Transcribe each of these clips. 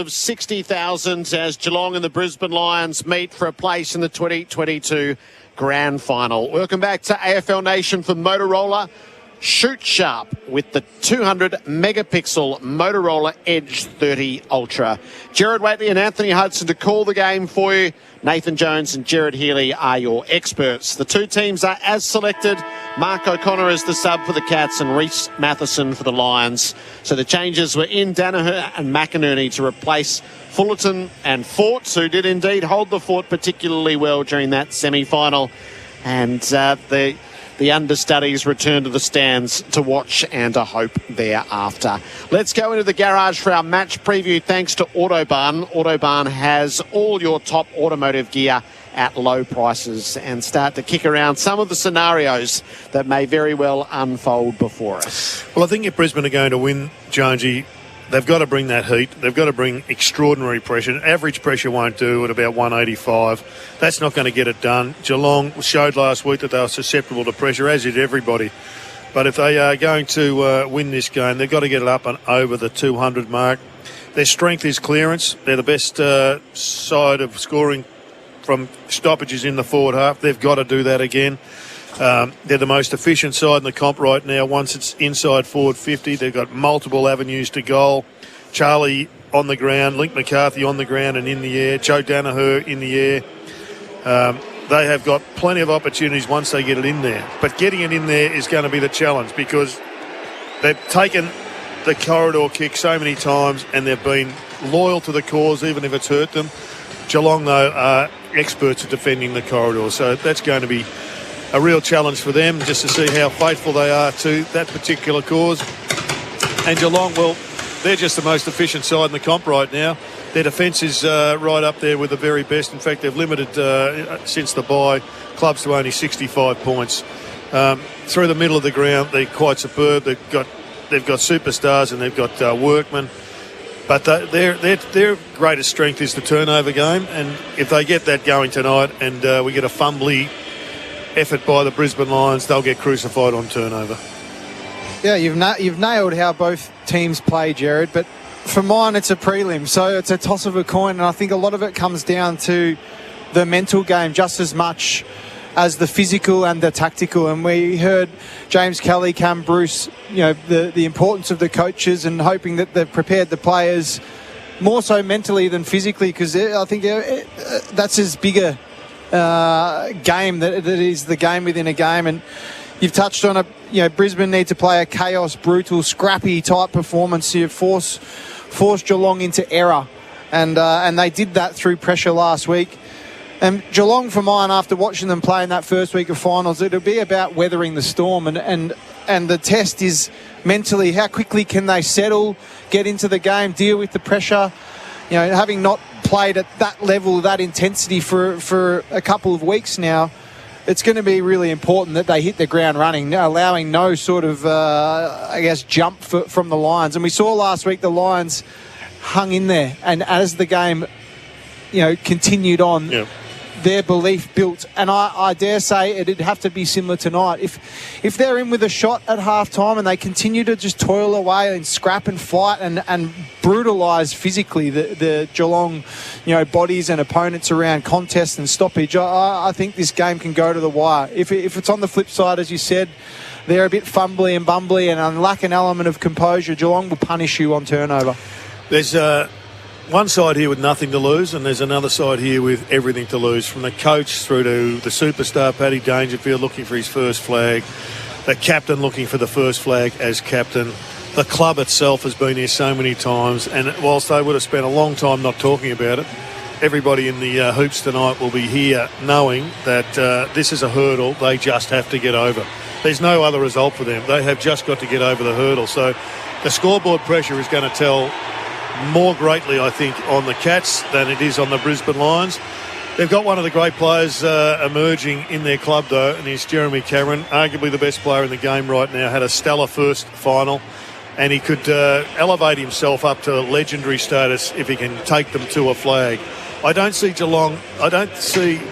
Of 60,000 as Geelong and the Brisbane Lions meet for a place in the 2022 Grand Final. Welcome back to AFL Nation for Motorola. Shoot sharp with the 200 megapixel Motorola Edge 30 Ultra. Jared Waitley and Anthony Hudson to call the game for you. Nathan Jones and Jared Healy are your experts. The two teams are as selected. Mark O'Connor is the sub for the Cats and Reece Matheson for the Lions. So the changes were in Danaher and McInerney to replace Fullerton and Fort, who did indeed hold the fort particularly well during that semi-final. And the understudies return to the stands to watch and to hope thereafter. Let's go into the garage for our match preview thanks to Autobarn. Autobarn has all your top automotive gear at low prices, and start to kick around some of the scenarios that may very well unfold before us. Well, I think if Brisbane are going to win, Jonesy, they've got to bring that heat. They've got to bring extraordinary pressure. Average pressure won't do at about 185. That's not going to get it done. Geelong showed last week that they were susceptible to pressure, as did everybody. But if they are going to win this game, they've got to get it up and over the 200 mark. Their strength is clearance. They're the best side of scoring from stoppages in the forward half. They've got to do that again. They're the most efficient side in the comp right now. Once it's inside forward 50, they've got multiple avenues to goal. Charlie on the ground, Link McCarthy on the ground and in the air, Joe Danaher in the air. They have got plenty of opportunities once they get it in there. But getting it in there is going to be the challenge, because they've taken the corridor kick so many times and they've been loyal to the cause even if it's hurt them. Geelong, though, are experts at defending the corridor, so that's going to be a real challenge for them, just to see how faithful they are to that particular cause. And Geelong, well, they're just the most efficient side in the comp right now. Their defence is right up there with the very best. In fact, they've limited, since the bye, clubs to only 65 points. Through the middle of the ground, they're quite superb. They've got superstars and they've got workmen. But their greatest strength is the turnover game. And if they get that going tonight and we get a fumbly effort by the Brisbane Lions, they'll get crucified on turnover. Yeah, you've nailed how both teams play, Jared, but for mine it's a prelim, so it's a toss of a coin, and I think a lot of it comes down to the mental game just as much as the physical and the tactical. And we heard James Kelly, Cam Bruce, the importance of the coaches and hoping that they've prepared the players more so mentally than physically, because I think that's as big a game that it is the game within a game. And you've touched on it. Brisbane need to play a chaos, brutal, scrappy type performance. You force Geelong into error, and they did that through pressure last week. And Geelong, for mine, after watching them play in that first week of finals, it'll be about weathering the storm, and the test is mentally how quickly can they settle, get into the game, deal with the pressure. Having not played at that level, that intensity for a couple of weeks now, it's going to be really important that they hit the ground running, allowing no sort of, jump from the Lions. And we saw last week the Lions hung in there, and as the game, continued on, their belief built. And I dare say it'd have to be similar tonight. If they're in with a shot at half-time and they continue to just toil away and scrap and fight and brutalise physically the Geelong, bodies and opponents around contest and stoppage, I think this game can go to the wire. If it's on the flip side, as you said, they're a bit fumbly and bumbly and lack an element of composure, Geelong will punish you on turnover. There's one side here with nothing to lose, and there's another side here with everything to lose, from the coach through to the superstar Paddy Dangerfield looking for his first flag, the captain looking for the first flag as captain. The club itself has been here so many times, and whilst they would have spent a long time not talking about it, everybody in the hoops tonight will be here knowing that this is a hurdle they just have to get over. There's no other result for them. They have just got to get over the hurdle. So the scoreboard pressure is going to tell more greatly, I think, on the Cats than it is on the Brisbane Lions. They've got one of the great players emerging in their club, though, and he's Jeremy Cameron, arguably the best player in the game right now, had a stellar first final, and he could elevate himself up to legendary status if he can take them to a flag. I don't see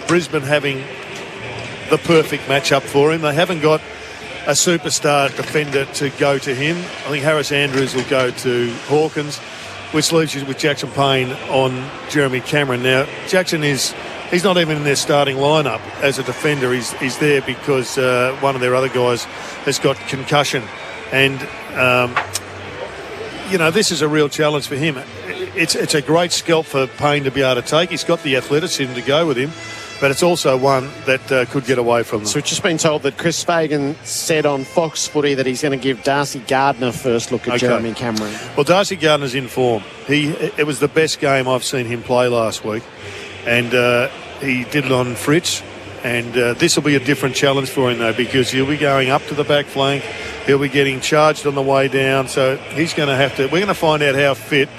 Brisbane having the perfect matchup for him. They haven't got a superstar defender to go to him. I think Harris Andrews will go to Hawkins. which leaves you with Jackson Payne on Jeremy Cameron. Now, Jackson he's not even in their starting lineup as a defender. He's there because one of their other guys has got concussion. And, this is a real challenge for him. It's a great scalp for Payne to be able to take. He's got the athleticism to go with him, but it's also one that could get away from them. So we've just been told that Chris Fagan said on Fox Footy that he's going to give Darcy Gardner first look at Jeremy Cameron. Well, Darcy Gardner's in form. It was the best game I've seen him play last week, and he did it on Fritz. And this will be a different challenge for him, though, because he'll be going up to the back flank. He'll be getting charged on the way down. So he's going to have to... We're going to find out how fit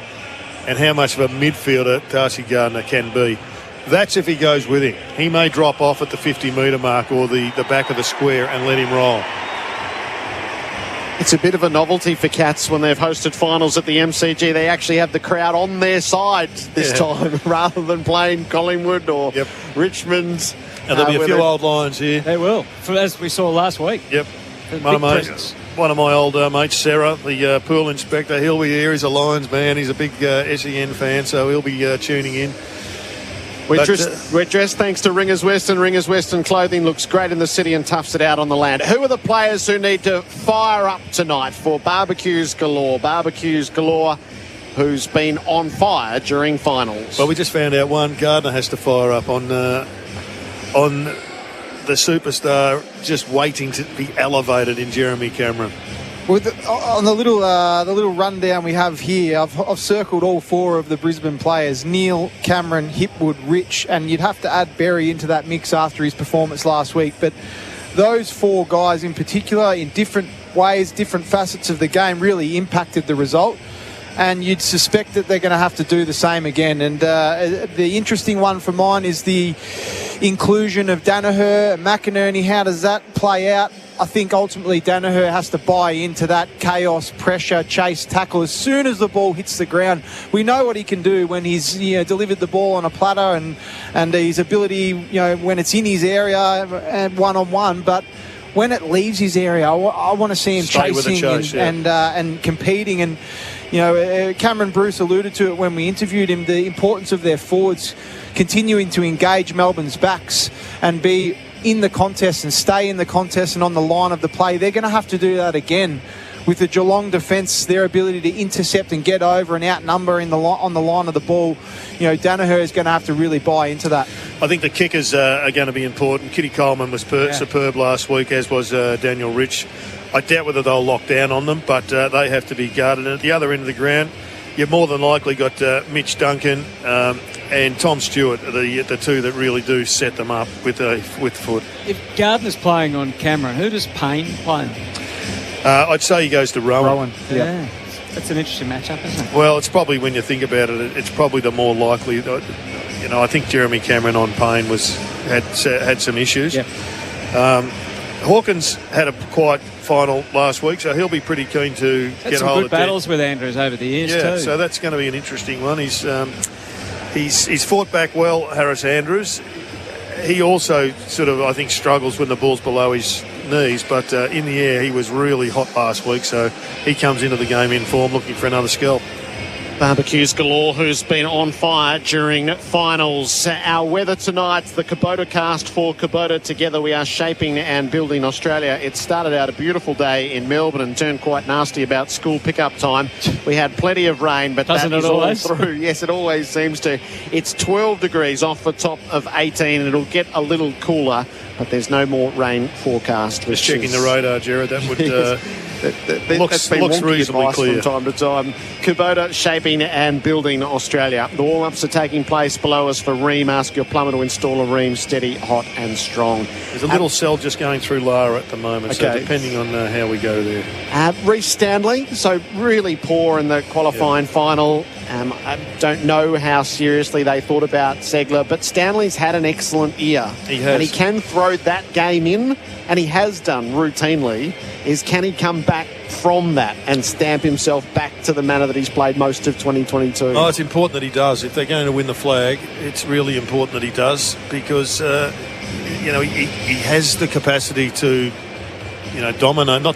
and how much of a midfielder Darcy Gardner can be. That's if he goes with him. He may drop off at the 50-metre mark or the back of the square and let him roll. It's a bit of a novelty for Cats when they've hosted finals at the MCG. They actually have the crowd on their side this time rather than playing Collingwood or Richmond. And there'll be a few old Lions here. They will, as we saw last week. Yep. One of my old mates, Sarah, the pool inspector, he'll be here. He's a Lions man. He's a big SEN fan, so he'll be tuning in. We're dressed thanks to Ringers Western. Ringers Western clothing looks great in the city and toughs it out on the land. Who are the players who need to fire up tonight for Barbecues Galore? Barbecues Galore, who's been on fire during finals. Well, we just found out one. Gardner has to fire up on the superstar just waiting to be elevated in Jeremy Cameron. Well, on the little rundown we have here, I've circled all four of the Brisbane players: Neil, Cameron, Hipwood, Rich, and you'd have to add Berry into that mix after his performance last week. But those four guys in particular, in different ways, different facets of the game, really impacted the result. And you'd suspect that they're going to have to do the same again. And the interesting one for mine is the inclusion of Danaher and McInerney. How does that play out? I think ultimately Danaher has to buy into that chaos, pressure, chase, tackle as soon as the ball hits the ground. We know what he can do when he's delivered the ball on a platter and his ability when it's in his area and one-on-one, but when it leaves his area, I want to see him chasing and competing. And Cameron Bruce alluded to it when we interviewed him, the importance of their forwards continuing to engage Melbourne's backs and be in the contest and stay in the contest and on the line of the play. They're going to have to do that again with the Geelong defence, their ability to intercept and get over and outnumber on the line of the ball. Danaher is going to have to really buy into that. I think the kickers are going to be important. Kitty Coleman was superb last week, as was Daniel Rich. I doubt whether they'll lock down on them, but they have to be guarded. And at the other end of the ground, you've more than likely got Mitch Duncan and Tom Stewart, the two that really do set them up with foot. If Gardner's playing on Cameron, who does Payne play? I'd say he goes to Rowan. Yeah. That's an interesting matchup, isn't it? Well, it's probably, when you think about it, it's probably the more likely. I think Jeremy Cameron on Payne had some issues. Yep. Hawkins had a quiet final last week, so he'll be pretty keen to had get some hold good of battles with Andrews over the years too. So that's going to be an interesting one. He's fought back well, Harris Andrews. He also I think struggles when the ball's below his knees, but in the air he was really hot last week, so he comes into the game in form looking for another scalp. Barbecues Galore, who's been on fire during finals. Our weather tonight, the Kubota cast for Kubota. Together we are shaping and building Australia. It started out a beautiful day in Melbourne and turned quite nasty about school pickup time. We had plenty of rain, but Doesn't that is it always? all through. Yes, it always seems to. It's 12 degrees off the top of 18. It'll get a little cooler, but there's no more rain forecast. Just checking the radar, Jared. That would... Looks reasonably clear from time to time. Kubota shaping and building Australia. The warm-ups are taking place below us for Ream. Ask your plumber to install a Ream steady, hot and strong. There's a little cell just going through Lara at the moment, so depending on how we go there. Reece Stanley, so really poor in the qualifying final. I don't know how seriously they thought about Segler, but Stanley's had an excellent year. He has. And he can throw that game in, and he has done routinely. Can he come back from that and stamp himself back to the manner that he's played most of 2022? Oh, it's important that he does. If they're going to win the flag, it's really important that he does, because he has the capacity to not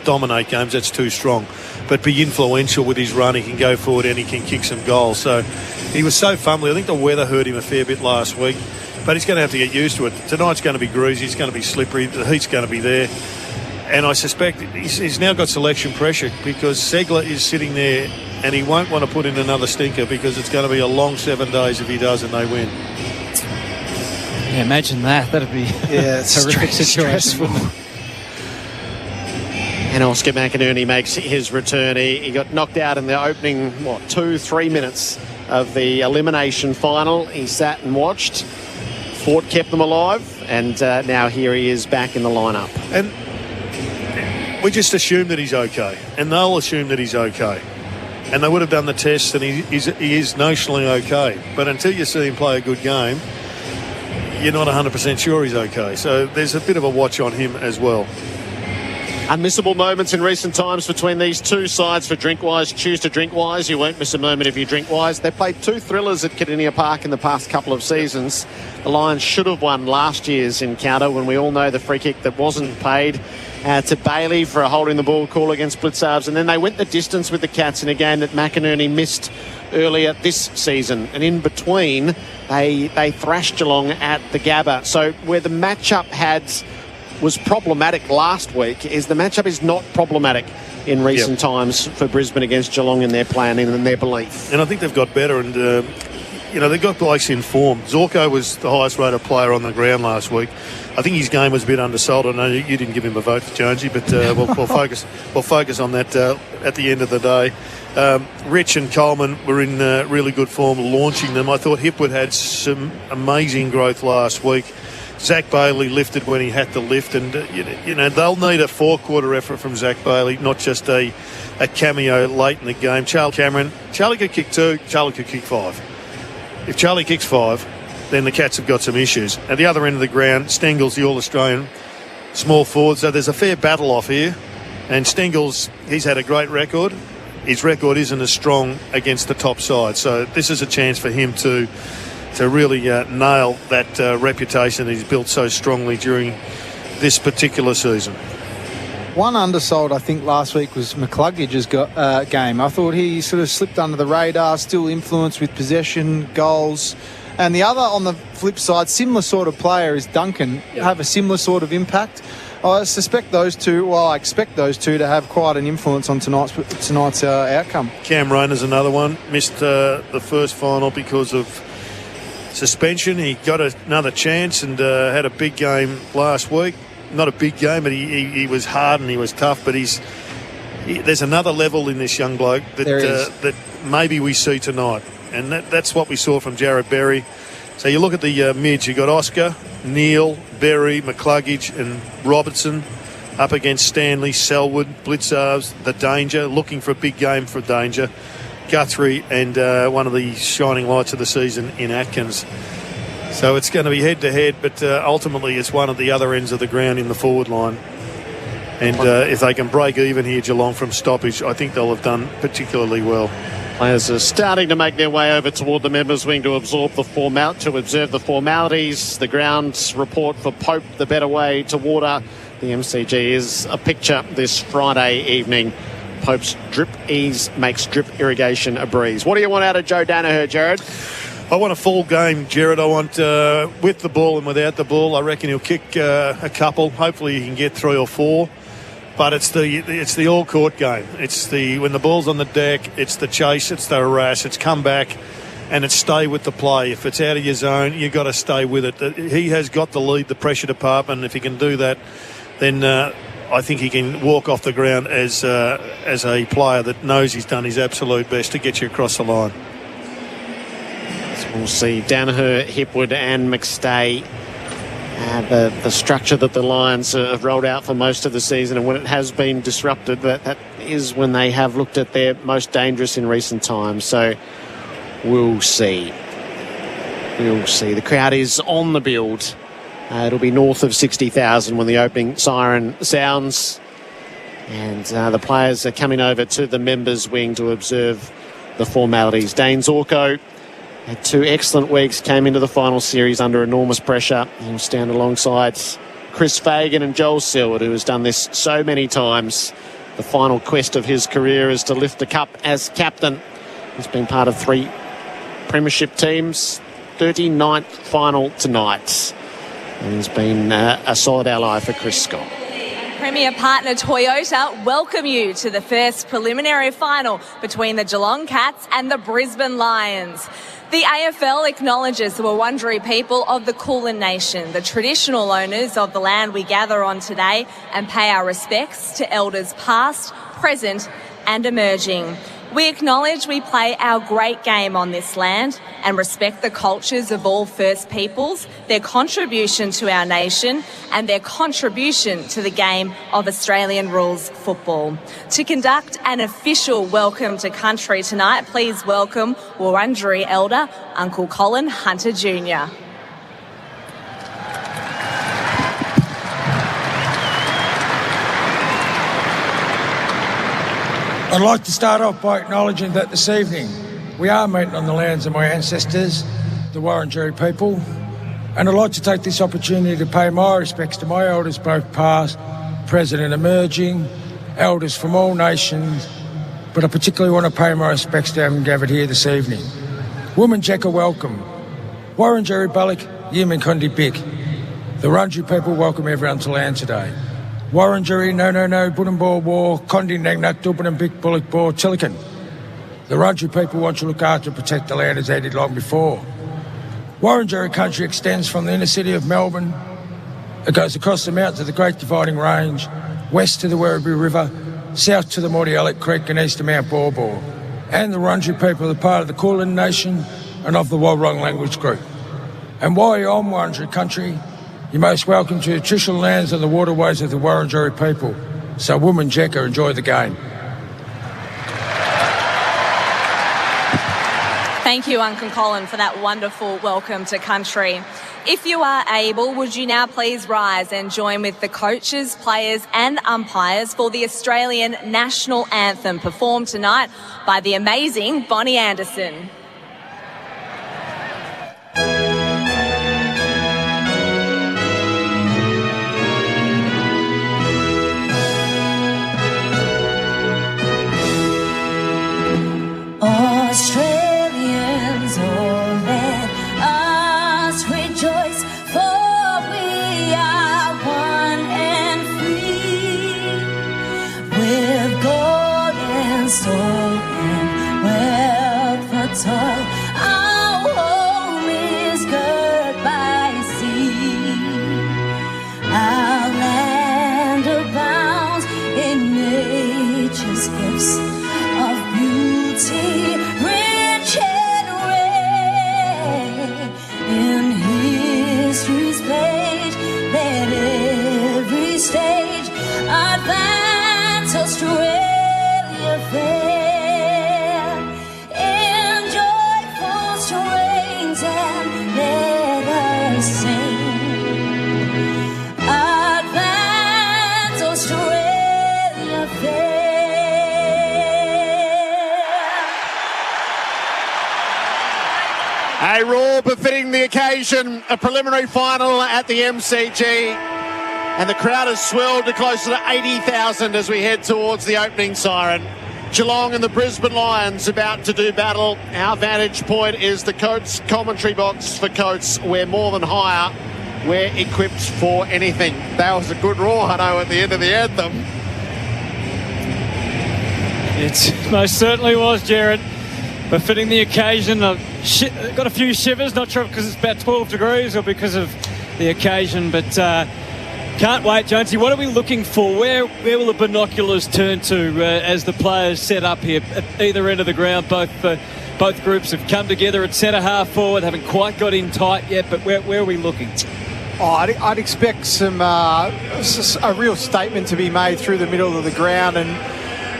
dominate games, that's too strong, but be influential with his run. He can go forward and he can kick some goals. So he was so fumbly. I think the weather hurt him a fair bit last week, but he's going to have to get used to it. Tonight's going to be greasy. It's going to be slippery. The heat's going to be there. And I suspect he's now got selection pressure because Segler is sitting there and he won't want to put in another stinker because it's going to be a long 7 days if he does and they win. Yeah, imagine that. That'd be Yeah, a horrific situation. stressful. And Oscar McInerney makes his return. He got knocked out in the opening, 2-3 minutes of the elimination final. He sat and watched. Fort kept them alive, and now here he is back in the lineup. And we just assume that he's okay, and they'll assume that he's okay. And they would have done the tests, and he is notionally okay. But until you see him play a good game, you're not 100% sure he's okay. So there's a bit of a watch on him as well. Unmissable moments in recent times between these two sides for Drinkwise. Choose to Drinkwise. You won't miss a moment if you Drinkwise. They played two thrillers at Kardinia Park in the past couple of seasons. The Lions should have won last year's encounter when we all know the free kick that wasn't paid to Bailey for a holding the ball call against Blitzarves. And then they went the distance with the Cats in a game that McInerney missed earlier this season. And in between, they thrashed Geelong at the Gabba. So where the matchup was problematic last week, is the matchup is not problematic in recent times for Brisbane against Geelong in their planning and their belief. And I think they've got better, and they've got blokes in form. Zorko was the highest rated player on the ground last week. I think his game was a bit undersold. I know you didn't give him a vote, Jonesy, but we'll focus on that at the end of the day. Rich and Coleman were in really good form launching them. I thought Hipwood had some amazing growth last week. Zach Bailey lifted when he had to lift, and they'll need a four-quarter effort from Zach Bailey, not just a cameo late in the game. Charlie could kick 2, Charlie could kick 5. If Charlie kicks 5, then the Cats have got some issues. At the other end of the ground, Stengel's the All-Australian small forward, so there's a fair battle off here. And Stengel's, he's had a great record. His record isn't as strong against the top side, so this is a chance for him to really nail that reputation that he's built so strongly during this particular season. One undersold, I think, last week was McCluggage's game. I thought he sort of slipped under the radar, still influenced with possession, goals. And the other, on the flip side, similar sort of player is Duncan, have a similar sort of impact. I expect those two to have quite an influence on tonight's outcome. Cam Rayner's another one. Missed the first final because of suspension. He got another chance and had a big game last week. Not a big game, but he was hard and he was tough. But there's another level in this young bloke that maybe we see tonight, and that's what we saw from Jared Berry. So you look at the mids. You got Oscar, Neil, Berry, McCluggage, and Robertson up against Stanley, Selwood, Blitzarves, the Danger, looking for a big game for Danger. Guthrie and one of the shining lights of the season in Atkins. So it's going to be head-to-head, but ultimately it's one at the other ends of the ground in the forward line. And if they can break even here, Geelong, from stoppage, I think they'll have done particularly well. Players are starting to make their way over toward the members' wing to observe the formalities. The grounds report for Pope, the better way to water. The MCG is a picture this Friday evening. Pope's drip ease makes drip irrigation a breeze. What do you want out of Joe Danaher, Jared? I want a full game, Jared. I want with the ball and without the ball. I reckon he'll kick a couple. Hopefully he can get 3 or 4. But it's the all-court game. It's when the ball's on the deck, it's the chase, it's the harass, it's come back, and it's stay with the play. If it's out of your zone, you've got to stay with it. He has got to lead the pressure department. If he can do that, then I think he can walk off the ground as a player that knows he's done his absolute best to get you across the line. So we'll see Danaher, Hipwood and McStay. The structure that the Lions have rolled out for most of the season, and when it has been disrupted, that is when they have looked at their most dangerous in recent times. So we'll see. The crowd is on the build. It'll be north of 60,000 when the opening siren sounds. And the players are coming over to the members' wing to observe the formalities. Dane Zorko had 2 excellent weeks, came into the final series under enormous pressure. He'll stand alongside Chris Fagan and Joel Selwood, who has done this so many times The final quest of his career is to lift the cup as captain. He's been part of 3 premiership teams, 39th final tonight. And he's been a solid ally for Chris Scott. Premier partner Toyota welcome you to the first preliminary final between the Geelong Cats and the Brisbane Lions. The AFL acknowledges the Wurundjeri people of the Kulin Nation, the traditional owners of the land we gather on today, and pay our respects to elders past, present and emerging. We acknowledge we play our great game on this land and respect the cultures of all First Peoples, their contribution to our nation and their contribution to the game of Australian rules football. To conduct an official welcome to country tonight, please welcome Wurundjeri Elder Uncle Colin Hunter Jr. I'd like to start off by acknowledging that this evening we are meeting on the lands of my ancestors, the Wurundjeri people, and I'd like to take this opportunity to pay my respects to my elders, both past, present and emerging, elders from all nations, but I particularly want to pay my respects to them gathered here this evening. Woman Jekka welcome. Wurundjeri Balik, Yimin Kundi Bik. The Wurundjeri people welcome everyone to land today. Wurundjeri, no, Buddinbor War, Kondi Nagnak, Dubin and Big Bullock Bor, Tillican. The Wurundjeri people want to look after and protect the land as they did long before. Wurundjeri country extends from the inner city of Melbourne. It goes across the mountains of the Great Dividing Range, west to the Werribee River, south to the Mordialloc Creek and east to Mount Borbor. And the Wurundjeri people are part of the Kulin Nation and of the Walrong language group. And while you're on Wurundjeri country, you're most welcome to the traditional lands and the waterways of the Wurundjeri people. So, Woman Jekka, enjoy the game. Thank you, Uncle Colin, for that wonderful welcome to country. If you are able, would you now please rise and join with the coaches, players and umpires for the Australian National Anthem performed tonight by the amazing Bonnie Anderson. Australians, oh, let us rejoice, for we are one and free, with gold and soul and wealth for toil. Our home is girt by sea. Our land abounds in nature's gifts of beauty, rich and rare. In history's page, let every stage advance Australia fair. In joyful strains and let us sing. Advance Australia fair. A roar befitting the occasion, a preliminary final at the MCG, and the crowd has swelled to closer to 80,000 as we head towards the opening siren. Geelong and the Brisbane Lions about to do battle. Our vantage point is the Coates commentary box for Coates. We're more than higher. We're equipped for anything. That was a good roar, I know, at the end of the anthem. It most certainly was, Jared. Befitting the occasion. I've got a few shivers, not sure because it's about 12 degrees or because of the occasion, but can't wait, Jonesy. What are we looking for? Where will the binoculars turn to as the players set up here at either end of the ground? Both groups have come together at centre half forward, haven't quite got in tight yet, but where are we looking? I'd expect a real statement to be made through the middle of the ground, and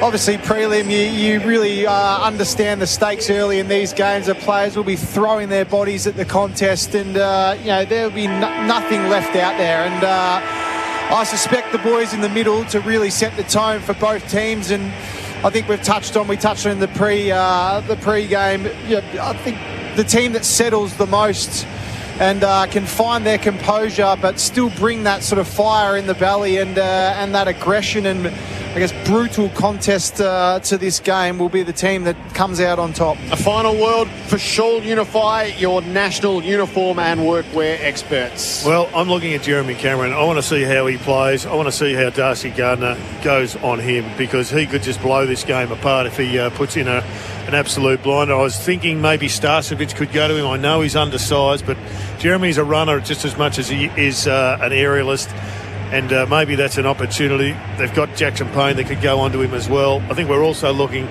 obviously prelim, you really understand the stakes early in these games. The players will be throwing their bodies at the contest, and there'll be nothing left out there. And I suspect the boys in the middle to really set the tone for both teams. And I think we touched on in the pre-game. I think the team that settles the most and can find their composure, but still bring that sort of fire in the belly and that aggression and brutal contest to this game will be the team that comes out on top. A final word for Shawl Unify, your national uniform and workwear experts. Well, I'm looking at Jeremy Cameron. I want to see how he plays. I want to see how Darcy Gardner goes on him, because he could just blow this game apart if he puts in an absolute blinder. I was thinking maybe Starcevic could go to him. I know he's undersized, but Jeremy's a runner just as much as he is an aerialist. And maybe that's an opportunity. They've got Jackson Payne that could go onto him as well. I think we're also looking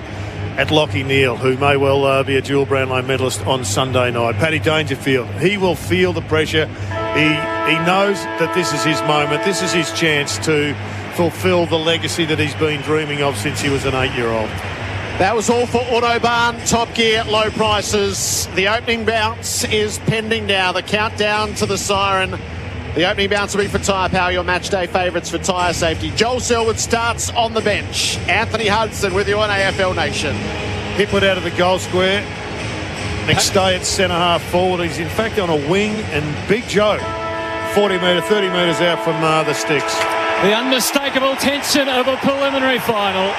at Lachie Neale, who may well be a dual Brownlow medalist on Sunday night. Paddy Dangerfield, he will feel the pressure. He knows that this is his moment. This is his chance to fulfil the legacy that he's been dreaming of since he was an 8-year-old. That was all for Autobahn. Top Gear, low prices. The opening bounce is pending now. The countdown to the siren. The opening bounce will be for Tyre Power, your match day favourites for tyre safety. Joel Selwood starts on the bench. Anthony Hudson with you on AFL Nation. He put out of the goal square. McStay at centre half forward. He's in fact on a wing, and Big Joe, 30 metres out from the sticks. The unmistakable tension of a preliminary final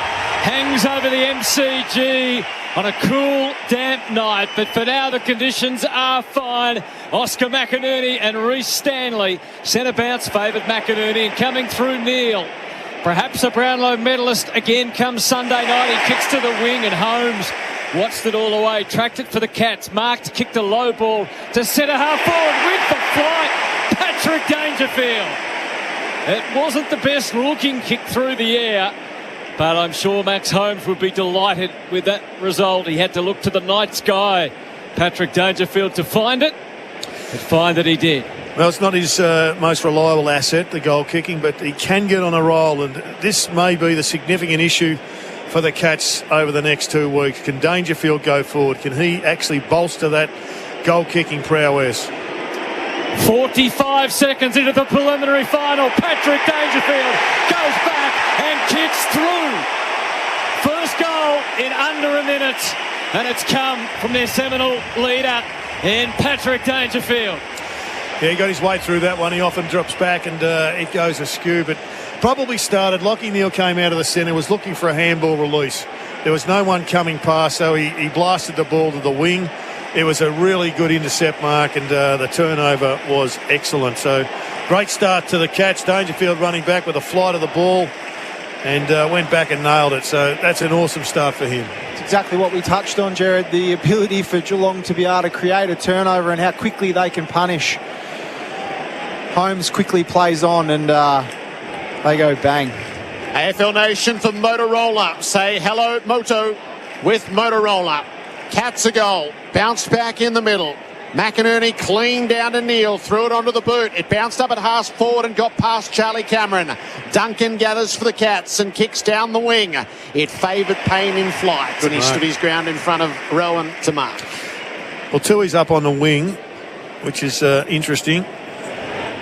hangs over the MCG on a cool, damp night. But for now, the conditions are fine. Oscar McInerney and Reece Stanley. Centre bounce favoured McInerney, and coming through Neale. Perhaps a Brownlow medalist again comes Sunday night. He kicks to the wing, and Holmes watched it all the way. Tracked it for the Cats. Marked, kicked a low ball to centre half forward with the flight. Patrick Dangerfield. It wasn't the best looking kick through the air, but I'm sure Max Holmes would be delighted with that result. He had to look to the night sky, Patrick Dangerfield, to find it, but find that he did. Well, it's not his most reliable asset, the goal kicking, but he can get on a roll, and this may be the significant issue for the Cats over the next 2 weeks. Can Dangerfield go forward? Can he actually bolster that goal kicking prowess? 45 seconds into the preliminary final. Patrick Dangerfield goes back and kicks through. First goal in under a minute, and it's come from their seminal leader in Patrick Dangerfield. Yeah, he got his way through that one. He often drops back and it goes askew, but probably started. Lachie Neale came out of the centre, was looking for a handball release. There was no one coming past, so he blasted the ball to the wing. It was a really good intercept mark, and the turnover was excellent. So great start to the Cats. Dangerfield running back with a flight of the ball, and went back and nailed it. So that's an awesome start for him. It's exactly what we touched on, Jared, the ability for Geelong to be able to create a turnover and how quickly they can punish. Holmes quickly plays on, and they go bang. AFL Nation for Motorola. Say hello, Moto, with Motorola. Cats a goal. Bounced back in the middle. McInerney clean down to Neale. Threw it onto the boot. It bounced up at half forward and got past Charlie Cameron. Duncan gathers for the Cats and kicks down the wing. It favoured Payne in flight, and he stood his ground in front of Rowan to mark. Well, Tui's up on the wing, which is interesting.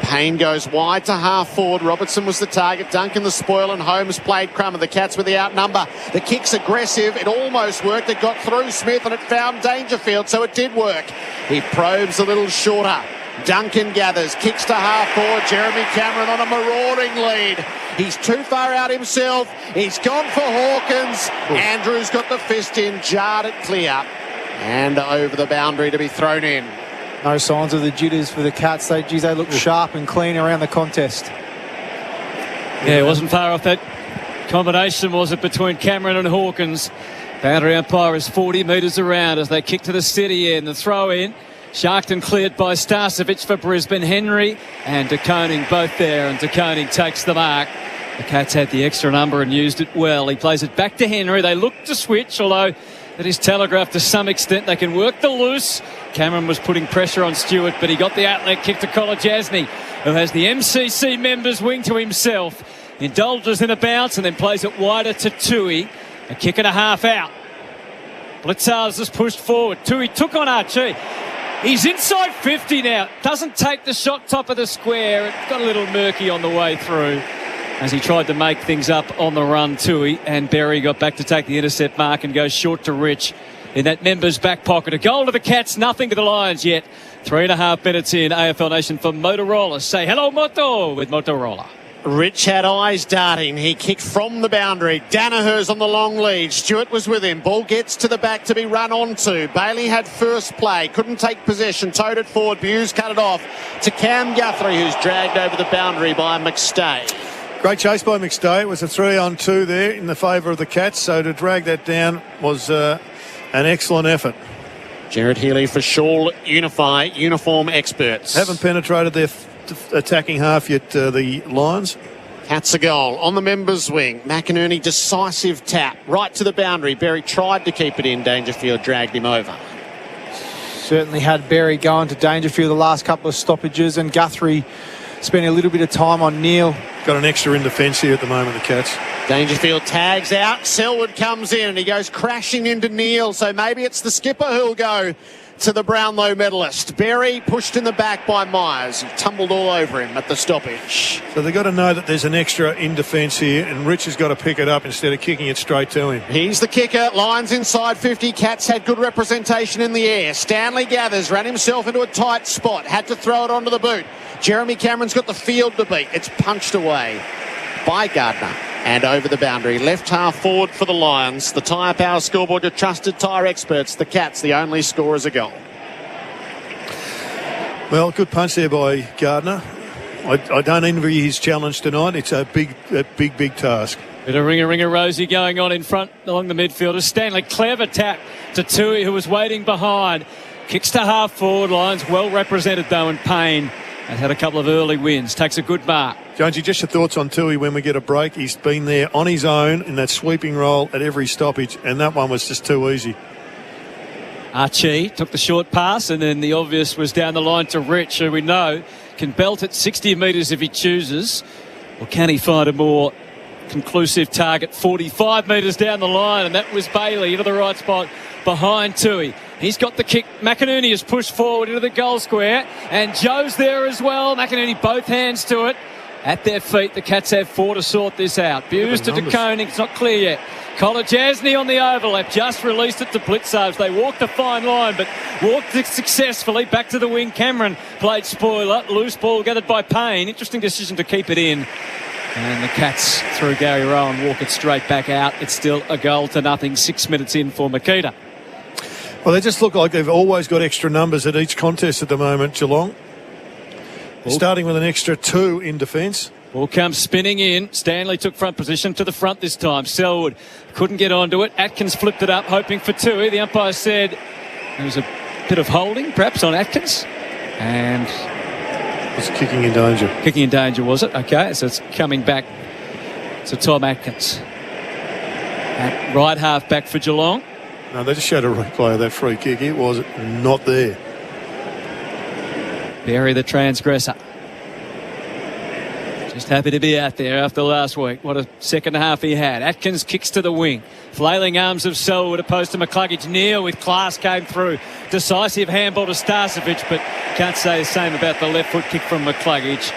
Payne goes wide to half forward. Robertson was the target. Duncan the spoil, and Holmes played crumb. The Cats with the outnumber. The kick's aggressive. It almost worked. It got through Smith and it found Dangerfield, so it did work. He probes a little shorter. Duncan gathers. Kicks to half forward. Jeremy Cameron on a marauding lead. He's too far out himself. He's gone for Hawkins. Andrews got the fist in. Jarred it clear. And over the boundary to be thrown in. No signs of the jitters for the Cats. They look sharp and clean around the contest. Yeah, it wasn't far off that combination, was it, between Cameron and Hawkins. Boundary umpire is 40 metres around as they kick to the steady end. The throw in, sharked and cleared by Starcevic for Brisbane. Henry and De Koning both there, and De Koning takes the mark. The Cats had the extra number and used it well. He plays it back to Henry. They look to switch, although that is telegraphed to some extent. They can work the loose. Cameron was putting pressure on Stewart, but he got the outlet kick to Kolodjasny, who has the MCC members wing to himself. Indulges in a bounce and then plays it wider to Tui. A kick and a half out. Blitzars has pushed forward. Tui took on Archie. He's inside 50 now. Doesn't take the shot top of the square. It got a little murky on the way through as he tried to make things up on the run, Tui, and Berry got back to take the intercept mark and goes short to Rich in that member's back pocket. A goal to the Cats, nothing to the Lions yet. 3.5 minutes in. AFL Nation for Motorola. Say hello, Moto, with Motorola. Rich had eyes darting. He kicked from the boundary. Danaher's on the long lead. Stewart was with him. Ball gets to the back to be run onto. Bailey had first play. Couldn't take possession. Towed it forward. Buse cut it off to Cam Guthrie, who's dragged over the boundary by McStay. Great chase by McStay. It was a 3-on-2 there in the favour of the Cats. So to drag that down was an excellent effort. Jared Healy for Shaw uniform experts. Haven't penetrated their attacking half yet, the Lions. Cats a goal on the members' wing. McInerney decisive tap right to the boundary. Berry tried to keep it in. Dangerfield dragged him over. Certainly had Berry going to Dangerfield the last couple of stoppages, and Guthrie spent a little bit of time on Neil. Got an extra in defence here at the moment, the Cats. Dangerfield tags out. Selwood comes in and he goes crashing into Neil. So maybe it's the skipper who'll go to the Brownlow medalist. Berry pushed in the back by Myers. He tumbled all over him at the stoppage. So they've got to know that there's an extra in defence here, and Rich has got to pick it up instead of kicking it straight to him. He's the kicker. Lions inside 50. Cats had good representation in the air. Stanley gathers, ran himself into a tight spot. Had to throw it onto the boot. Jeremy Cameron's got the field to beat. It's punched away by Gardner and over the boundary. Left half forward for the Lions. The Tyre Power scoreboard, your trusted tyre experts. The Cats, the only scorers a goal. Well, good punch there by Gardner. I don't envy his challenge tonight. It's a big task. Bit of ringer Rosie going on in front along the midfielders. Stanley, clever tap to Tui, who was waiting behind. Kicks to half forward. Lions well represented though in Payne. And had a couple of early wins. Takes a good mark. Jonesy, just your thoughts on Tui when we get a break. He's been there on his own in that sweeping role at every stoppage, and that one was just too easy. Archie took the short pass, and then the obvious was down the line to Rich, who we know can belt at 60 metres if he chooses. Or can he find a more conclusive target 45 metres down the line? And that was Bailey into the right spot behind Tui. He's got the kick. McInerney has pushed forward into the goal square, and Joe's there as well. McInerney both hands to it. At their feet, the Cats have 4 to sort this out. Buse to DeConing. It's not clear yet. Kolajasny on the overlap. Just released it to Blitzarves. They walked the fine line, but walked it successfully. Back to the wing. Cameron played spoiler. Loose ball gathered by Payne. Interesting decision to keep it in. And the Cats, through Gary Rowan, walk it straight back out. It's still a goal to nothing. 6 minutes in for Makita. Well, they just look like they've always got extra numbers at each contest at the moment, Geelong. Starting with an extra 2 in defence. Ball comes spinning in. Stanley took front position to the front this time. Selwood couldn't get onto it. Atkins flipped it up, hoping for Tui. The umpire said there was a bit of holding, perhaps, on Atkins. And it's kicking in danger. Kicking in danger, was it? Okay, so it's coming back to Tom Atkins. At right half back for Geelong. No, they just showed a replay of that free kick. It was not there. Berry the transgressor. Just happy to be out there after last week. What a second half he had. Atkins kicks to the wing. Flailing arms of Selwood opposed to McCluggage. Neil with class came through. Decisive handball to Starcevic, but can't say the same about the left foot kick from McCluggage.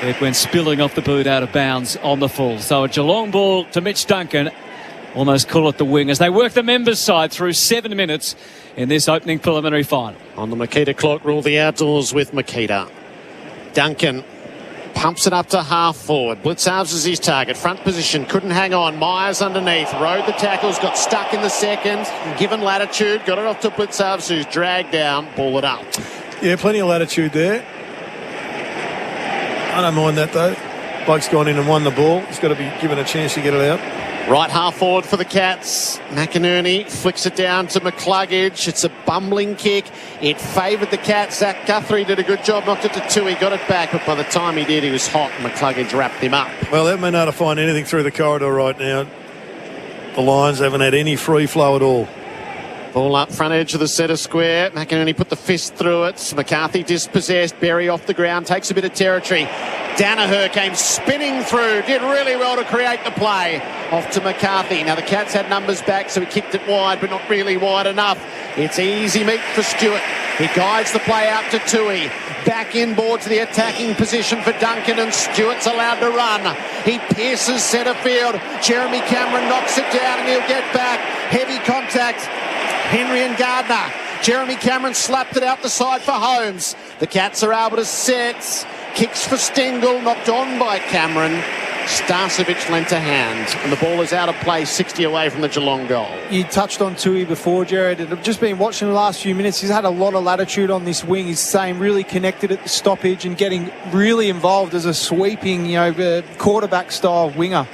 It went spilling off the boot out of bounds on the full. So a Geelong ball to Mitch Duncan. Almost call it the wing as they work the members' side through 7 minutes in this opening preliminary final. On the Makita clock, rule the outdoors with Makita. Duncan pumps it up to half forward. Blitzarves is his target. Front position, couldn't hang on. Myers underneath, rode the tackles, got stuck in the second. Given latitude, got it off to Blitzarves, who's dragged down, ball it up. Yeah, plenty of latitude there. I don't mind that though. Bloke's gone in and won the ball. He's got to be given a chance to get it out. Right half forward for the Cats. McInerney flicks it down to McCluggage. It's a bumbling kick. It favoured the Cats. Zach Guthrie did a good job, knocked it to 2. He got it back, but by the time he did, he was hot. McCluggage wrapped him up. Well, they haven't been able to find anything through the corridor right now. The Lions haven't had any free flow at all. Ball up front edge of the centre square. McInerney put the fist through it. McCarthy dispossessed. Berry off the ground. Takes a bit of territory. Danaher came spinning through. Did really well to create the play. Off to McCarthy. Now the Cats had numbers back, so he kicked it wide, but not really wide enough. It's easy meat for Stewart. He guides the play out to Tui. Back inboard to the attacking position for Duncan, and Stewart's allowed to run. He pierces centre field. Jeremy Cameron knocks it down, and he'll get back. Heavy contact. Henry and Gardner. Jeremy Cameron slapped it out the side for Holmes. The Cats are able to set. Kicks for Stengel, knocked on by Cameron. Starcevic lent a hand, and the ball is out of play, 60 away from the Geelong goal. You touched on Tui before, Jared, and I've just been watching the last few minutes. He's had a lot of latitude on this wing. He's saying really connected at the stoppage and getting really involved as a sweeping, quarterback-style winger.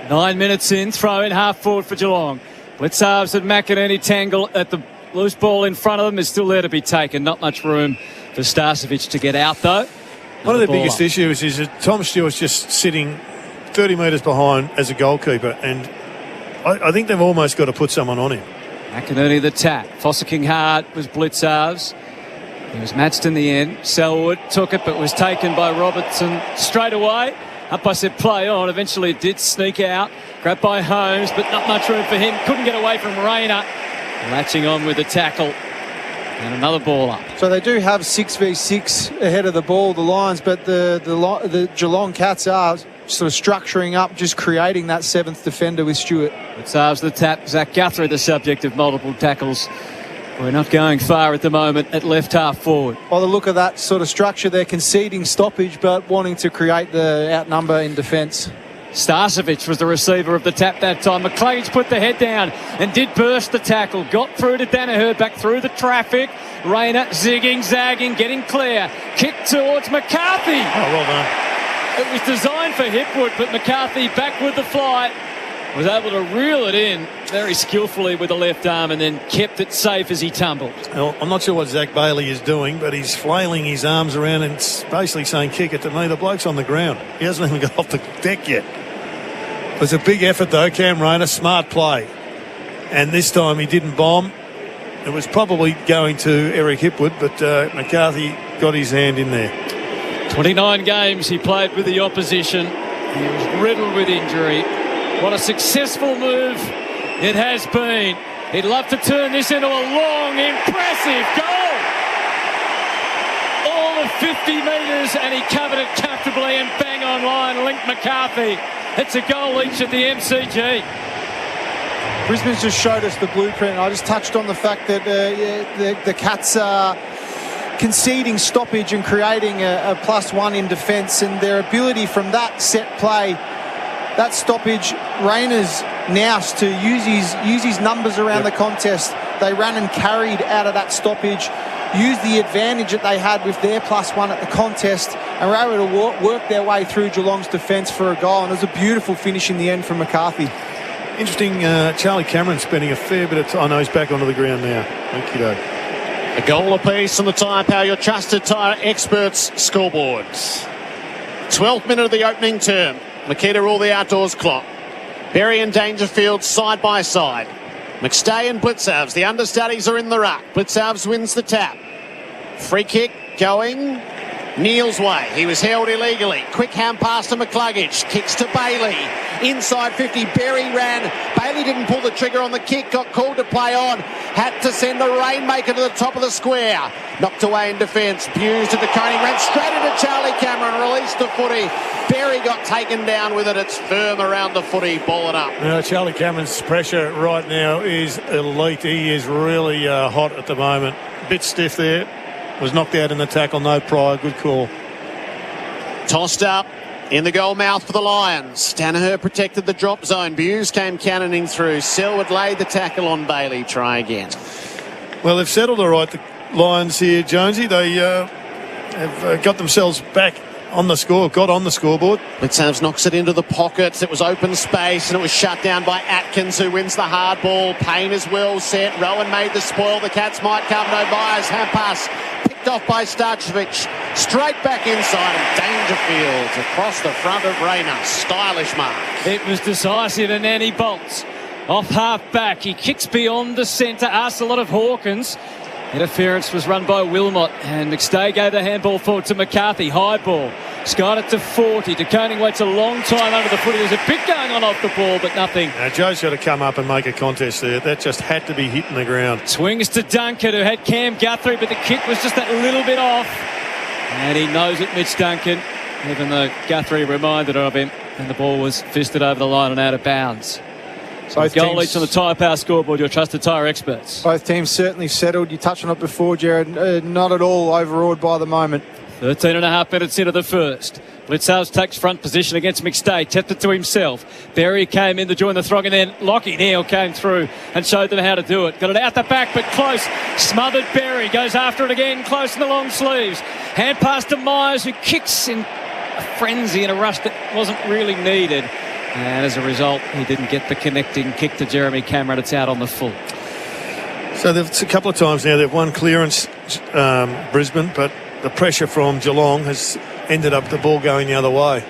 9 minutes in, throw in half forward for Geelong. Blitzarves and McInerney tangle at the loose ball in front of them. Is still there to be taken. Not much room for Starcevic to get out, though. One of the biggest issues is that Tom Stewart's just sitting 30 metres behind as a goalkeeper, and I think they've almost got to put someone on him. McInerney the tap. Fossicking hard was Blitzarves. He was matched in the end. Selwood took it but was taken by Robertson straight away. Umpire said play on. Eventually it did sneak out. Grabbed by Holmes, but not much room for him. Couldn't get away from Rayner. Latching on with the tackle. And another ball up. So they do have 6v6 ahead of the ball, the Lions, but the Geelong Cats are sort of structuring up, just creating that seventh defender with Stewart. Blitzarves the tap. Zach Guthrie the subject of multiple tackles. We're not going far at the moment at left half forward. By the look of that sort of structure, they're conceding stoppage but wanting to create the outnumber in defence. Starcevic was the receiver of the tap that time. McCluggage put the head down and did burst the tackle. Got through to Danaher, back through the traffic. Rayner zigging, zagging, getting clear. Kick towards McCarthy. Oh, well done. It was designed for Hipwood, but McCarthy back with the flight. Was able to reel it in very skillfully with the left arm and then kept it safe as he tumbled. Well, I'm not sure what Zach Bailey is doing, but he's flailing his arms around and basically saying, kick it to me. The bloke's on the ground. He hasn't even got off the deck yet. It was a big effort, though. Cam Rayner, smart play. And this time he didn't bomb. It was probably going to Eric Hipwood, but McCarthy got his hand in there. 29 games he played with the opposition. He was riddled with injury. What a successful move it has been. He'd love to turn this into a long, impressive goal. All of 50 metres, and he covered it comfortably and bang on line, linked McCarthy. It's a goal each at the MCG. Brisbane's just showed us the blueprint. I just touched on the fact that the Cats are conceding stoppage and creating a +1 in defence, and their ability from that set play, that stoppage, Rayner's nous to use his numbers around the contest. They ran and carried out of that stoppage, used the advantage that they had with their +1 at the contest, and were able to work their way through Geelong's defence for a goal. And it was a beautiful finish in the end from McCarthy. Interesting, Charlie Cameron spending a fair bit of time. I know he's back onto the ground now. Thank you, A goal apiece on the Tyre Power, your trusted tyre experts scoreboards. 12th minute of the opening term. Makita rule the outdoors clock. Berry and Dangerfield side by side. McStay and Blitzarves, the understudies, are in the ruck. Blitzarves wins the tap. Free kick going Neil's way. He was held illegally. Quick hand pass to McCluggage. Kicks to Bailey. Inside 50, Berry ran. Bailey didn't pull the trigger on the kick. Got called to play on. Had to send the Rainmaker to the top of the square. Knocked away in defence. Bewes to DeConey. Ran straight into Charlie Cameron. Released the footy. Berry got taken down with it. It's firm around the footy. Ball it up. Charlie Cameron's pressure right now is elite. He is really hot at the moment. Bit stiff there. Was knocked out in the tackle. No prior. Good call. Tossed up in the goal mouth for the Lions. Danaher protected the drop zone. Bewes came cannoning through. Selwood laid the tackle on Bailey. Try again. Well, they've settled all right, the Lions here, Jonesy. They have got themselves back on the score, got on the scoreboard. Blitzarves knocks it into the pockets. It was open space and it was shut down by Atkins, who wins the hard ball. Payne is well set. Rowan made the spoil. The Cats might come. No Myers. Hand pass picked off by Starcevic. Straight back inside, and Dangerfield across the front of Rayner. Stylish mark. It was decisive, and then he bolts off half back. He kicks beyond the centre. Asked a lot of Hawkins. Interference was run by Wilmot, and McStay gave the handball forward to McCarthy. High ball. Skied it to 40. DeConing waits a long time under the footy. There's a bit going on off the ball, but nothing. Now, Joe's got to come up and make a contest there. That just had to be hitting the ground. Swings to Duncan, who had Cam Guthrie, but the kick was just that little bit off. And he knows it, Mitch Duncan, even though Guthrie reminded of him, and the ball was fisted over the line and out of bounds. So goal each on the Tyre Power scoreboard, your trusted tyre experts. Both teams certainly settled. You touched on it before, Jared. Not at all overawed by the moment. 13.5 minutes into the first. Blitzhouse takes front position against McStay, tapped it to himself. Berry came in to join the throng, and then Lockie Neal came through and showed them how to do it. Got it out the back, but close. Smothered Berry, goes after it again, close in the long sleeves. Hand pass to Myers, who kicks in a frenzy in a rush that wasn't really needed. And as a result, he didn't get the connecting kick to Jeremy Cameron. It's out on the full. So a couple of times now they've won clearance, Brisbane, but the pressure from Geelong has ended up the ball going the other way.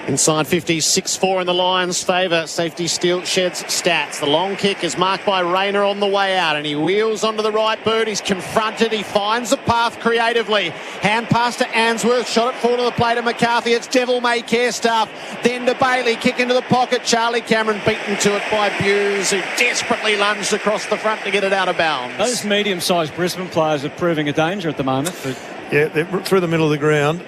Inside 50, 6-4 in the Lions' favour. Safety Steel sheds stats. The long kick is marked by Rayner on the way out, and he wheels onto the right boot. He's confronted. He finds a path creatively. Hand pass to Answorth. Shot it forward to the plate of McCarthy. It's devil-may-care stuff. Then to Bailey. Kick into the pocket. Charlie Cameron beaten to it by Buse, who desperately lunged across the front to get it out of bounds. Those medium-sized Brisbane players are proving a danger at the moment. But yeah, they're through the middle of the ground.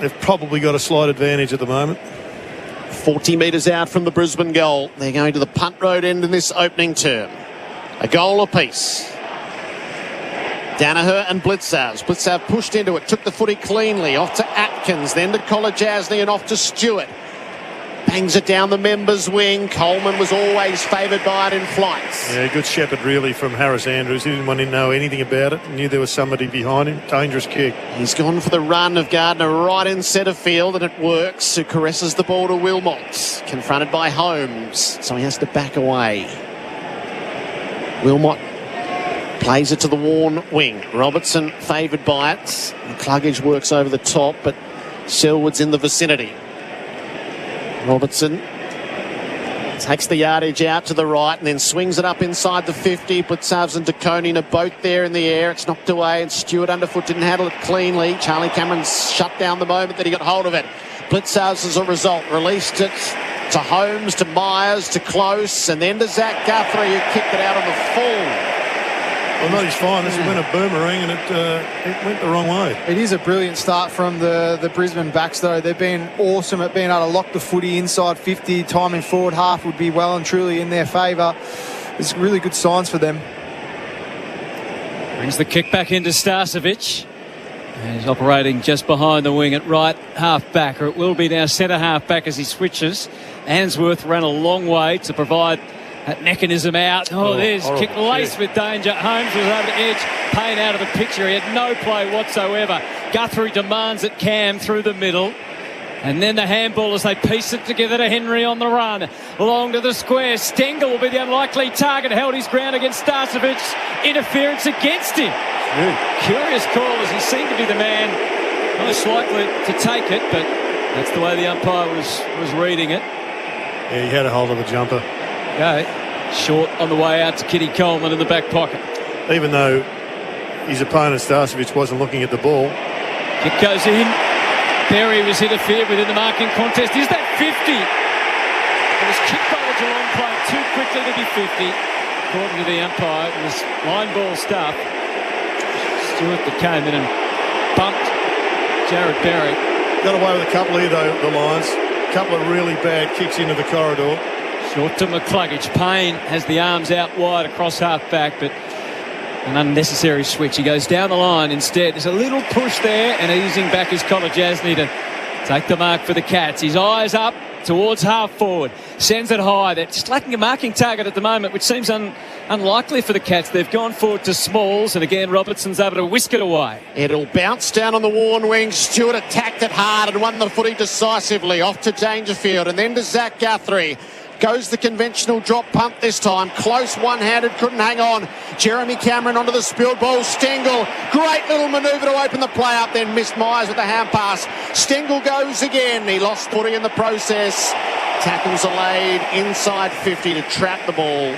They've probably got a slight advantage at the moment. 40 metres out from the Brisbane goal. They're going to the punt road end in this opening term. A goal apiece. Danaher and Blitzhouse. Blitzhouse pushed into it, took the footy cleanly. Off to Atkins, then to Kolajasny and off to Stewart. Bangs it down the members' wing. Coleman was always favoured by it in flights. Yeah, good shepherd really from Harris Andrews. He didn't want to know anything about it. Knew there was somebody behind him. Dangerous kick. He's gone for the run of Gardner right in centre field, and it works. Who caresses the ball to Wilmot. Confronted by Holmes, so he has to back away. Wilmot plays it to the Warren wing. Robertson favoured by it. And Cluggage works over the top, but Selwood's in the vicinity. Robertson takes the yardage out to the right and then swings it up inside the 50. Blitzhouse and DeConing are both there in the air. It's knocked away, and Stewart underfoot didn't handle it cleanly. Charlie Cameron shut down the moment that he got hold of it. Blitzhouse, as a result, released it to Holmes, to Myers, to Close, and then to Zach Guthrie, who kicked it out on the full. Well, not his finest. It went a boomerang, and it went the wrong way. It is a brilliant start from the Brisbane backs, though. They've been awesome at being able to lock the footy inside 50. Timing forward half would be well and truly in their favour. It's really good signs for them. Brings the kick back into Starcevic. And he's operating just behind the wing at right half back, or it will be now centre half back as he switches. Answorth ran a long way to provide that mechanism out. There's kick laced with danger. Holmes was over the edge. Payne out of the picture. He had no play whatsoever. Guthrie demands it. Cam through the middle. And then the handball as they piece it together to Henry on the run. Long to the square. Stengel will be the unlikely target. Held his ground against Starcevic. Interference against him. Curious call, as he seemed to be the man most likely to take it, but that's the way the umpire was reading it. Yeah, he had a hold of the jumper. Okay. Short on the way out to Kitty Coleman in the back pocket. Even though his opponent Starcevic wasn't looking at the ball. Kick goes in. Berry was interfered with in the marking contest. Is that 50? It was kicked by the Geelong player too quickly to be 50. According to the umpire, it was line ball stuff. Stewart that came in and bumped Jared Berry. Got away with a couple here, though, the Lions. A couple of really bad kicks into the corridor. Short to McCluggage. Payne has the arms out wide across half back, but an unnecessary switch. He goes down the line instead. There's a little push there, and easing back is Kolajasny to take the mark for the Cats. His eyes up towards half forward. Sends it high. They're just lacking a marking target at the moment, which seems unlikely for the Cats. They've gone forward to Smalls, and again Robertson's able to whisk it away. It'll bounce down on the Warren wing. Stewart attacked it hard and won the footy decisively. Off to Dangerfield and then to Zach Guthrie. Goes the conventional drop punt this time. Close one-handed, couldn't hang on. Jeremy Cameron onto the spilled ball. Stengel, great little manoeuvre to open the play up, then missed Myers with the hand pass. Stengel goes again. He lost footy in the process. Tackles are laid inside 50 to trap the ball.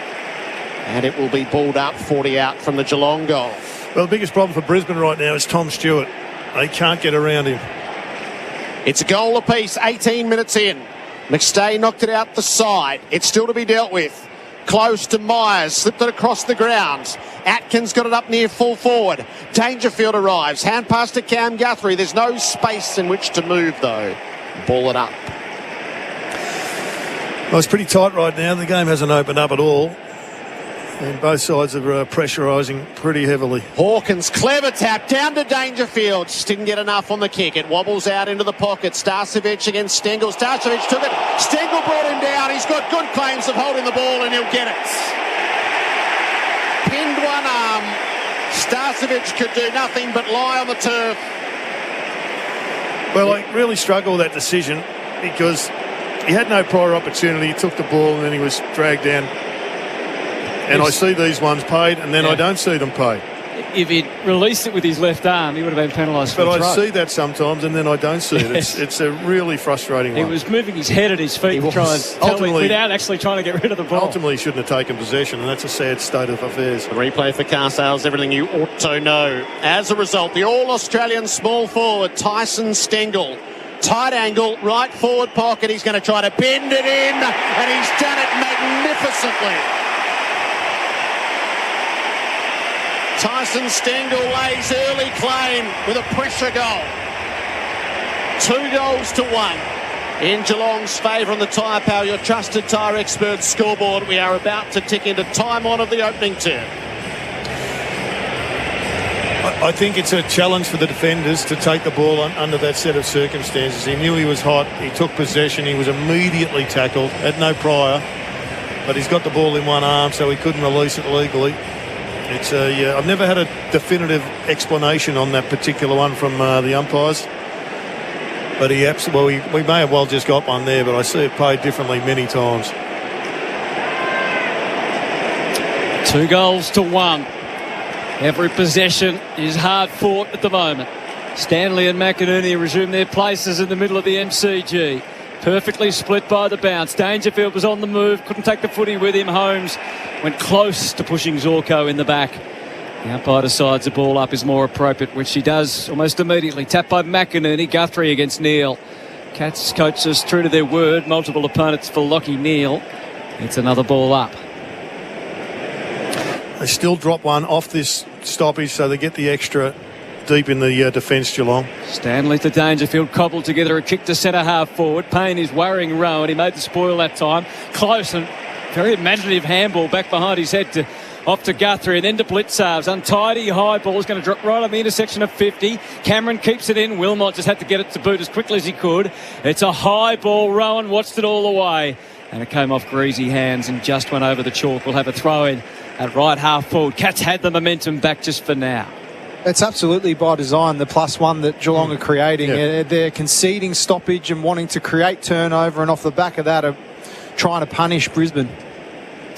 And it will be balled up, 40 out from the Geelong goal. Well, the biggest problem for Brisbane right now is Tom Stewart. They can't get around him. It's a goal apiece, 18 minutes in. McStay knocked it out the side. It's still to be dealt with. Close to Myers, slipped it across the ground. Atkins got it up near full forward. Dangerfield arrives. Hand pass to Cam Guthrie. There's no space in which to move, though. Ball it up. Well, it's pretty tight right now. The game hasn't opened up at all. And both sides are pressurising pretty heavily. Hawkins, clever tap, down to Dangerfield. Just didn't get enough on the kick. It wobbles out into the pocket. Starcevic against Stengel. Starcevic took it. Stengel brought him down. He's got good claims of holding the ball and he'll get it. Pinned one arm. Starcevic could do nothing but lie on the turf. Well, I really struggle with that decision because he had no prior opportunity. He took the ball and then he was dragged down. And I see these ones paid, and then I don't see them paid. If he'd released it with his left arm, he would have been penalised for But a I throw. see that sometimes, and then I don't see it. It's a really frustrating He one. was moving his head at his feet to try and tell me without actually trying to get rid of the ball. Ultimately, he shouldn't have taken possession, and that's a sad state of affairs. The replay for car sales, everything you ought to know. As a result, the All-Australian small forward, Tyson Stengel, tight angle, right forward pocket. He's going to try to bend it in, and he's done it magnificently. Tyson Stengel lays early claim with a pressure goal. 2 goals to 1 in Geelong's favour on the Tyre Power, your trusted tyre expert scoreboard. We are about to tick into time on of the opening term. I think it's a challenge for the defenders to take the ball under that set of circumstances. He knew he was hot. He took possession. He was immediately tackled. Had no prior, but he's got the ball in one arm, so he couldn't release it legally. It's I've never had a definitive explanation on that particular one from the umpires. But he absolutely, we may have well just got one there, but I see it played differently many times. 2 goals to 1. Every possession is hard fought at the moment. Stanley and McInerney resume their places in the middle of the MCG. Perfectly split by the bounce. Dangerfield was on the move, couldn't take the footy with him. Holmes went close to pushing Zorko in the back. The umpire decides the ball up is more appropriate, which he does almost immediately. Tapped by McInerney. Guthrie against Neale. Cats coaches true to their word. Multiple opponents for Lockie Neale. It's another ball up. They still drop one off this stoppage, so they get the extra deep in the defence, Geelong. Stanley to Dangerfield, cobbled together a kick to centre half forward. Payne is worrying Rowan. He made the spoil that time. Close and very imaginative handball back behind his head off to Guthrie and then to Blitzarves. Untidy high ball is going to drop right on the intersection of 50. Cameron keeps it in. Wilmot just had to get it to boot as quickly as he could. It's a high ball. Rowan watched it all the way and it came off greasy hands and just went over the chalk. We'll have a throw in at right half forward. Cats had the momentum back just for now. It's absolutely by design, the +1 that Geelong are creating. Yeah. They're conceding stoppage and wanting to create turnover, and off the back of that are trying to punish Brisbane.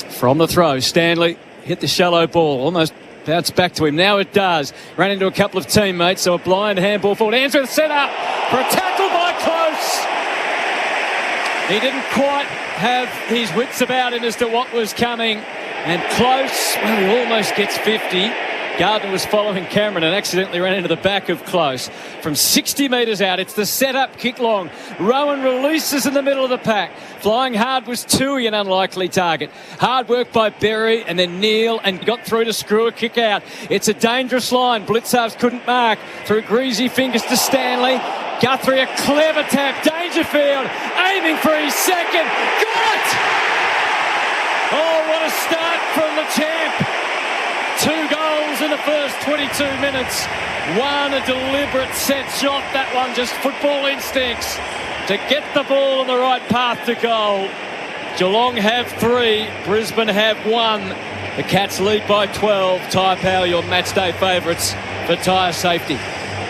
From the throw, Stanley hit the shallow ball, almost bounced back to him. Now it does. Ran into a couple of teammates, so a blind handball forward. Answer set up for a tackle by Close. He didn't quite have his wits about him as to what was coming. And Close, well, he almost gets 50. Gardner was following Cameron and accidentally ran into the back of Close. From 60 metres out, it's the set-up kick long. Rowan releases in the middle of the pack. Flying hard was Toohey, an unlikely target. Hard work by Berry and then Neale, and got through to screw a kick out. It's a dangerous line. Blitzarves couldn't mark. Through greasy fingers to Stanley. Guthrie, a clever tap. Dangerfield aiming for his second. Got it! Oh, what a start from the champ. 2 goals in the first 22 minutes. One, a deliberate set shot. That one just football instincts to get the ball on the right path to goal. Geelong have 3, Brisbane have 1. The Cats lead by 12. Tyre Power, your match day favourites for tyre safety.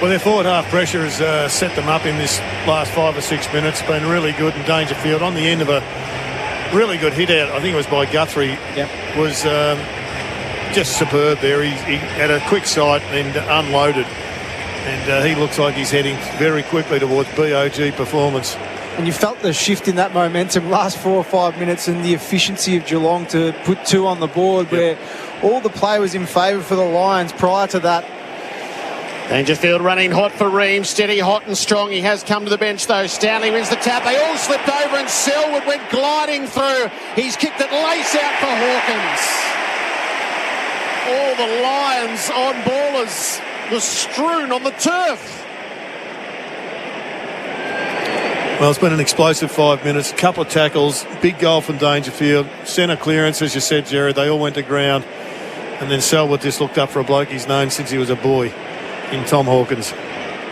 Well, their forward half pressure has set them up in this last 5 or 6 minutes. Been really good, and Dangerfield on the end of a really good hit out, I think it was by Guthrie, was just superb there. He had a quick sight and unloaded, and he looks like he's heading very quickly towards BOG performance. And you felt the shift in that momentum last 4 or 5 minutes, and the efficiency of Geelong to put 2 on the board, where all the play was in favour for the Lions prior to that. Dangerfield running hot for Ream, steady, hot and strong. He has come to the bench though. Stanley wins the tap. They all slipped over and Selwood went gliding through. He's kicked it lace out for Hawkins. All the Lions on ballers were strewn on the turf. Well, it's been an explosive 5 minutes, a couple of tackles, big goal from Dangerfield, centre clearance, as you said, Jared. They all went to ground. And then Selwood just looked up for a bloke he's known since he was a boy in Tom Hawkins.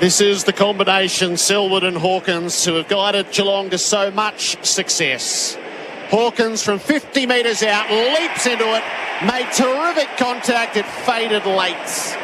This is the combination, Selwood and Hawkins, who have guided Geelong to so much success. Hawkins from 50 metres out, leaps into it, made terrific contact, it faded late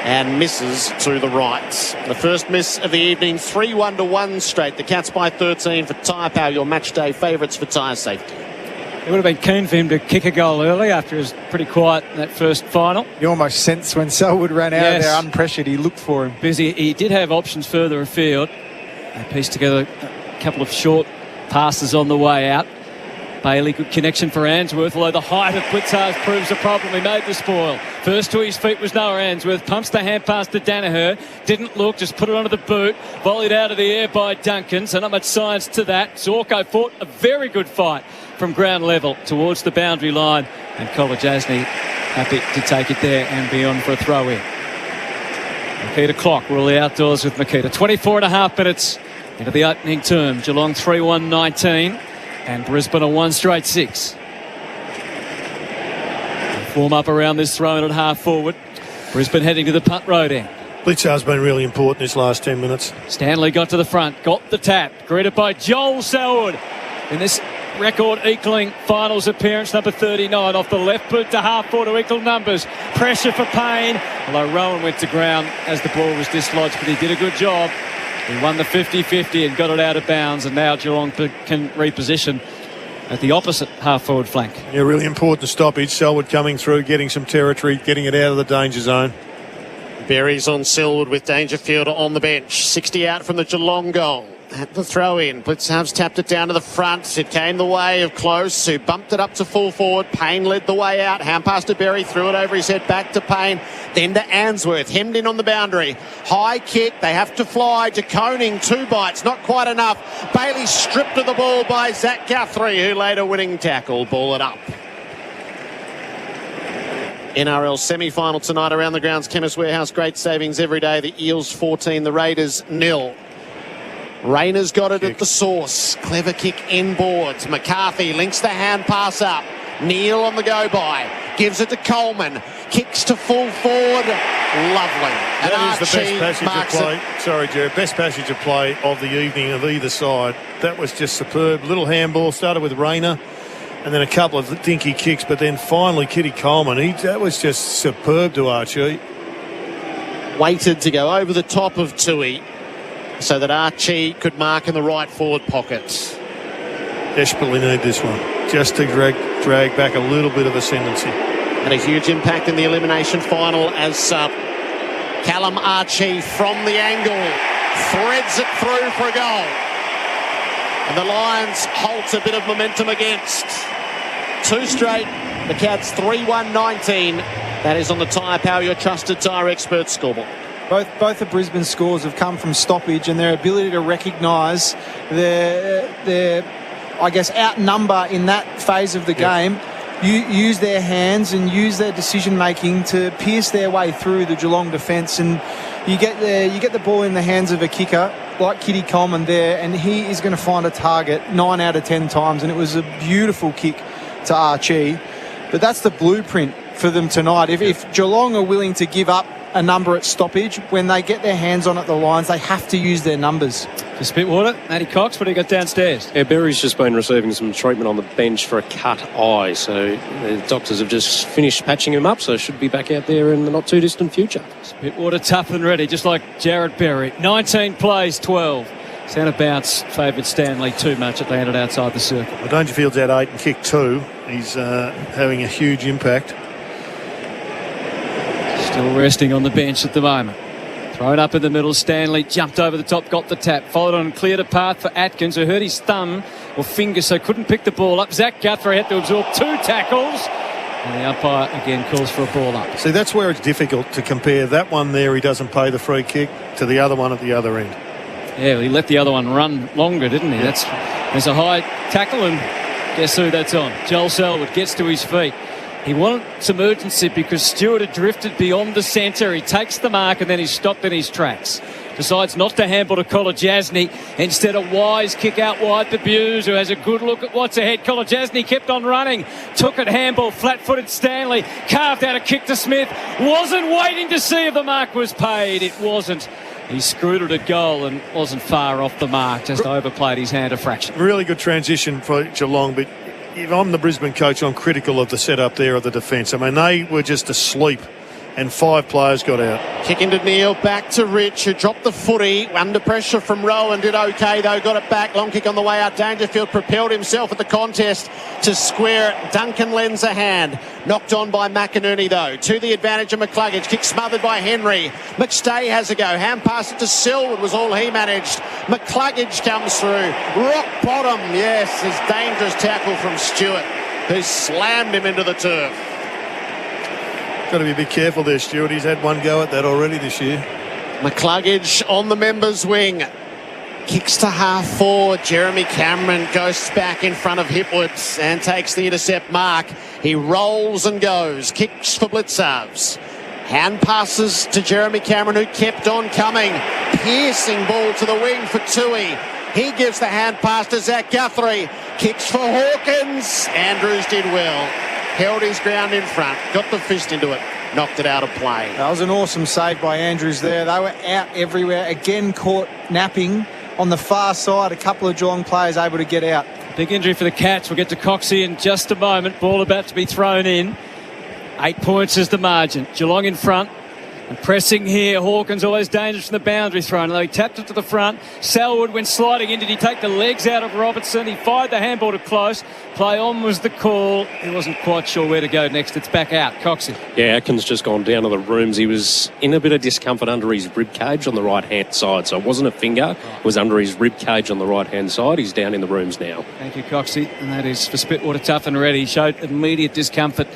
and misses to the right. The first miss of the evening, 3-1 to 1 straight. The Cats by 13 for tyre power, your match day favourites for tyre safety. It would have been keen for him to kick a goal early after he was pretty quiet in that first final. You almost sensed when Selwood ran out of there unpressured, he looked for him. Busy. He did have options further afield. They pieced together a couple of short passes on the way out. Bailey, good connection for Answorth, although the height of Blitzars proves a problem. He made the spoil. First to his feet was Noah Answorth. Pumps the hand pass to Danaher. Didn't look, just put it onto the boot. Volleyed out of the air by Duncan, so not much science to that. Zorko fought a very good fight from ground level towards the boundary line. And Kolajasny happy to take it there and be on for a throw-in. Makita Clock will the outdoors with Makita. 24 and a half minutes into the opening term. Geelong 3-1-19. And Brisbane a 1 straight 6. Form up around this throw in at half forward. Brisbane heading to the punt road end. Blitzar's been really important this last 10 minutes. Stanley got to the front, got the tap, greeted by Joel Selwood in this record equaling finals appearance, number 39 off the left boot to half forward to equal numbers. Pressure for Payne, although Rowan went to ground as the ball was dislodged, but he did a good job. He won the 50-50 and got it out of bounds, and now Geelong can reposition at the opposite half-forward flank. Yeah, really important stoppage. Selwood coming through, getting some territory, getting it out of the danger zone. Berries on Selwood with Dangerfield on the bench. 60 out from the Geelong goal. At the throw-in, Blitzar's tapped it down to the front. It came the way of Close, who bumped it up to full forward. Payne led the way out. Hand pass to Berry, threw it over his head, back to Payne. Then to Answorth, hemmed in on the boundary. High kick, they have to fly. De Koning, 2 bites, not quite enough. Bailey stripped of the ball by Zach Guthrie, who laid a winning tackle. Ball it up. NRL semi-final tonight around the grounds. Chemist Warehouse, great savings every day. The Eels 14, the Raiders 0. Rayner's got it at the source. Clever kick inboards. McCarthy links the hand pass up. Neal on the go-by. Gives it to Coleman. Kicks to full forward. Lovely. And That is the Archie best passage marks of play. it. Sorry, Jared. Best passage of play of the evening of either side. That was just superb. Little handball. Started with Rayner. And then a couple of dinky kicks. But then finally, Kitty Coleman. That was just superb to Archie. Waited to go over the top of Tui so that Archie could mark in the right forward pocket. Desperately need this one. Just to drag back a little bit of ascendancy. And a huge impact in the elimination final as Callum Archie from the angle threads it through for a goal. And the Lions halt a bit of momentum against. 2 straight. The Cats 3-1-19. That is on the Tyre Power, your trusted tyre expert scoreboard. Both the Brisbane scores have come from stoppage, and their ability to recognise their I guess, outnumber in that phase of the game. Use their hands and use their decision making to pierce their way through the Geelong defence, and you get the ball in the hands of a kicker like Kitty Coleman there, and he is going to find a target 9 out of 10 times, and it was a beautiful kick to Archie. But that's the blueprint for them tonight. If Geelong are willing to give up a number at stoppage, when they get their hands on at the lines, they have to use their numbers. For Spitwater, Matty Cox, what do you got downstairs? Yeah, Berry's just been receiving some treatment on the bench for a cut eye, so the doctors have just finished patching him up, so should be back out there in the not too distant future. Spitwater tough and ready, just like Jared Berry. 19 plays, 12. Centre bounce favoured Stanley too much at they ended outside the circle. Well, Dangerfield's had 8 and kicked 2. He's having a huge impact. Still resting on the bench at the moment. Thrown up in the middle, Stanley jumped over the top, got the tap, followed on and cleared a path for Atkins, who hurt his thumb or finger, so couldn't pick the ball up. Zach Guthrie had to absorb 2 tackles, and the umpire again calls for a ball up. See, that's where it's difficult to compare that one there, he doesn't pay the free kick, to the other one at the other end. Yeah, he let the other one run longer, didn't he? There's a high tackle, and guess who that's on? Joel Selwood gets to his feet. He wanted some urgency because Stewart had drifted beyond the centre. He takes the mark and then he's stopped in his tracks. decides not to handball to Kolajasny. Instead, a wise kick out wide to Buse, who has a good look at what's ahead. Kolajasny kept on running, took it handball, flat-footed Stanley, carved out a kick to Smith, wasn't waiting to see if the mark was paid. It wasn't. He screwed it at goal and wasn't far off the mark, just overplayed his hand a fraction. Really good transition for Geelong, but if I'm the Brisbane coach, I'm critical of the setup there of the defence. I mean, they were just asleep and 5 players got out. Kicking to Neil, back to Rich, who dropped the footy. Under pressure from Rowan, did okay though, got it back. Long kick on the way out. Dangerfield propelled himself at the contest to square it. Duncan lends a hand. Knocked on by McInerney though. To the advantage of McCluggage. Kick smothered by Henry. McStay has a go. Hand pass it to Selwood was all he managed. McCluggage comes through. Rock bottom, yes, his dangerous tackle from Stewart, who slammed him into the turf. Got to be a bit careful there, Stuart. He's had one go at that already this year. McCluggage on the members' wing. Kicks to half forward. Jeremy Cameron goes back in front of Hipwood and takes the intercept mark. He rolls and goes. Kicks for Blitzarves. Hand passes to Jeremy Cameron, who kept on coming. Piercing ball to the wing for Tui. He gives the hand pass to Zach Guthrie. Kicks for Hawkins. Andrews did well. Held his ground in front, got the fist into it, knocked it out of play. That was an awesome save by Andrews there. They were out everywhere. Again, caught napping on the far side. A couple of Geelong players able to get out. Big injury for the Cats. We'll get to Coxie in just a moment. Ball about to be thrown in. 8 points is the margin. Geelong in front. And pressing here, Hawkins always dangerous from the boundary throw. And though he tapped it to the front, Selwood went sliding in. Did he take the legs out of Robertson? He fired the handball to close. Play on was the call. He wasn't quite sure where to go next. It's back out. Coxie. Yeah, Atkins just gone down to the rooms. He was in a bit of discomfort under his rib cage on the right-hand side. So it wasn't a finger. It was under his rib cage on the right-hand side. He's down in the rooms now. Thank you, Coxie. And that is for Spitwater Tough and Ready. He showed immediate discomfort,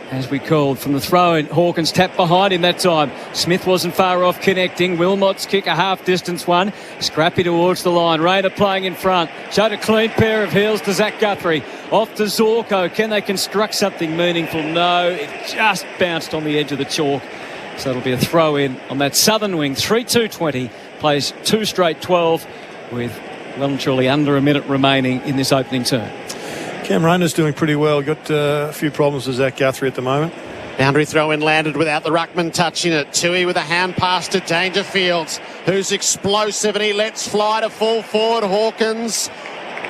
as we called, from the throw-in. Hawkins tapped behind him that time. Smith wasn't far off connecting. Wilmot's kick, a half-distance one. Scrappy towards the line. Rayner playing in front. Showed a clean pair of heels to Zach Guthrie. Off to Zorko. Can they construct something meaningful? No. It just bounced on the edge of the chalk. So it'll be a throw-in on that southern wing. 3-2-20. Plays 2 straight 12 with well and truly under a minute remaining in this opening turn. Cam Rayner's doing pretty well. Got a few problems with Zach Guthrie at the moment. Boundary throw-in landed without the ruckman touching it. Tui with a hand pass to Dangerfield, who's explosive, and he lets fly to full forward. Hawkins.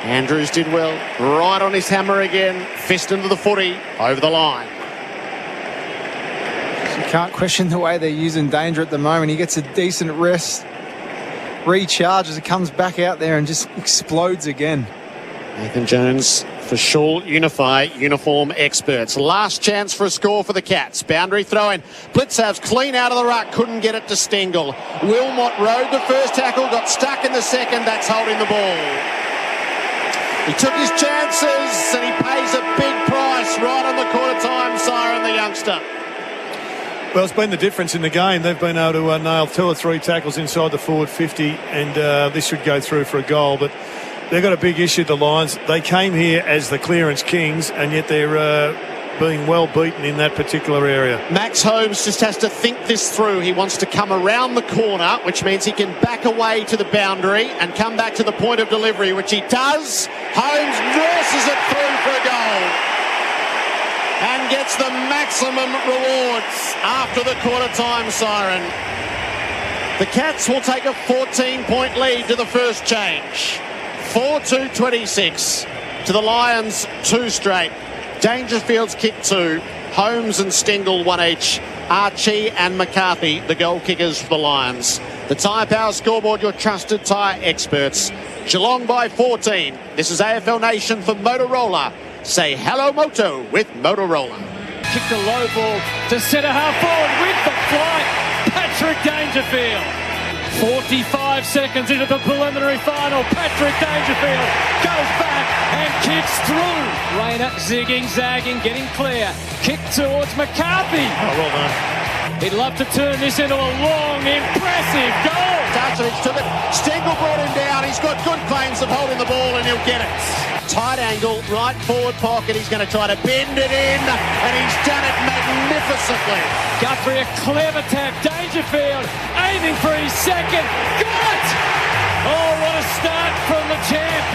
Andrews did well. Right on his hammer again. Fist into the footy. Over the line. You can't question the way they're using Danger at the moment. He gets a decent rest, recharges, it comes back out there and just explodes again. Nathan Jones for Shaw Unify uniform experts. Last chance for a score for the Cats. Boundary throw-in. Blitzarves clean out of the ruck. Couldn't get it to Stengel. Wilmot rode the first tackle. Got stuck in the second. That's holding the ball. He took his chances and he pays a big price right on the quarter-time siren, the youngster. Well, it's been the difference in the game. They've been able to nail 2 or 3 tackles inside the forward 50, and this should go through for a goal. But they've got a big issue, the Lions. They came here as the clearance kings, and yet they're being well beaten in that particular area. Max Holmes just has to think this through. He wants to come around the corner, which means he can back away to the boundary and come back to the point of delivery, which he does. Holmes nurses it through for a goal and gets the maximum rewards after the quarter-time siren. The Cats will take a 14-point lead to the first change. 4-2-26 to the Lions, 2 straight. Dangerfield's kick 2. Holmes and Stengel 1 each. Archie and McCarthy, the goal kickers for the Lions. The Tyre Power Scoreboard, your trusted tyre experts. Geelong by 14. This is AFL Nation for Motorola. Say hello, Moto, with Motorola. Kicked a low ball to centre half forward with the flight. Patrick Dangerfield. 45 seconds into the preliminary final. Patrick Dangerfield goes back and kicks through. Rayner zigging, zagging, getting clear. Kick towards McCarthy. Oh, well done. He'd love to turn this into a long, impressive goal. Darcevich took it. Stengel brought him down. He's got good claims of holding the ball and he'll get it. Tight angle, right forward pocket. He's going to try to bend it in, and he's done it magnificently. Guthrie, a clever tap. Dangerfield aiming for his second. Got it! Oh, what a start from the champ.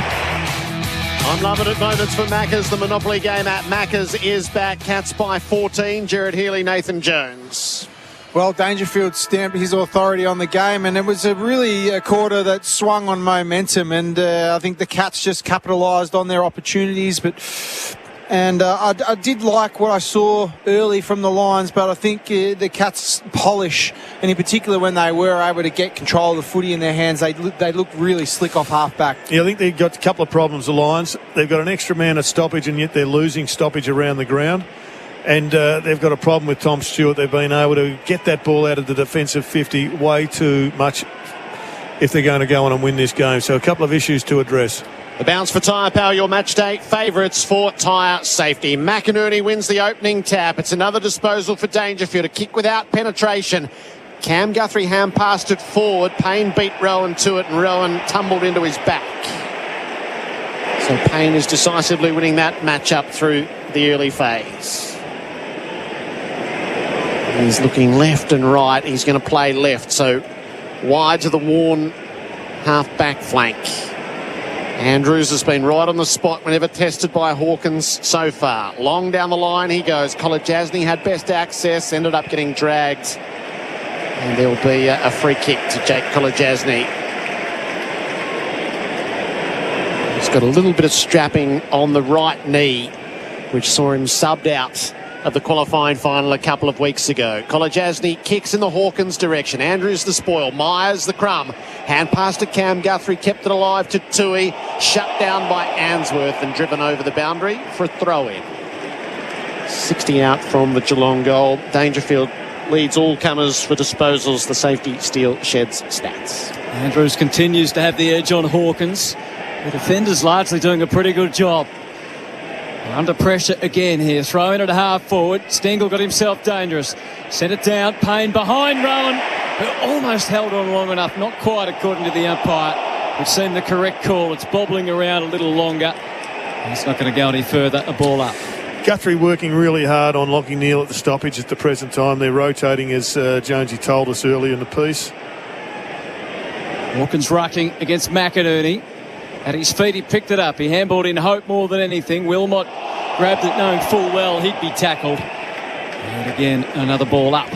I'm loving it moments for Maccas. The Monopoly game at Maccas is back. Cats by 14. Jared Healy, Nathan Jones. Well, Dangerfield stamped his authority on the game, and it was a quarter that swung on momentum, and I think the Cats just capitalised on their opportunities. I did like what I saw early from the Lions, but I think the Cats' polish, and in particular when they were able to get control of the footy in their hands, they looked really slick off half-back. Yeah, I think they've got a couple of problems, the Lions. They've got an extra man at stoppage, and yet they're losing stoppage around the ground. And they've got a problem with Tom Stewart. They've been able to get that ball out of the defensive 50 way too much if they're going to go on and win this game. So a couple of issues to address. The bounce for Tyre Power, your match day favourites for Tyre Safety. McInerney wins the opening tap. It's another disposal for Dangerfield. A kick without penetration. Cam Guthrie hand passed it forward. Payne beat Rowan to it, and Rowan tumbled into his back. So Payne is decisively winning that matchup through the early phase. He's looking left and right. He's going to play left, so wide to the worn half-back flank. Andrews has been right on the spot whenever tested by Hawkins so far. Long down the line he goes. Kolodjasny had best access, ended up getting dragged. And there will be a free kick to Jake Kolodjasny. He's got a little bit of strapping on the right knee, which saw him subbed out of the qualifying final a couple of weeks ago. Kolodjasny kicks in the Hawkins direction. Andrews the spoil. Myers the crumb. Hand pass to Cam Guthrie. Kept it alive to Tui. Shut down by Answorth and driven over the boundary for a throw-in. 60 out from the Geelong goal. Dangerfield leads all comers for disposals. The safety steal sheds stats. Andrews continues to have the edge on Hawkins. The defenders largely doing a pretty good job. Under pressure again here, throwing it a half forward. Stengel got himself dangerous. Sent it down, Payne behind Rowan, who almost held on long enough, not quite according to the umpire, which seemed the correct call. It's bobbling around a little longer. It's not going to go any further, a ball up. Guthrie working really hard on Lockie Neal at the stoppage at the present time. They're rotating, as Jonesy told us earlier in the piece. Hawkins rucking against McInerney. At his feet, he picked it up. He handballed in hope more than anything. Wilmot grabbed it knowing full well he'd be tackled. And again, another ball up.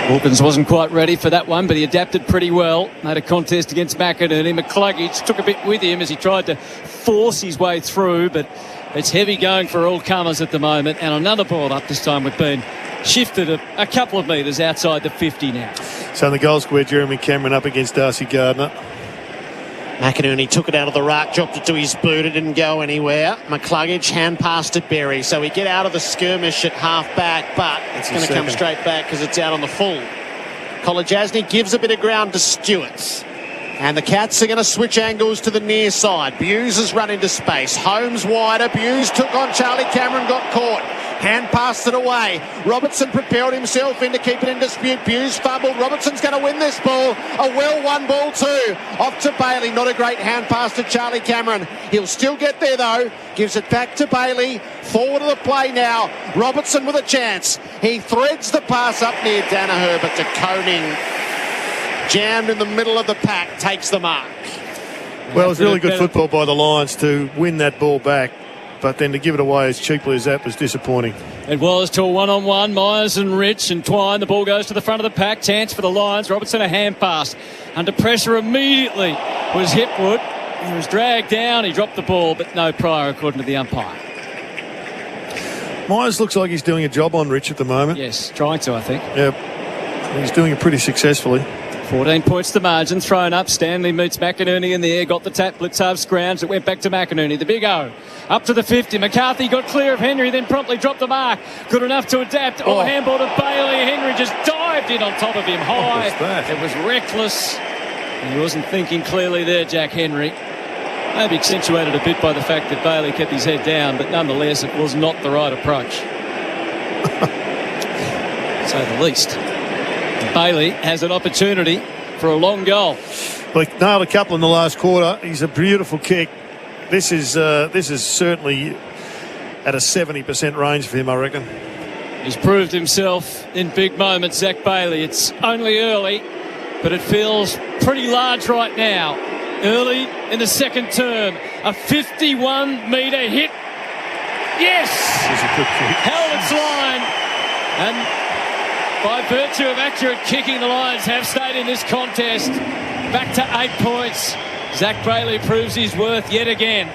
Hawkins wasn't quite ready for that one, but he adapted pretty well. Had a contest against McInerney. McCluggage took a bit with him as he tried to force his way through, but it's heavy going for all comers at the moment. And another ball up, this time with Bean. Shifted a couple of metres outside the 50 now. So in the goal square, Jeremy Cameron up against Darcy Gardner. McInerney took it out of the ruck, dropped it to his boot. It didn't go anywhere. McCluggage hand passed to Berry. So we get out of the skirmish at half back, but it's going to come straight back because it's out on the full. Kolodjasny gives a bit of ground to Stewart. And the Cats are going to switch angles to the near side. Bewes has run into space. Holmes wider. Bewes took on Charlie Cameron, got caught. Hand passed it away. Robertson propelled himself in to keep it in dispute. Bewes fumbled. Robertson's going to win this ball. A well-won ball too. Off to Bailey. Not a great hand pass to Charlie Cameron. He'll still get there though. Gives it back to Bailey. Forward of the play now. Robertson with a chance. He threads the pass up near Danaher, but to Koning. Jammed in the middle of the pack. Takes the mark. Well, it was really good football by the Lions to win that ball back. But then to give it away as cheaply as that was disappointing. It was to a one-on-one. Myers and Rich and Twine. The ball goes to the front of the pack. Chance for the Lions. Robertson a hand pass. Under pressure immediately was Hipwood. He was dragged down. He dropped the ball, but no prior according to the umpire. Myers looks like he's doing a job on Rich at the moment. Yes, trying to, I think. Yeah, he's doing it pretty successfully. 14 points to margin, thrown up. Stanley meets McInerney in the air, got the tap, blitz half scrounge. It went back to McInerney, the big O. Up to the 50. McCarthy got clear of Henry, then promptly dropped the mark. Good enough to adapt. Handball to Bailey. Henry just dived in on top of him high. It was reckless. He wasn't thinking clearly there, Jack Henry. Maybe accentuated a bit by the fact that Bailey kept his head down, but nonetheless, it was not the right approach. To say the least. Bailey has an opportunity for a long goal. Like, nailed a couple in the last quarter. He's a beautiful kick. This is certainly at a 70% range for him, I reckon. He's proved himself in big moments, Zach Bailey. It's only early, but it feels pretty large right now. Early in the second term, a 51-metre hit. Yes! Held its line. And by virtue of accurate kicking, the Lions have stayed in this contest. Back to 8 points. Zach Bailey proves his worth yet again.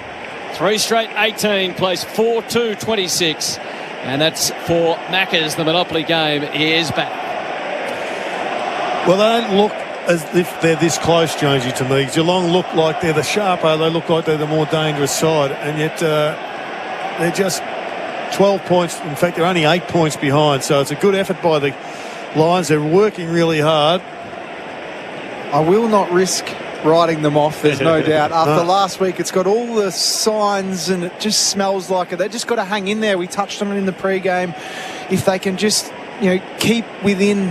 3 straight 18, plays 4-2-26. And that's for Maccas. The Monopoly game is back. Well, they don't look as if they're this close, Jonesy, to me. Geelong look like they're the sharper. They look like they're the more dangerous side. And yet they're just 12 points. In fact, they're only 8 points behind. So it's a good effort by the Lions. They're working really hard. I will not risk writing them off, there's no doubt. After last week, it's got all the signs and it just smells like it. They've just got to hang in there. We touched on it in the pre-game. If they can just, keep within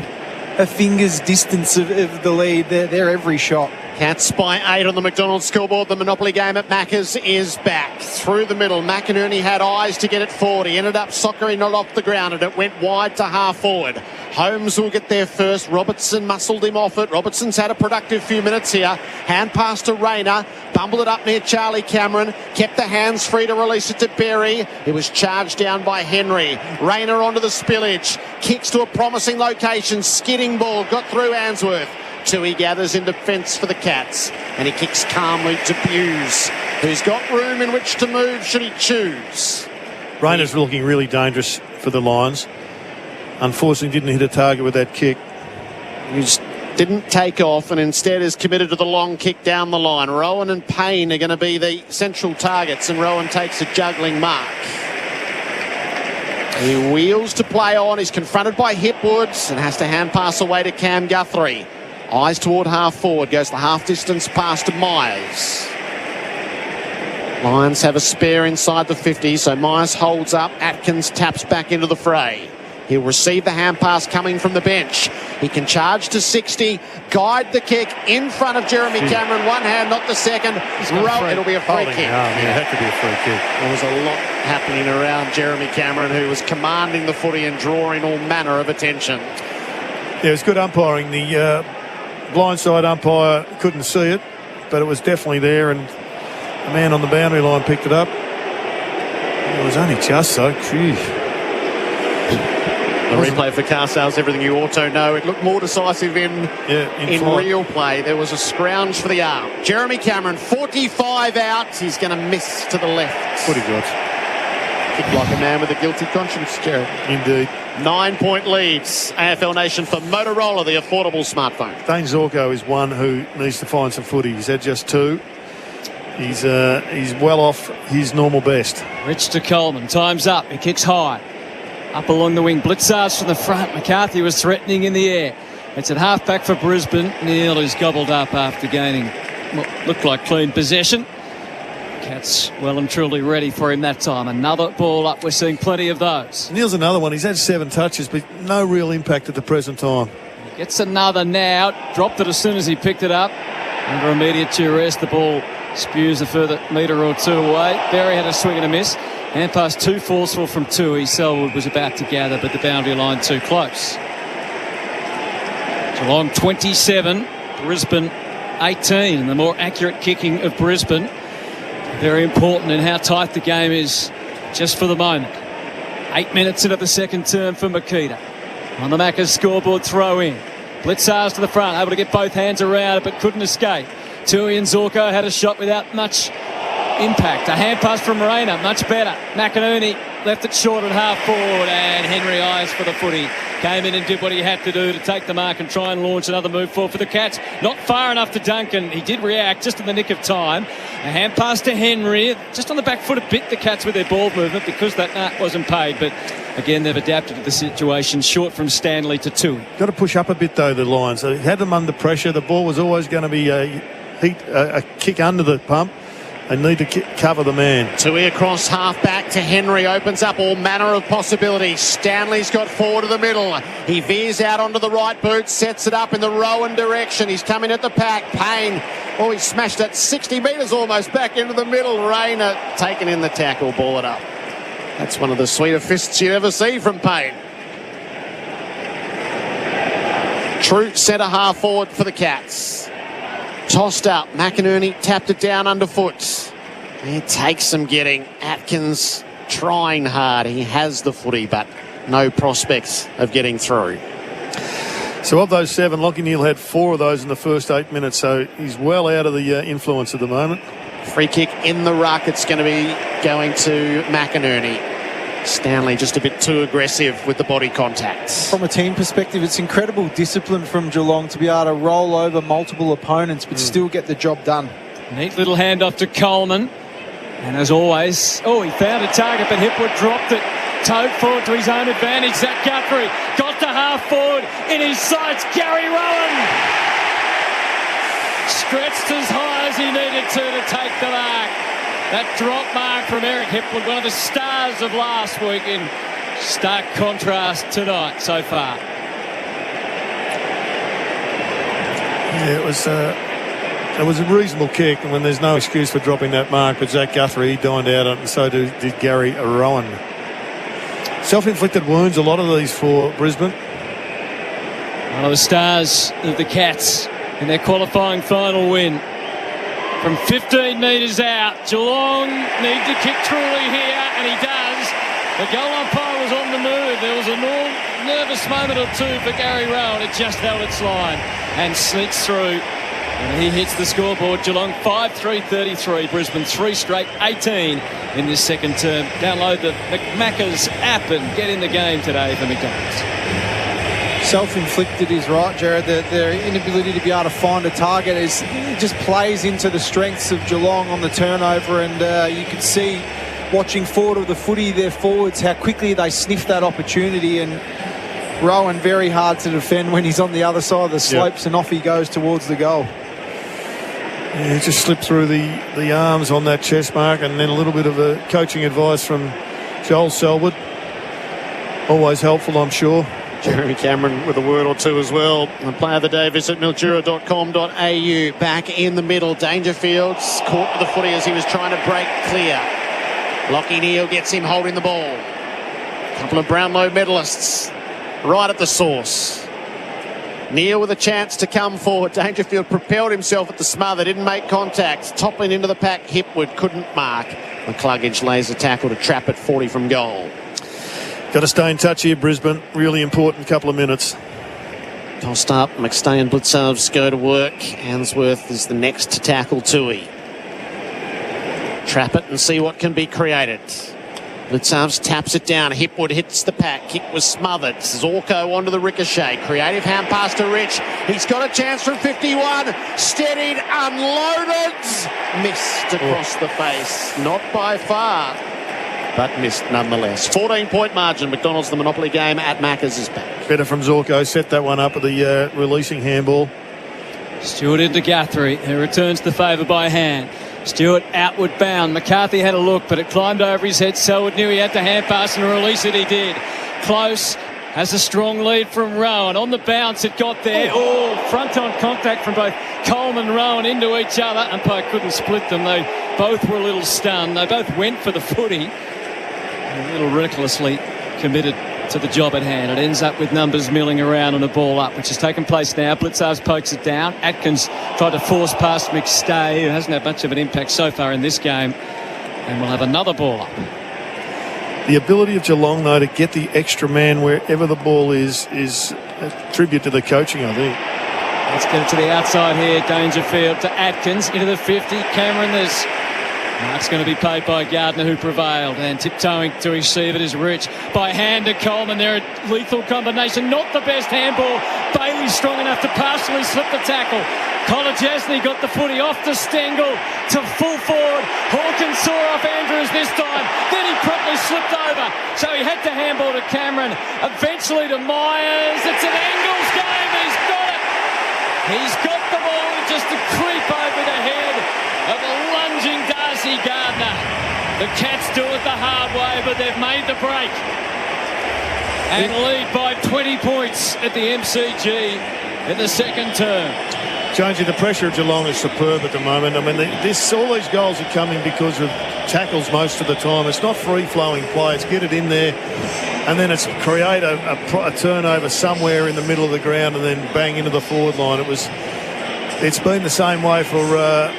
a finger's distance of the lead, they're every shot. Cats by 8 on the McDonald's scoreboard. The Monopoly game at Maccas is back. Through the middle, McInerney had eyes to get it forward. He ended up soccering it off the ground and it went wide to half forward. Holmes will get there first. Robertson muscled him off it. Robertson's had a productive few minutes here. Hand pass to Rayner. Bumbled it up near Charlie Cameron. Kept the hands free to release it to Berry. It was charged down by Henry. Rayner onto the spillage. Kicks to a promising location. Skidding ball. Got through Answorth. Tui gathers in defence for the Cats. And he kicks calmly to Buse, who's got room in which to move should he choose. Rayner's looking really dangerous for the Lions. Unfortunately, didn't hit a target with that kick. He just didn't take off and instead is committed to the long kick down the line. Rowan and Payne are going to be the central targets, and Rowan takes a juggling mark. He wheels to play on. He's confronted by Hipwoods and has to hand pass away to Cam Guthrie. Eyes toward half forward. Goes the half distance pass to Myers. Lions have a spare inside the 50, so Myers holds up. Atkins taps back into the fray. He'll receive the hand pass coming from the bench. He can charge to 60, guide the kick in front of Jeremy Cameron. One hand, not the second. It'll be a free kick. It had to be a free kick. There was a lot happening around Jeremy Cameron, who was commanding the footy and drawing all manner of attention. Yeah, it was good umpiring. The blindside umpire couldn't see it, but it was definitely there, and the man on the boundary line picked it up. It was only just so. Gee. The replay for Carsales, everything you auto know. It looked more decisive in real play. There was a scrounge for the arm. Jeremy Cameron, 45 out. He's going to miss to the left. What he got? Kicked like a man with a guilty conscience, Jared. Indeed. 9-point leads. AFL Nation for Motorola, the affordable smartphone. Dane Zorko is one who needs to find some footy. He's had just 2. He's well off his normal best. Rich to Coleman. Time's up. He kicks high. Up along the wing. Blitzards from the front. McCarthy was threatening in the air. It's at half-back for Brisbane. Neil is gobbled up after gaining what looked like clean possession. Cats well and truly ready for him that time. Another ball up. We're seeing plenty of those. Neil's another one. He's had 7 touches, but no real impact at the present time. Gets another now. Dropped it as soon as he picked it up. Under immediate duress, the ball spews a further metre or 2 away. Berry had a swing and a miss. Hand pass too forceful from Tui. Selwood was about to gather, but the boundary line too close. Geelong 27, Brisbane 18. And the more accurate kicking of Brisbane, very important in how tight the game is just for the moment. 8 minutes into the second term for Makita. On the Maccas scoreboard, throw in. Blitzars to the front, able to get both hands around it, but couldn't escape. Tui and Zorko had a shot without much impact. A hand pass from Rayner, much better. McInerney left it short at half forward, and Henry eyes for the footy. Came in and did what he had to do to take the mark and try and launch another move forward for the Cats. Not far enough to Duncan. He did react just in the nick of time. A hand pass to Henry, just on the back foot a bit, the Cats with their ball movement, because that wasn't paid. But again, they've adapted to the situation. Short from Stanley to Tui. Got to push up a bit though, the Lions. They had them under pressure. The ball was always going to be a kick under the pump. They need to cover the man. Tui across half back to Henry, opens up all manner of possibilities. Stanley's got forward to the middle. He veers out onto the right boot, sets it up in the Rowan direction. He's coming at the pack. Payne Oh, he smashed that 60 metres almost back into the middle. Rayner taking in the tackle, ball it up. That's one of the sweeter fists you ever see from Payne. True centre half forward for the Cats. Tossed up. McInerney tapped it down underfoot. It takes some getting. Atkins trying hard. He has the footy, but no prospects of getting through. So of those 7, Lachie Neale had 4 of those in the first 8 minutes, so he's well out of the influence at the moment. Free kick in the ruck. It's going to be going to McInerney. Stanley just a bit too aggressive with the body contacts. From a team perspective, it's incredible discipline from Geelong to be able to roll over multiple opponents but still get the job done. Neat little handoff to Coleman. And as always, he found a target, but Hipwood dropped it. Towed forward to his own advantage. Zach Guthrie got to half forward. In his sights, Gary Rowan. Stretched as high as he needed to take the mark. That drop mark from Eric Hipwood, one of the stars of last week, in stark contrast tonight so far. Yeah, it was a reasonable kick, and when there's no excuse for dropping that mark, but Zach Guthrie, he dined out on it, and so did Gary Rowan. Self-inflicted wounds, a lot of these for Brisbane. One of the stars of the Cats in their qualifying final win. From 15 metres out, Geelong need to kick truly here, and he does. The goal umpire was on the move. There was a nervous moment or two for Gary Rowan. It just held its line and sneaks through. And he hits the scoreboard. Geelong 5-3-33. Brisbane 3 straight 18 in this second term. Download the Macca's app and get in the game today for McDonald's. Self-inflicted is right, Jared. Their inability to be able to find a target just plays into the strengths of Geelong on the turnover, and you can see, watching forward of the footy, their forwards, how quickly they sniff that opportunity, and Rowan very hard to defend when he's on the other side of the slopes, and off he goes towards the goal. Yeah, he just slipped through the arms on that chest mark, and then a little bit of a coaching advice from Joel Selwood. Always helpful, I'm sure. Jeremy Cameron with a word or two as well. The player of the day, visit mildura.com.au. Back in the middle, Dangerfield's caught with the footy as he was trying to break clear. Lachie Neale gets him holding the ball. A couple of Brownlow medalists right at the source. Neale with a chance to come forward. Dangerfield propelled himself at the smother, didn't make contact. Toppling into the pack, Hipwood couldn't mark. McCluggage lays a tackle to trap at 40 from goal. Got to stay in touch here, Brisbane. Really important couple of minutes. Tossed up, McStay and Blitzarves go to work. Answorth is the next to tackle Tui. Trap it and see what can be created. Blitzarves taps it down. Hipwood hits the pack. Kick was smothered. Zorko onto the ricochet. Creative hand pass to Rich. He's got a chance from 51. Steadied, unloaded. Missed across the face. Not by far, but missed nonetheless. 14-point margin. McDonald's, the Monopoly game at Macca's, is back. Better from Zorko. Set that one up at the releasing handball. Stewart into Guthrie, who returns the favour by hand. Stewart outward bound. McCarthy had a look, but it climbed over his head. Selwood knew he had to hand pass and release it. He did. Close. Has a strong lead from Rowan. On the bounce, it got there. Front-on contact from both Coleman and Rowan into each other. Umpire couldn't split them. They both were a little stunned. They both went for the footy. A little recklessly committed to the job at hand. It ends up with numbers milling around on a ball up, which has taken place now. Blitzarves pokes it down. Atkins tried to force past McStay, who hasn't had much of an impact so far in this game. And we'll have another ball up. The ability of Geelong, though, to get the extra man wherever the ball is a tribute to the coaching, I think. Let's get it to the outside here. Dangerfield to Atkins into the 50. Cameron, there's mark's going to be paid by Gardner, who prevailed, and tiptoeing to receive it is Rich. By hand to Coleman. They're a lethal combination. Not the best handball. Bailey's strong enough to partially slip the tackle. Kolodjasny got the footy off to Stengel to full forward. Hawkins saw off Andrews this time. Then he promptly slipped over. So he had to handball to Cameron. Eventually to Myers. It's an Angles game. He's got it. He's got the ball just to creep over the head of a lunging Darcy Gardner. The Cats do it the hard way, but they've made the break and lead by 20 points at the MCG in the second term. Jonesy, the pressure of Geelong is superb at the moment. I mean, all these goals are coming because of tackles most of the time. It's not free-flowing play. It's get it in there, and then it's create a turnover somewhere in the middle of the ground and then bang into the forward line. It's been the same way for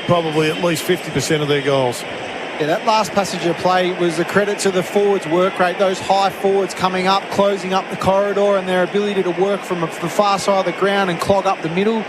probably at least 50% of their goals. Yeah, that last passage of play was a credit to the forwards' work rate. Those high forwards coming up, closing up the corridor, and their ability to work from the far side of the ground and clog up the middle.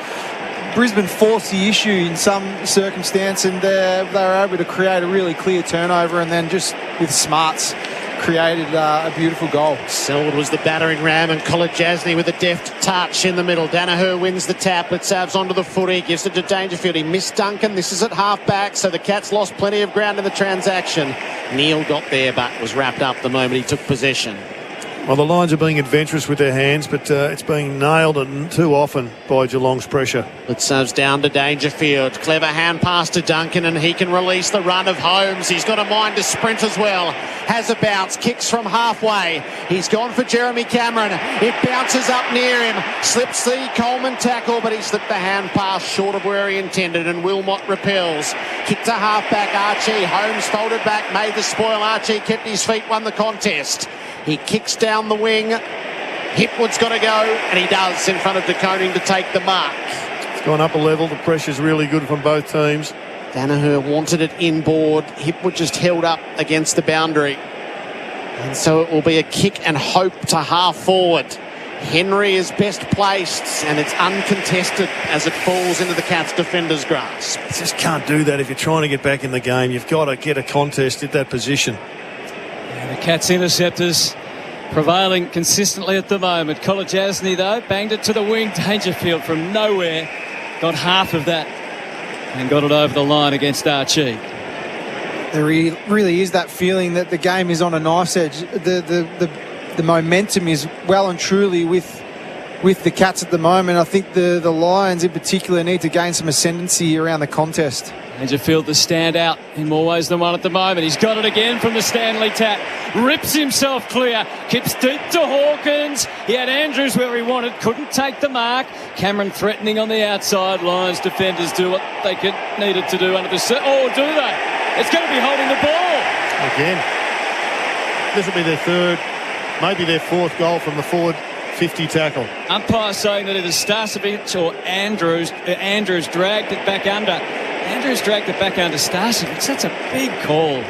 Brisbane forced the issue in some circumstance, and they were able to create a really clear turnover, and then just with smarts created a beautiful goal. Selwood was the battering ram, and Kolodjasny with a deft touch in the middle. Danaher wins the tap. Litzav's onto the footy, gives it to Dangerfield. He missed Duncan. This is at half back, so the Cats lost plenty of ground in the transaction. Neil got there, but was wrapped up the moment he took possession. Well, the Lions are being adventurous with their hands, but it's being nailed and too often by Geelong's pressure. Litzav's down to Dangerfield. Clever hand pass to Duncan, and he can release the run of Holmes. He's got a mind to sprint as well. Has a bounce, kicks from halfway. He's gone for Jeremy Cameron. It bounces up near him. Slips the Coleman tackle, but he slipped the hand pass short of where he intended, and Wilmot repels. Kick to halfback Archie. Holmes folded back, made the spoil. Archie kept his feet, won the contest. He kicks down the wing. Hipwood's got to go, and he does in front of De Koning to take the mark. It's gone up a level. The pressure's really good from both teams. Danaher wanted it inboard. Hipwood just held up against the boundary. And so it will be a kick and hope to half forward. Henry is best placed, and it's uncontested as it falls into the Cats' defender's grasp. You just can't do that if you're trying to get back in the game. You've got to get a contest at that position. The Cats interceptors prevailing consistently at the moment. Kolodjasny, though, banged it to the wing. Dangerfield from nowhere got half of that and got it over the line against Archie. There really is that feeling that the game is on a knife's edge. The momentum is well and truly with the Cats at the moment. I think the Lions in particular need to gain some ascendancy around the contest. Dangerfield the standout in more ways than one at the moment. He's got it again from the Stanley tap. Rips himself clear. Kicks deep to Hawkins. He had Andrews where he wanted. Couldn't take the mark. Cameron threatening on the outside. Lions defenders do what they needed to do under the... Oh, do they? It's going to be holding the ball. Again. This will be their third, maybe their fourth goal from the forward 50 tackle. Umpire saying that it is Starcevic or Andrews. Andrews dragged it back under. Andrews dragged it back under Starcevic. That's a big call.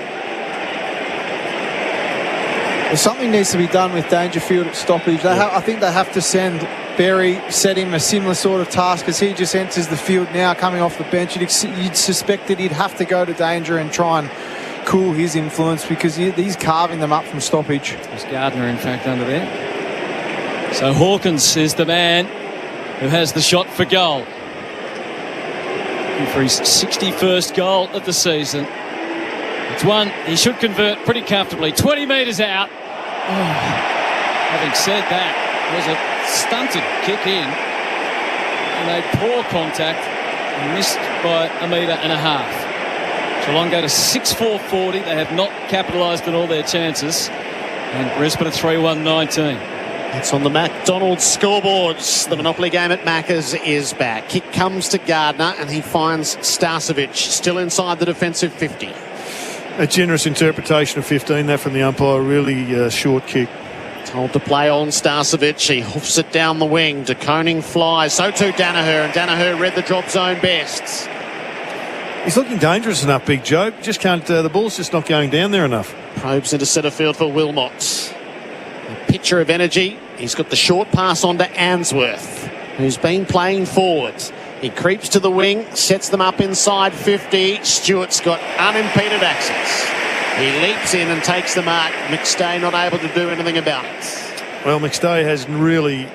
Well, something needs to be done with Dangerfield at stoppage. I think they have to set him a similar sort of task as he just enters the field now, coming off the bench. You'd suspect that he'd have to go to Danger and try and cool his influence, because he's carving them up from stoppage. There's Gardner, in fact, under there. So Hawkins is the man who has the shot for goal. For his 61st goal of the season. It's one he should convert pretty comfortably. 20 metres out. Oh, having said that, it was a stunted kick in. And a poor contact and missed by 1.5 metres. Geelong go to 6-4-40. They have not capitalised on all their chances. And Brisbane at 3-1-19. It's on the McDonald's scoreboards. The Monopoly game at Macca's is back. Kick comes to Gardner, and he finds Starcevic still inside the defensive 50. A generous interpretation of 15, that from the umpire. Really short kick. Told to play on Starcevic. He hoofs it down the wing. De Koning flies. So too Danaher, and Danaher read the drop zone best. He's looking dangerous enough, Big Joe. Just can't. The ball's just not going down there enough. Probes into centre field for Wilmot. A picture of energy. He's got the short pass on to Answorth, who's been playing forward. He creeps to the wing, sets them up inside 50. Stewart's got unimpeded access. He leaps in and takes the mark. McStay not able to do anything about it. Well, McStay has really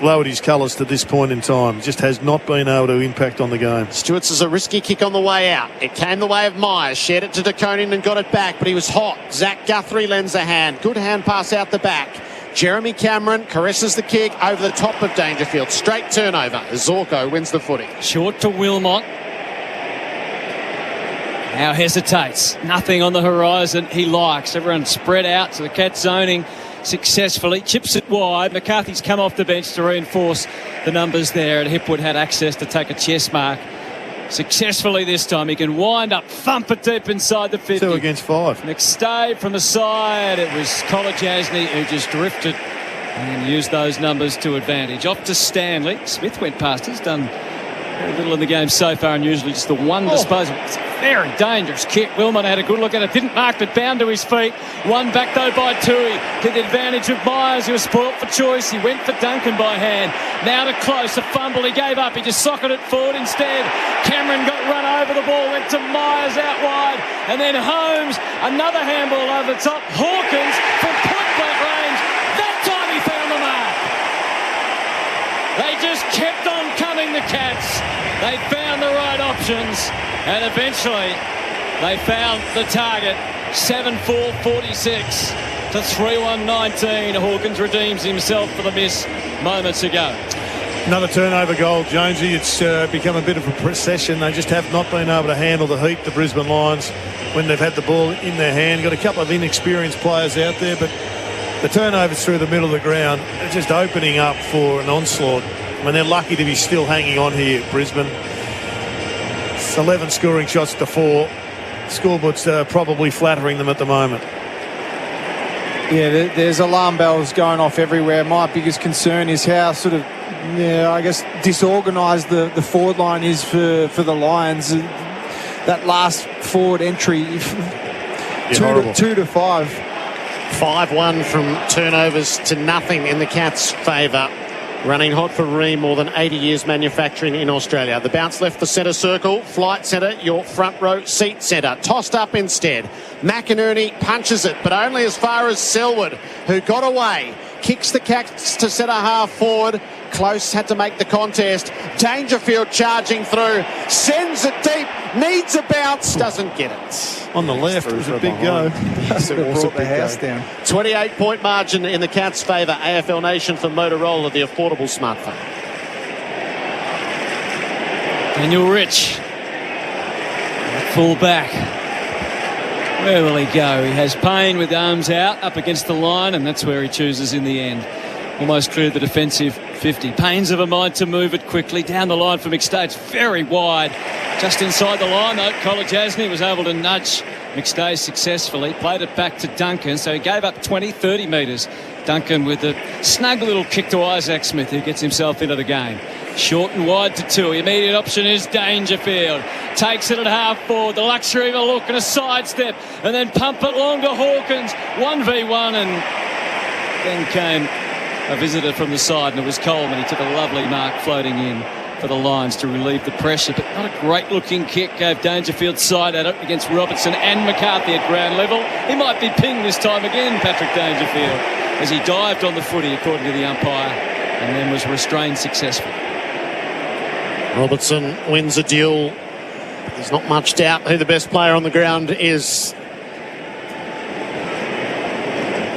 lowered his colours to this point in time. Just has not been able to impact on the game. Stewart's is a risky kick on the way out. It came the way of Myers. Shared it to De Koning and got it back, but he was hot. Zach Guthrie lends a hand. Good hand pass out the back. Jeremy Cameron caresses the kick over the top of Dangerfield. Straight turnover. Zorko wins the footy. Short to Wilmot. Now hesitates. Nothing on the horizon he likes. Everyone spread out, so the Cats zoning successfully, chips it wide. McCarthy's come off the bench to reinforce the numbers there, and Hipwood had access to take a chest mark successfully this time. He can wind up, thump it deep inside the 50. 2 against 5. McStay from the side. It was Kolajasny who just drifted and used those numbers to advantage. Off to Stanley. Smith went past. He's done very little in the game so far, and usually just the one disposal. It's a very dangerous kick. Willman had a good look at it. Didn't mark, but bound to his feet. One back, though, by Tui. To the advantage of Myers, who was spoilt for choice. He went for Duncan by hand. Now to Close. A fumble. He gave up. He just socketed it forward instead. Cameron got run over the ball. Went to Myers out wide. And then Holmes. Another handball over the top. Hawkins from point-blank range. That time he found the mark. They just kept on coming, the Cats. They found the right options, and eventually they found the target. 7-4-46 to 3-1-19. Hawkins redeems himself for the miss moments ago. Another turnover goal, Jonesy. It's become a bit of a procession. They just have not been able to handle the heat, the Brisbane Lions, when they've had the ball in their hand. Got a couple of inexperienced players out there, but the turnovers through the middle of the ground are just opening up for an onslaught. I mean, they're lucky to be still hanging on here, Brisbane. It's 11 scoring shots to 4. Scoreboard's probably flattering them at the moment. Yeah, there's alarm bells going off everywhere. My biggest concern is how sort of, I guess, disorganised the forward line is for the Lions. That last forward entry, 2 to 5. 5-1 from turnovers to nothing in the Cats' favour. Running hot for Ream, more than 80 years manufacturing in Australia. The bounce left the centre circle. Flight centre, your front row seat centre. Tossed up instead. McInerney punches it, but only as far as Selwood, who got away. Kicks the Cats to centre half forward. Close had to make the contest. Dangerfield charging through. Sends it deep. Needs a bounce. Doesn't get it. On the left, it was a big go. Sort of brought the house down. 28-point margin in the Cats' favour. AFL Nation for Motorola, the affordable smartphone. Daniel Rich, full back. Where will he go? He has Payne with arms out, up against the line, and that's where he chooses in the end. Almost cleared the defensive 50. Payne's of a mind to move it quickly down the line for McStay. It's very wide. Just inside the line, though, Kolajasny was able to nudge McStay successfully. Played it back to Duncan, so he gave up 20, 30 metres. Duncan with a snug little kick to Isaac Smith, who gets himself into the game. Short and wide to Tui. Immediate option is Dangerfield. Takes it at half forward. The luxury of a look and a sidestep. And then pump it long to Hawkins. 1v1, and then came a visitor from the side, and it was Coleman. He took a lovely mark floating in for the Lions to relieve the pressure, but not a great looking kick. Gave Dangerfield side at it against Robertson and McCarthy at ground level. He might be pinged this time again, Patrick Dangerfield, as he dived on the footy according to the umpire, and then was restrained successfully. Robertson wins a duel. There's not much doubt who the best player on the ground is.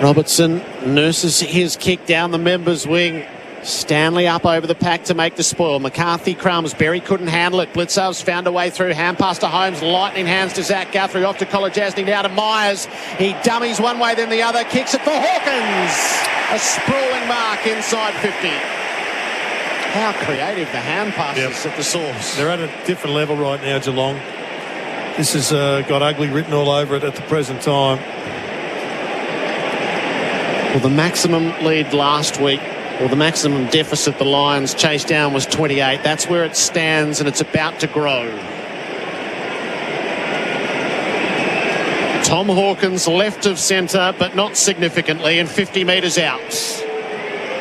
Robertson nurses his kick down the members' wing. Stanley up over the pack to make the spoil. McCarthy crumbs. Berry couldn't handle it. Blitzar's found a way through. Hand pass to Holmes. Lightning hands to Zach Guthrie. Off to Kolajasny. Now to Myers. He dummies one way then the other. Kicks it for Hawkins. A sprawling mark inside 50. How creative the hand passes at the source. They're at a different level right now, Geelong. This has got ugly written all over it at the present time. Well, the maximum lead last week, or the maximum deficit the Lions chased down, was 28. That's where it stands, and it's about to grow. Tom Hawkins left of centre, but not significantly, and 50 metres out.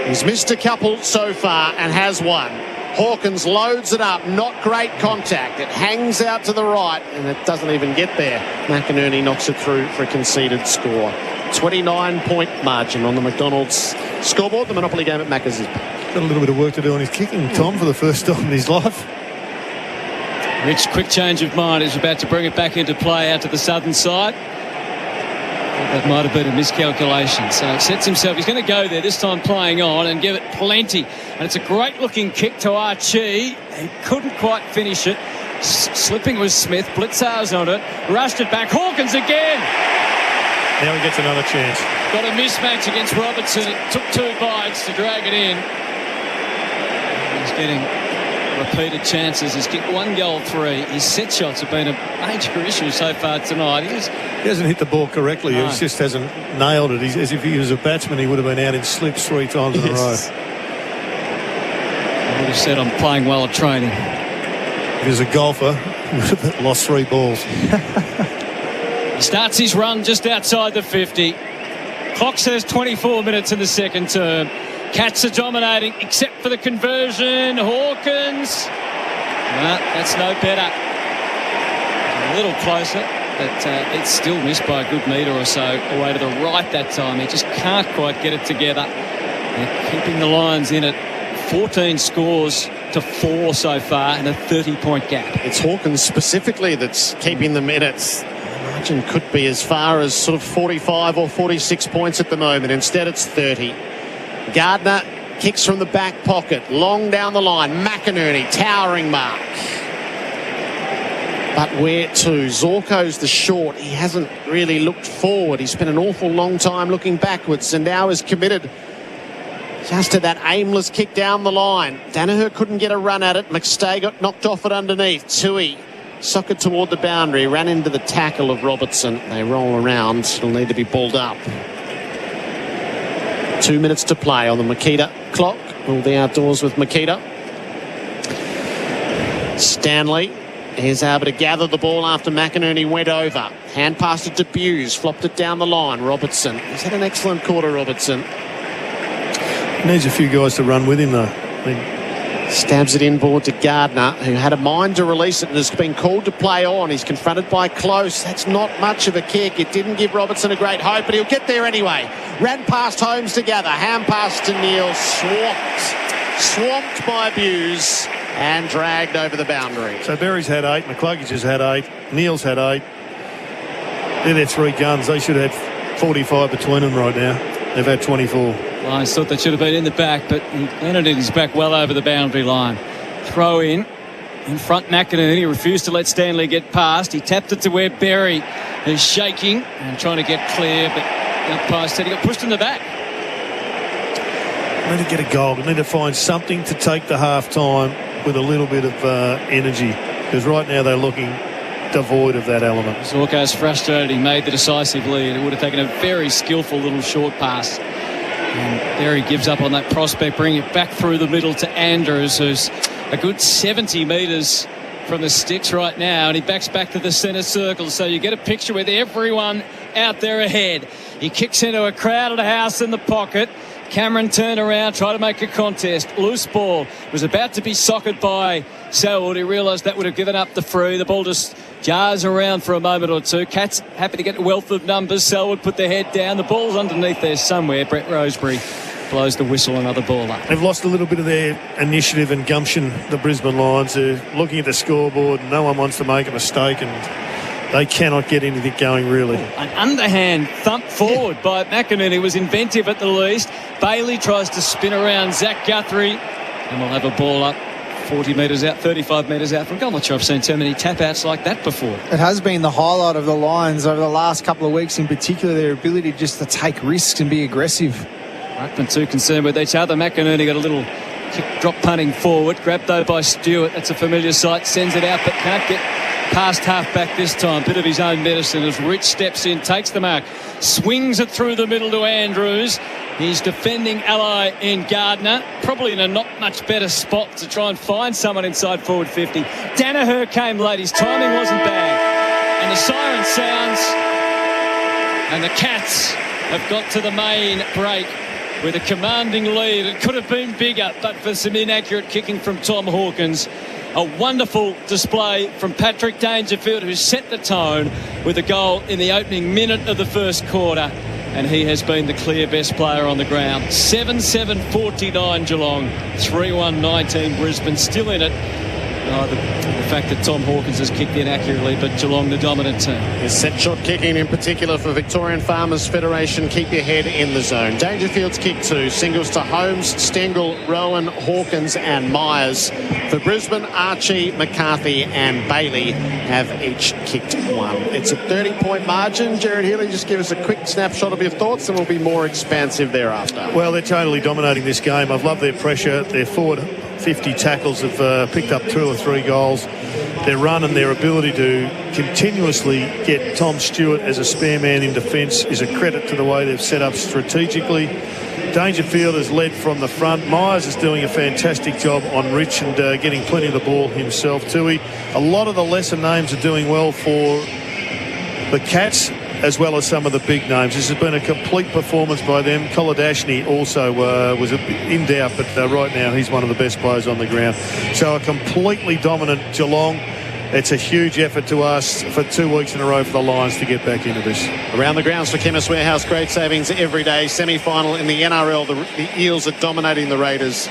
He's missed a couple so far and has one. Hawkins loads it up. Not great contact. It hangs out to the right, and it doesn't even get there. McInerney knocks it through for a conceded score. 29-point margin on the McDonald's scoreboard. The Monopoly game at Macca's is back. Got a little bit of work to do on his kicking, Tom, for the first time in his life. Rich, quick change of mind. He's about to bring it back into play out to the southern side. That might have been a miscalculation. So it sets himself. He's going to go there, this time playing on, and give it plenty. And it's a great-looking kick to Archie. He couldn't quite finish it. Slipping was Smith. Blitzar's on it. Rushed it back. Hawkins again. Now he gets another chance. got a mismatch against Robertson. It took 2 bites to drag it in. He's getting repeated chances. He's kicked 1 goal, 3. His set shots have been a major issue so far tonight. He hasn't hit the ball correctly. No. He just hasn't nailed it. As if he was a batsman, he would have been out in slips 3 times in a row. I would have said I'm playing well at training. If he was a golfer, he would have lost 3 balls. He starts his run just outside the 50. Clock says 24 minutes in the second term. Cats are dominating, except for the conversion. Hawkins. No, that's no better. A little closer, but it's still missed by a good metre or so away to the right that time. He just can't quite get it together. They're keeping the Lions in at 14 scores to 4 so far and a 30-point gap. It's Hawkins specifically that's keeping the minutes. The margin could be as far as sort of 45 or 46 points at the moment. Instead, it's 30. Gardner kicks from the back pocket, long down the line. McInerney, towering mark. But where to? Zorko's the short. He hasn't really looked forward. He spent an awful long time looking backwards and now is committed just to that aimless kick down the line. Danaher couldn't get a run at it. McStay got knocked off it underneath. Tui socket toward the boundary, ran into the tackle of Robertson. They roll around. It'll need to be balled up. 2 minutes to play on the Makita clock. All the outdoors with Makita. Stanley is able to gather the ball after McInerney went over. Hand passed it to Buse, flopped it down the line. Robertson. He's had an excellent quarter, Robertson. Needs a few guys to run with him, though. Stabs it inboard to Gardner, who had a mind to release it and has been called to play on. He's confronted by Close. That's not much of a kick. It didn't give Robertson a great hope, but he'll get there anyway. Ran past Holmes together. Hand pass to Neil. Swamped by Buse and dragged over the boundary. So Berry's had 8. McCluggage has had 8. Neil's had 8. They're their 3 guns. They should have had 45 between them right now. They've had 24. Lions thought they should have been in the back, but he landed his back well over the boundary line. Throw in front McInerney. He refused to let Stanley get past. He tapped it to where Berry is shaking and trying to get clear, but umpire said he got pushed in the back. They need to get a goal. They need to find something to take the half time with a little bit of energy, because right now they're looking devoid of that element. Zorko's frustrated. He made the decisive lead. It would have taken a very skillful little short pass. And there he gives up on that prospect, bringing it back through the middle to Andrews, who's a good 70 metres from the sticks right now, and he backs back to the centre circle. So you get a picture with everyone out there ahead. He kicks into a crowded house in the pocket. Cameron turned around, tried to make a contest. Loose ball. Was about to be socked by Selwood. He realised that would have given up the free. The ball just jars around for a moment or two. Cats happy to get a wealth of numbers. Selwood put their head down. The ball's underneath there somewhere. Brett Roseberry blows the whistle. Another ball up. They've lost a little bit of their initiative and gumption, the Brisbane Lions. They're looking at the scoreboard. No one wants to make a mistake, and they cannot get anything going, really. An underhand thump forward by McInerney was inventive at the least. Bailey tries to spin around Zach Guthrie, and we'll have a ball up 40 metres out, 35 metres out from goal. I'm not sure I've seen too many tap-outs like that before. It has been the highlight of the Lions over the last couple of weeks, in particular their ability just to take risks and be aggressive. Ruckman too concerned with each other. McInerney got a little kick, drop punting forward, grabbed though by Stewart. That's a familiar sight, sends it out but can't get past half-back this time. Bit of his own medicine as Rich steps in, takes the mark, swings it through the middle to Andrews. He's defending ally in Gardner, probably in a not much better spot to try and find someone inside forward 50. Danaher came late, his timing wasn't bad. And the siren sounds, and the Cats have got to the main break with a commanding lead. It could have been bigger, but for some inaccurate kicking from Tom Hawkins. A wonderful display from Patrick Dangerfield, who set the tone with a goal in the opening minute of the first quarter. And he has been the clear best player on the ground. 7-7-49 Geelong, 3-1-19 Brisbane, still in it. The fact that Tom Hawkins has kicked in accurately, but Geelong the dominant team. His set shot kicking in particular for Victorian Farmers Federation. Keep your head in the zone. Dangerfield's kick 2. Singles to Holmes, Stengel, Rowan, Hawkins and Myers. For Brisbane, Archie, McCarthy and Bailey have each kicked 1. It's a 30-point margin. Jared Healy, just give us a quick snapshot of your thoughts and we'll be more expansive thereafter. Well, they're totally dominating this game. I've loved their pressure. Their forward 50 tackles have picked up 2 or 3 goals. Their run and their ability to continuously get Tom Stewart as a spare man in defence is a credit to the way they've set up strategically. Dangerfield has led from the front. Myers is doing a fantastic job on Rich and getting plenty of the ball himself too. A lot of the lesser names are doing well for the Cats, as well as some of the big names. This has been a complete performance by them. Koladashny also was in doubt, but right now he's one of the best players on the ground. So a completely dominant Geelong. It's a huge effort to us for 2 weeks in a row for the Lions to get back into this. Around the grounds for Chemist Warehouse, great savings every day. Semi-final in the NRL, the Eels are dominating the Raiders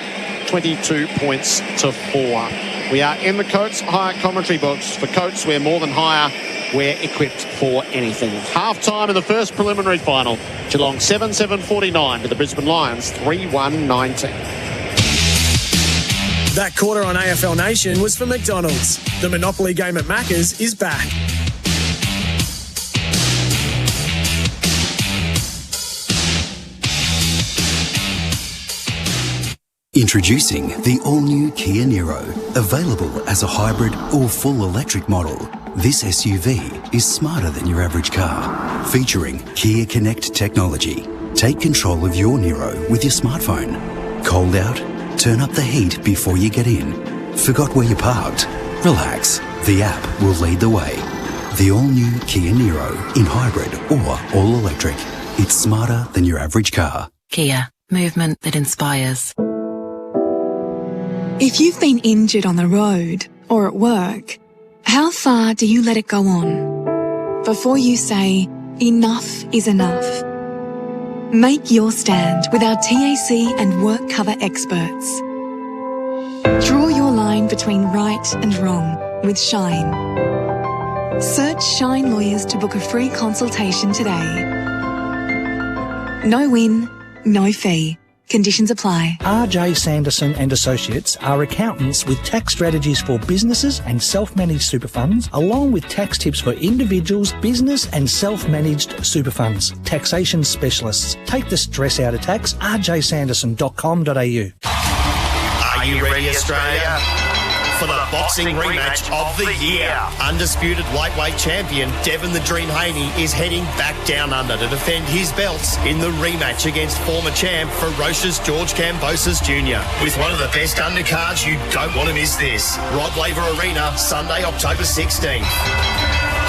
22 points to 4. We are in the Coates Hire commentary box. For Coates, we're more than hire. We're equipped for anything. Half-time in the first preliminary final. Geelong 7-7-49 to the Brisbane Lions 3-1-19. That quarter on AFL Nation was for McDonald's. The Monopoly game at Macca's is back. Introducing the all-new Kia Niro. Available as a hybrid or full electric model, this SUV is smarter than your average car. Featuring Kia Connect technology. Take control of your Niro with your smartphone. Cold out? Turn up the heat before you get in. Forgot where you parked? Relax. The app will lead the way. The all-new Kia Niro in hybrid or all-electric. It's smarter than your average car. Kia. Movement that inspires. If you've been injured on the road or at work, how far do you let it go on before you say, enough is enough? Make your stand with our TAC and work cover experts. Draw your line between right and wrong with Shine. Search Shine Lawyers to book a free consultation today. No win, no fee. Conditions apply. R.J. Sanderson and Associates are accountants with tax strategies for businesses and self-managed super funds, along with tax tips for individuals, business and self-managed super funds. Taxation specialists. Take the stress out of tax. rjsanderson.com.au. Are you ready, Australia? For the boxing rematch of the year. Undisputed lightweight champion Devon the Dream Haney is heading back down under to defend his belts in the rematch against former champ Ferocious George Kambosos Jr. With one of the best undercards, you don't want to miss this. Rod Laver Arena, Sunday, October 16th.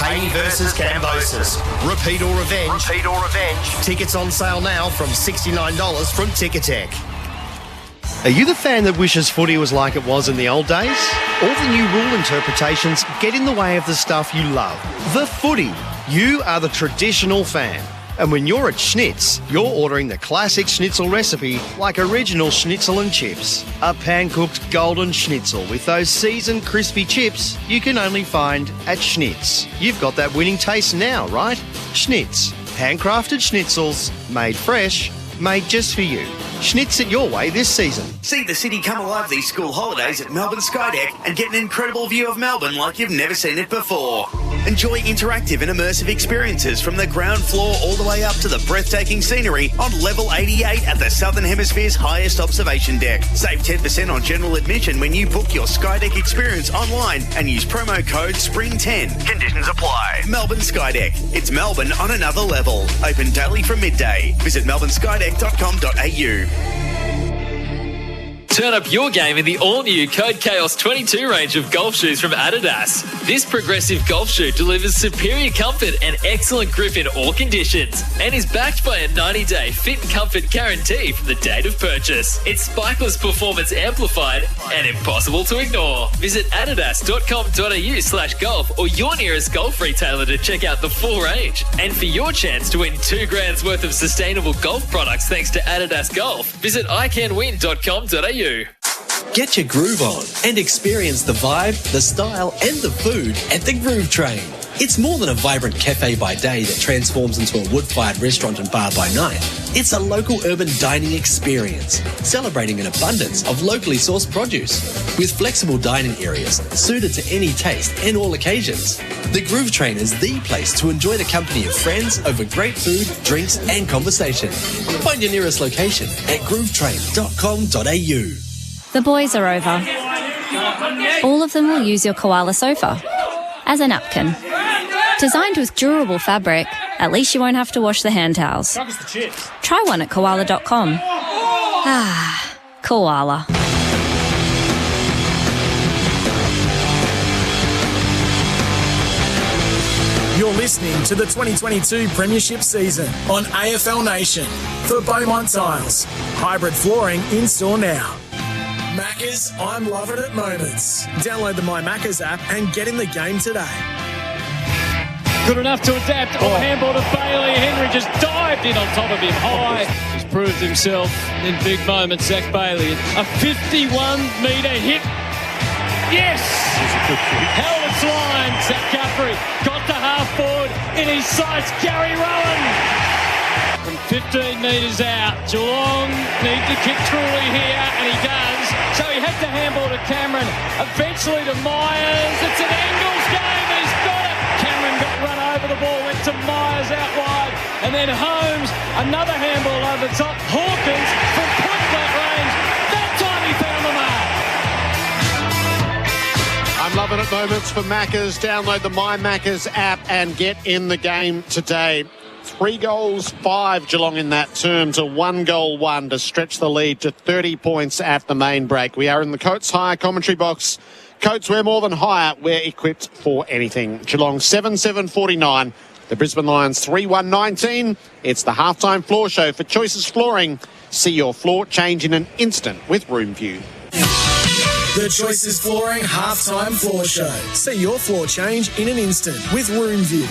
Haney versus Kambosos. Repeat or revenge. Repeat or revenge. Tickets on sale now from $69 from Ticketek. Are you the fan that wishes footy was like it was in the old days? All the new rule interpretations get in the way of the stuff you love. The footy. You are the traditional fan. And when you're at Schnitz, you're ordering the classic schnitzel recipe like original schnitzel and chips. A pan-cooked golden schnitzel with those seasoned crispy chips you can only find at Schnitz. You've got that winning taste now, right? Schnitz. Handcrafted schnitzels, made fresh, made just for you. Schnitz it your way this season. See the city come alive these school holidays at Melbourne Skydeck and get an incredible view of Melbourne like you've never seen it before. Enjoy interactive and immersive experiences from the ground floor all the way up to the breathtaking scenery on level 88 at the Southern Hemisphere's highest observation deck. Save 10% on general admission when you book your Skydeck experience online and use promo code SPRING10. Conditions apply. Melbourne Skydeck. It's Melbourne on another level. Open daily from midday. Visit melbourneskydeck.com.au. Turn up your game in the all-new Code Chaos 22 range of golf shoes from Adidas. This progressive golf shoe delivers superior comfort and excellent grip in all conditions and is backed by a 90-day fit and comfort guarantee from the date of purchase. It's spikeless performance amplified and impossible to ignore. Visit adidas.com.au/golf or your nearest golf retailer to check out the full range. And for your chance to win $2,000 worth of sustainable golf products thanks to Adidas Golf, visit iCanWin.com.au. Get your groove on and experience the vibe, the style and the food at the Groove Train. It's more than a vibrant cafe by day that transforms into a wood-fired restaurant and bar by night. It's a local urban dining experience, celebrating an abundance of locally sourced produce, with flexible dining areas suited to any taste and all occasions. The Groove Train is the place to enjoy the company of friends over great food, drinks and conversation. Find your nearest location at groovetrain.com.au. The boys are over. All of them will use your koala sofa as a napkin. Designed with durable fabric, at least you won't have to wash the hand towels. Try one at koala.com. Ah, koala. You're listening to the 2022 Premiership season on AFL Nation for Beaumont Tiles. Hybrid flooring in store now. Maccas, I'm loving it moments. Download the My Maccas app and get in the game today. Good enough to adapt. Oh, handball to Bailey. Henry just dived in on top of him high. He's proved himself in big moments, Zach Bailey. A 51-metre hit. Yes! Held its line. Zach Guthrie got to half forward in his sights. Gary Rowan from 15 metres out. Geelong need to kick truly here, and he does. So he had to handball to Cameron. Eventually to Myers. It's an Engels game. He's got it. Cameron got run over the ball, went to Myers out wide, and then Holmes, another handball over the top. Hawkins from point blank range. That time he found the mark. I'm loving it moments for Maccas. Download the My Maccas app and get in the game today. 3 goals, 5 Geelong in that term to 1 goal, 1 to stretch the lead to 30 points at the main break. We are in the Coates Hire commentary box. Coates, we're more than hire. We're equipped for anything. Geelong 7-7-49. The Brisbane Lions 3-1-19. It's the halftime floor show for Choices Flooring. See your floor change in an instant with RoomView. The Choices Flooring halftime floor show. See your floor change in an instant with RoomView.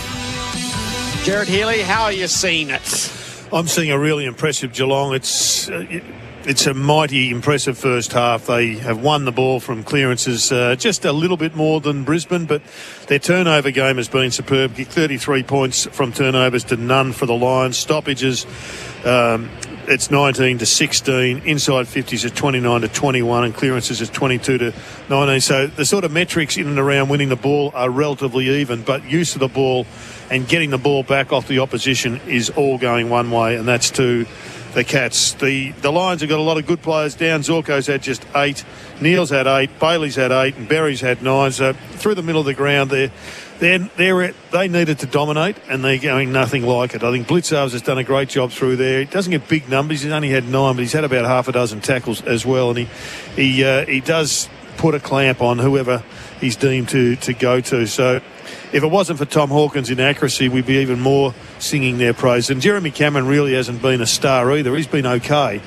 Jared Healy, how are you seeing it? I'm seeing a really impressive Geelong. It's a mighty impressive first half. They have won the ball from clearances just a little bit more than Brisbane, but their turnover game has been superb. 33 points from turnovers to none for the Lions. Stoppages, it's 19-16. Inside 50s at 29-21, and clearances is 22-19. So the sort of metrics in and around winning the ball are relatively even, but use of the ball and getting the ball back off the opposition is all going one way, and that's to the Cats. The Lions have got a lot of good players down. Zorko's had just 8, Neal's had 8, Bailey's had 8, and Berry's had 9. So through the middle of the ground, they needed to dominate, and they're going nothing like it. I think Blitzarves has done a great job through there. He doesn't get big numbers. He's only had 9, but he's had about half a dozen tackles as well, and he does put a clamp on whoever he's deemed to go to. So if it wasn't for Tom Hawkins' inaccuracy, we'd be even more singing their praise. And Jeremy Cameron really hasn't been a star either. He's been okay,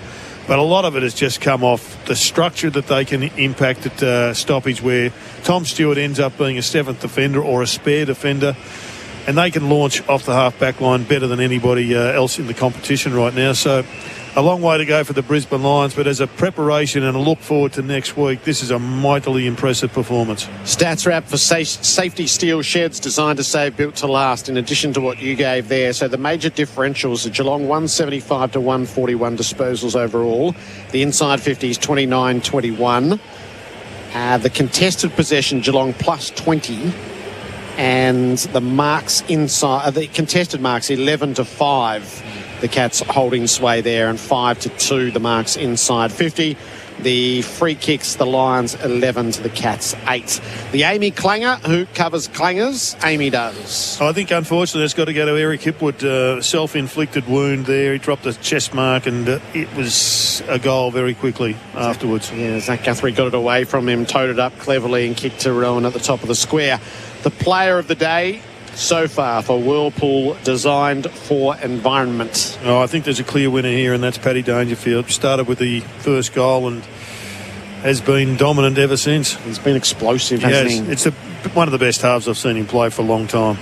but a lot of it has just come off the structure that they can impact at stoppage, where Tom Stewart ends up being a 7th defender or a spare defender, and they can launch off the half-back line better than anybody else in the competition right now. So a long way to go for the Brisbane Lions, but as a preparation and a look forward to next week, this is a mightily impressive performance. Stats wrap for safety steel sheds designed to save, built to last, in addition to what you gave there. So the major differentials are Geelong 175 to 141 disposals overall. The inside 50s 29-21. The contested possession, Geelong plus 20. And the marks inside, the contested marks 11 to 5. The Cats holding sway there, and 5-2 the marks inside 50. The free kicks, the Lions 11 to the Cats 8. The Amy Clanger, who covers clangers, Amy does. I think unfortunately it's got to go to Eric Hipwood. Self-inflicted wound there. He dropped a chest mark, and it was a goal very quickly afterwards. Yeah, Zach Guthrie got it away from him, towed it up cleverly and kicked to Rowan at the top of the square. The player of the day so far for Whirlpool, designed for environment. Oh, I think there's a clear winner here, and that's Paddy Dangerfield. Started with the first goal and has been dominant ever since. He's been explosive, hasn't he? It's one of the best halves I've seen him play for a long time.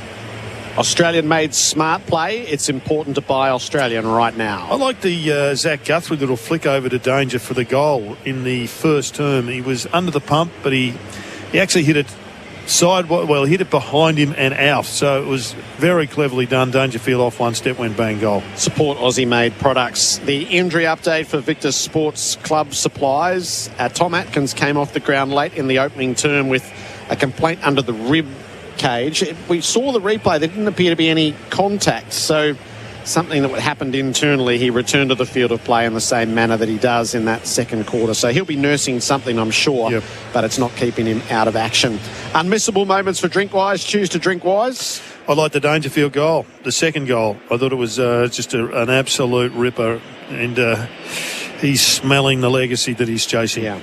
Australian-made smart play. It's important to buy Australian right now. I like the Zach Guthrie little flick over to Danger for the goal in the first term. He was under the pump, but he actually hit it sideways. Well, hit it behind him and out. So it was very cleverly done. Dangerfield off one step, went bang goal. Support Aussie-made products. The injury update for Victor Sports Club Supplies. Tom Atkins came off the ground late in the opening term with a complaint under the rib cage. We saw the replay. There didn't appear to be any contact. So something that happened internally. He returned to the field of play in the same manner that he does in that second quarter. So he'll be nursing something, I'm sure, but it's not keeping him out of action. Unmissable moments for Drinkwise. Choose to Drinkwise. I like the Dangerfield goal, the second goal. I thought it was just an absolute ripper, and he's smelling the legacy that he's chasing. Yeah.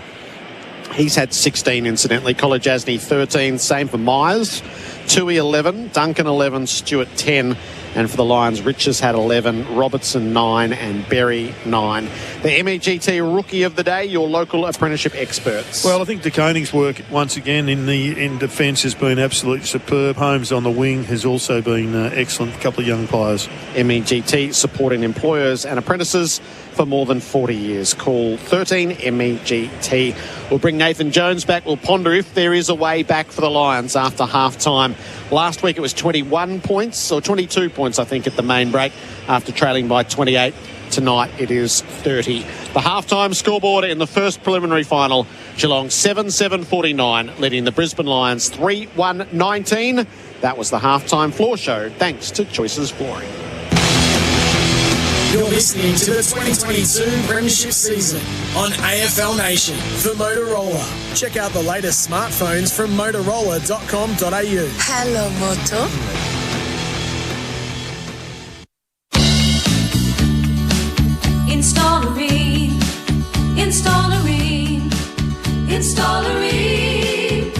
He's had 16, incidentally. College Asney 13. Same for Myers. Tui 11. Duncan 11. Stewart 10. And for the Lions, Riches had 11, Robertson 9 and Berry 9. The MEGT Rookie of the Day, your local apprenticeship experts. Well, I think De Koning's work once again in defence has been absolutely superb. Holmes on the wing has also been excellent. A couple of young players. MEGT supporting employers and apprentices for more than 40 years. Call 13 MEGT. We'll bring Nathan Jones back. We'll ponder if there is a way back for the Lions after half-time. Last week it was 21 points, or 22 points, I think, at the main break after trailing by 28. Tonight it is 30. The half-time scoreboard in the first preliminary final. Geelong 7-7-49, leading the Brisbane Lions 3-1-19. That was the half-time floor show, thanks to Choices Flooring. You're listening to the 2022 Premiership season on AFL Nation for Motorola. Check out the latest smartphones from motorola.com.au. Hello, Moto. Installerine.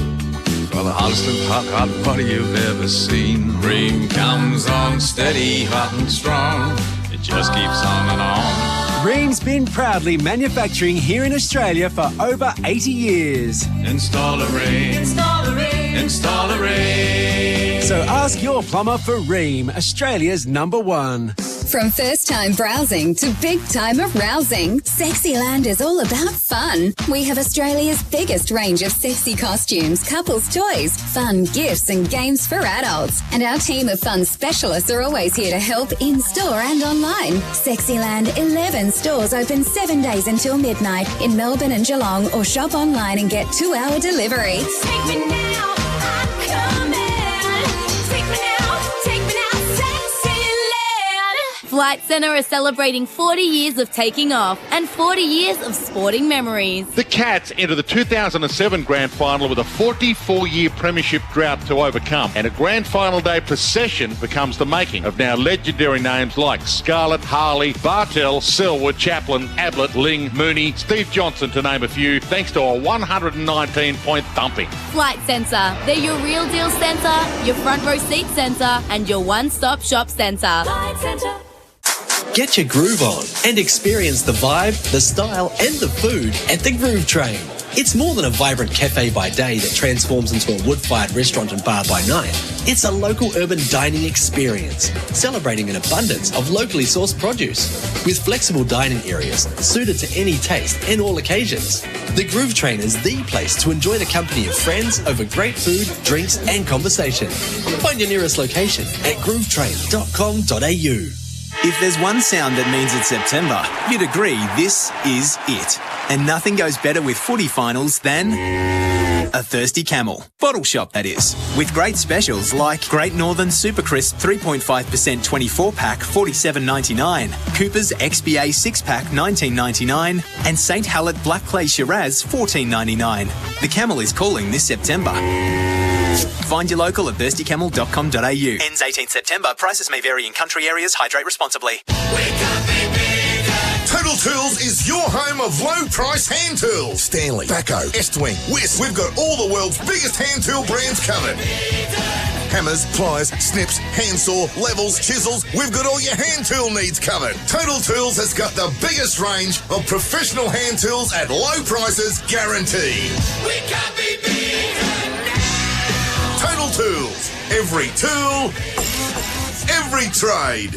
For the hottest of hot party you've ever seen. Ream comes on steady, hot and strong. It just keeps on and on. Ream's been proudly manufacturing here in Australia for over 80 years. Installerine. So ask your plumber for Ream, Australia's #1. From first-time browsing to big-time arousing, Sexyland is all about fun. We have Australia's biggest range of sexy costumes, couples' toys, fun gifts and games for adults. And our team of fun specialists are always here to help in-store and online. Sexyland 11 stores open 7 days until midnight in Melbourne and Geelong, or shop online and get 2-hour delivery. Take me now, I'm coming. Take me now, Sexyland. Flight Centre is celebrating 40 years of taking off and 40 years of sporting memories. The Cats enter the 2007 Grand Final with a 44-year premiership drought to overcome, and a Grand Final day procession becomes the making of now legendary names like Scarlett, Harley, Bartell, Selwood, Chaplin, Ablett, Ling, Mooney, Steve Johnson, to name a few, thanks to a 119-point thumping. Flight Centre, they're your real deal centre, your front row seat centre, and your one-stop shop centre. Flight Centre. Get your groove on and experience the vibe, the style and the food at the Groove Train. It's more than a vibrant cafe by day that transforms into a wood-fired restaurant and bar by night. It's a local urban dining experience, celebrating an abundance of locally sourced produce, with flexible dining areas suited to any taste and all occasions. The Groove Train is the place to enjoy the company of friends over great food, drinks and conversation. Find your nearest location at groovetrain.com.au. If there's one sound that means it's September, you'd agree this is it. And nothing goes better with footy finals than a Thirsty Camel. Bottle shop, that is. With great specials like Great Northern Super Crisp 3.5% 24-pack, $47.99. Cooper's XBA 6-pack, $19.99. And St. Hallett Black Clay Shiraz, $14.99. The Camel is calling this September. Find your local at thirstycamel.com.au. Ends 18th September. Prices may vary in country areas. Hydrate responsibly. Total Tools is your home of low-price hand tools. Stanley, Bacco, Estwing, Wiss. We've got all the world's biggest hand tool brands covered. Hammers, pliers, snips, handsaw, levels, chisels. We've got all your hand tool needs covered. Total Tools has got the biggest range of professional hand tools at low prices guaranteed. We can't be beaten now. Total Tools. Every tool every trade.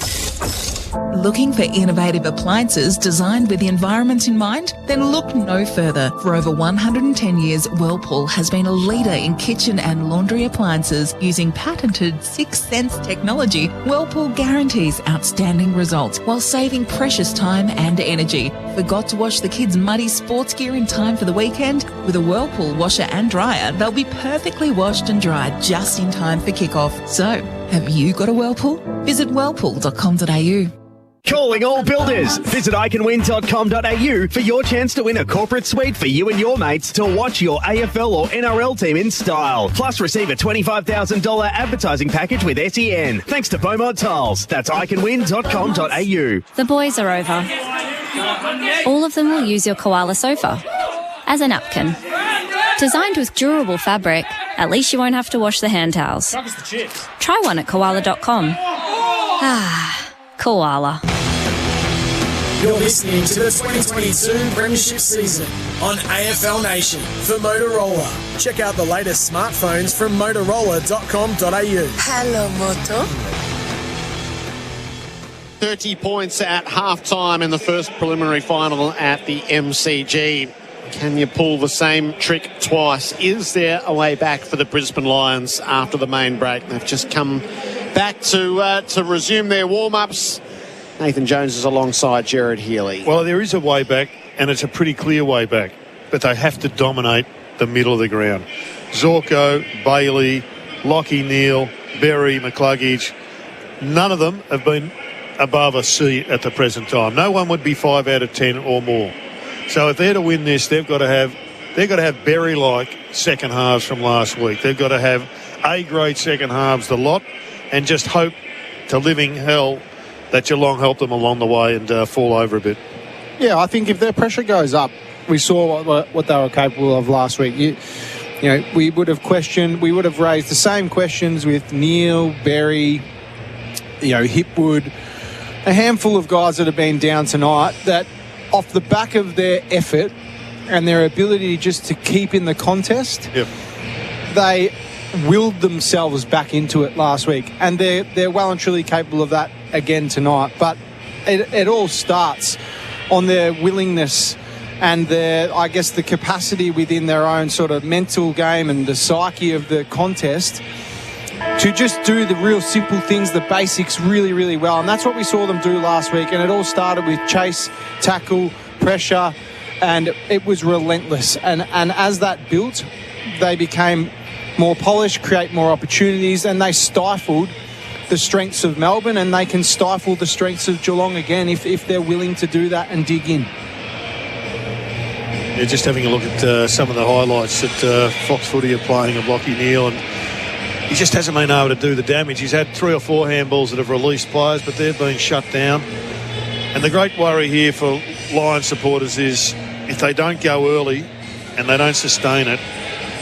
Looking for innovative appliances designed with the environment in mind? Then look no further. For over 110 years, Whirlpool has been a leader in kitchen and laundry appliances using patented 6 Sense technology. Whirlpool guarantees outstanding results while saving precious time and energy. Forgot to wash the kids' muddy sports gear in time for the weekend? With a Whirlpool washer and dryer, they'll be perfectly washed and dried just in time for kickoff. So, have you got a Whirlpool? Visit whirlpool.com.au. Calling all builders. Visit iCanWin.com.au for your chance to win a corporate suite for you and your mates to watch your AFL or NRL team in style. Plus receive a $25,000 advertising package with SEN. Thanks to Beaumont Tiles. That's iCanWin.com.au. The boys are over. All of them will use your koala sofa as a napkin. Designed with durable fabric, at least you won't have to wash the hand towels. Try one at koala.com. Koala. You're listening to the 2022 Premiership season on AFL Nation for Motorola. Check out the latest smartphones from motorola.com.au. Hello, Moto. 30 points at half-time in the first preliminary final at the MCG. Can you pull the same trick twice? Is there a way back for the Brisbane Lions after the main break? They've just come back to resume their warm-ups. Nathan Jones is alongside Jared Healy. Well, there is a way back, and it's a pretty clear way back, but they have to dominate the middle of the ground. Zorko, Bailey, Lockie Neal, Berry, McCluggage, none of them have been above a C at the present time. No one would be 5 out of 10 or more. So if they're to win this, they've got to have Berry-like second halves from last week. They've got to have A-grade second halves, the lot, and just hope to living hell that Geelong helped them along the way and fall over a bit. Yeah, I think if their pressure goes up, we saw what they were capable of last week. You know, we would have raised the same questions with Neil, Berry, Hipwood, a handful of guys that have been down tonight that off the back of their effort and their ability just to keep in the contest, they willed themselves back into it last week, and they're well and truly capable of that again tonight. But it all starts on their willingness and the capacity within their own sort of mental game and the psyche of the contest to just do the real simple things, the basics really, really well. And that's what we saw them do last week. And it all started with chase, tackle, pressure, and it was relentless. And as that built, they became more polished, create more opportunities, and they stifled the strengths of Melbourne, and they can stifle the strengths of Geelong again if they're willing to do that and dig in. Yeah, just having a look at some of the highlights that Fox Footy are playing of Lockie Neal, and he just hasn't been able to do the damage. He's had 3 or 4 handballs that have released players, but they've been shut down. And the great worry here for Lions supporters is if they don't go early and they don't sustain it,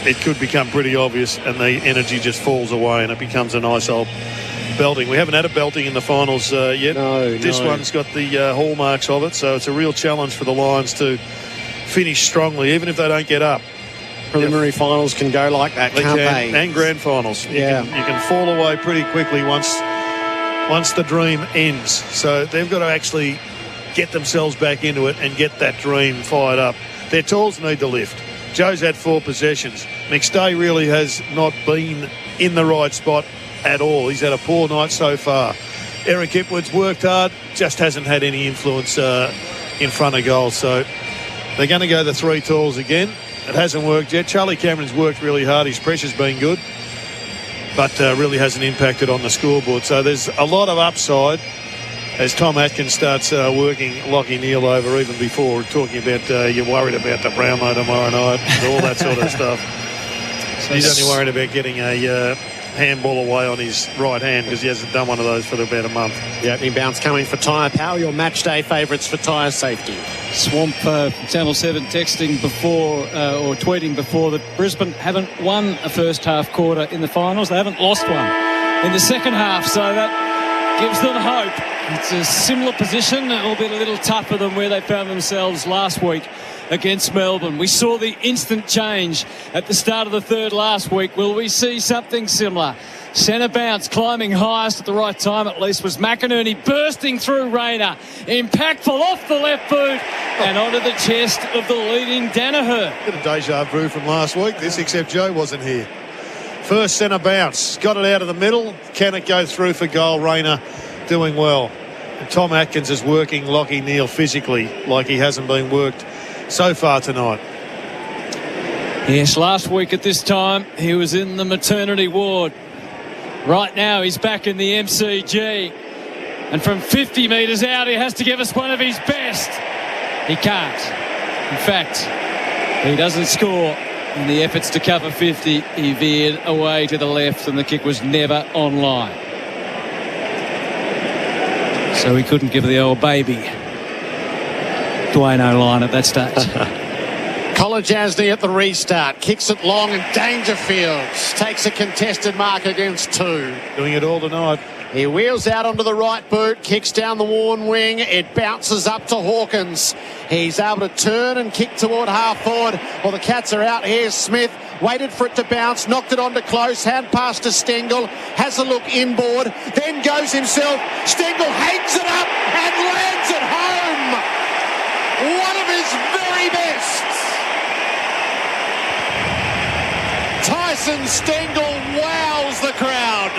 it could become pretty obvious and the energy just falls away and it becomes a nice old belting. We haven't had a belting in the finals yet. This one's got the hallmarks of it, so it's a real challenge for the Lions to finish strongly, even if they don't get up. Preliminary finals can go like that, can't they? And grand finals. You can fall away pretty quickly once the dream ends. So they've got to actually get themselves back into it and get that dream fired up. Their tools need to lift. Joe's had 4 possessions. McStay really has not been in the right spot at all. He's had a poor night so far. Eric Hipwood's worked hard, just hasn't had any influence in front of goal. So they're going to go the 3 tools again. It hasn't worked yet. Charlie Cameron's worked really hard. His pressure's been good, but really hasn't impacted on the scoreboard. So there's a lot of upside as Tom Atkins starts working Lockie Neal over even before, talking about you're worried about the Brownlow tomorrow night and all that sort of stuff. So he's only worried about getting a handball away on his right hand because he hasn't done one of those for about a month. The opening bounce coming for Tyre Power, your match day favourites for tyre safety. Swamp Channel 7 texting before or tweeting before that Brisbane haven't won a first half quarter in the finals. They haven't lost one in the second half, so that gives them hope. It's a similar position, albeit a little tougher than where they found themselves last week against Melbourne. We saw the instant change at the start of the third last week. Will we see something similar? Centre bounce, climbing highest at the right time at least, was McInerney, bursting through Rayner. Impactful off the left boot and onto the chest of the leading Danaher. Bit of deja vu from last week, this, except Joe wasn't here. First centre bounce, got it out of the middle. Can it go through for goal? Rayner doing well. And Tom Atkins is working Lockie Neal physically like he hasn't been worked so far tonight. Yes, last week at this time, he was in the maternity ward. Right now, he's back in the MCG. And from 50 metres out, he has to give us one of his best. He can't. In fact, he doesn't score. In the efforts to cover 50, he veered away to the left and the kick was never online. So he couldn't give the old baby Dwayne O'Line at that stage. Kolajasny at the restart, kicks it long and Dangerfield takes a contested mark against two. Doing it all tonight. He wheels out onto the right boot, kicks down the worn wing, it bounces up to Hawkins. He's able to turn and kick toward half forward. Well, the Cats are out. Here's Smith, waited for it to bounce, knocked it onto close, hand pass to Stengel, has a look inboard, then goes himself. Stengel hangs it up and lands it home. One of his very best. Tyson Stengel wows the crowd.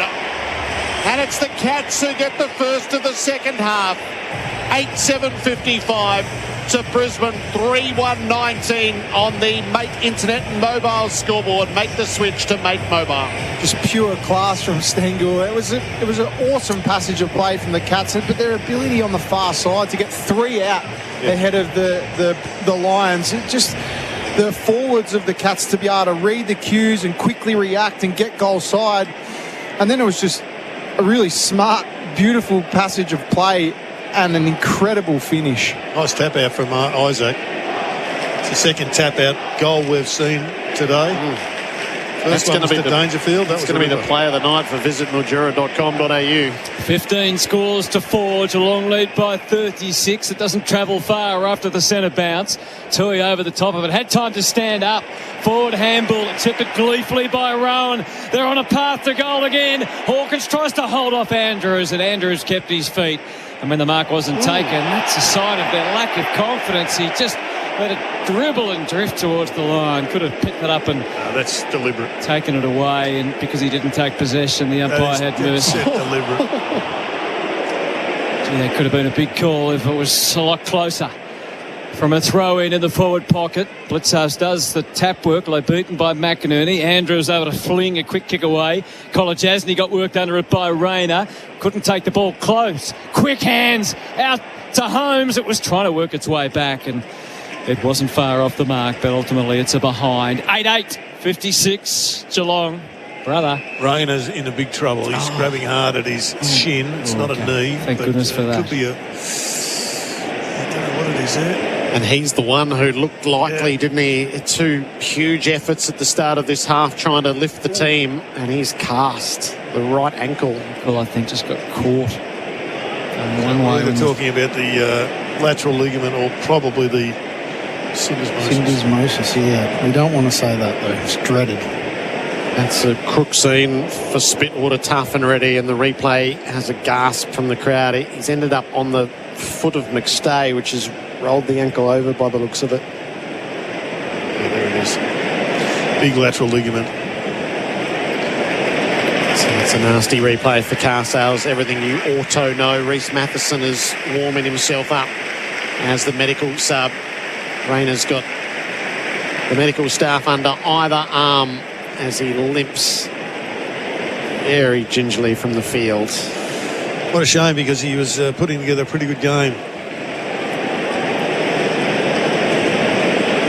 And it's the Cats who get the first of the second half. 8-7-55 to Brisbane, 3-1-19 on the Mate Internet and Mobile scoreboard. Make the switch to Mate Mobile. Just pure class from Stengel. It was an awesome passage of play from the Cats, but their ability on the far side to get three out ahead of the Lions. It just... the forwards of the Cats to be able to read the cues and quickly react and get goal side. And then it was just a really smart, beautiful passage of play and an incredible finish. Nice tap out from Isaac. It's the second tap out goal we've seen today. First one was to Dangerfield. That's going to be the play of the night for visitmildura.com.au. 15 scores to 4. Geelong lead by 36. It doesn't travel far after the centre bounce. Tui over the top of it. Had time to stand up. Forward handball accepted gleefully by Rowan. They're on a path to goal again. Hawkins tries to hold off Andrews, and Andrews kept his feet. And when the mark wasn't taken, that's a sign of their lack of confidence. He just let it dribble and drift towards the line. Could have picked it up and that's deliberate. Taken it away, and because he didn't take possession, the umpire had mercy. Deliberate. Gee, that could have been a big call if it was a lot closer. From a throw-in in the forward pocket, Blitzhouse does the tap work, like beaten by McInerney. Andrews able to fling a quick kick away. Kolajasny got worked under it by Rayner. Couldn't take the ball close. Quick hands out to Holmes. It was trying to work its way back, and it wasn't far off the mark, but ultimately it's a behind. 8-8, 56, Geelong. Brother. Rayner's in a big trouble. He's grabbing hard at his shin. It's not a knee. Thank goodness for that. Could be I don't know what it is there. And he's the one who looked likely, didn't he? Two huge efforts at the start of this half trying to lift the team, and he's cast the right ankle. Well, I think just got caught. One way they're talking about the lateral ligament, or probably the syndesmosis. Yeah, we don't want to say that though. It's dreaded. That's a crook scene for Spitwater, tough and ready, and the replay has a gasp from the crowd. He's ended up on the foot of McStay, which has rolled the ankle over by the looks of it. Yeah, there it is. Big lateral ligament. So it's a nasty replay for Carsales. Everything you auto know. Reece Matheson is warming himself up as the medical sub. Rayner's got the medical staff under either arm as he limps very gingerly from the field. What a shame, because he was putting together a pretty good game.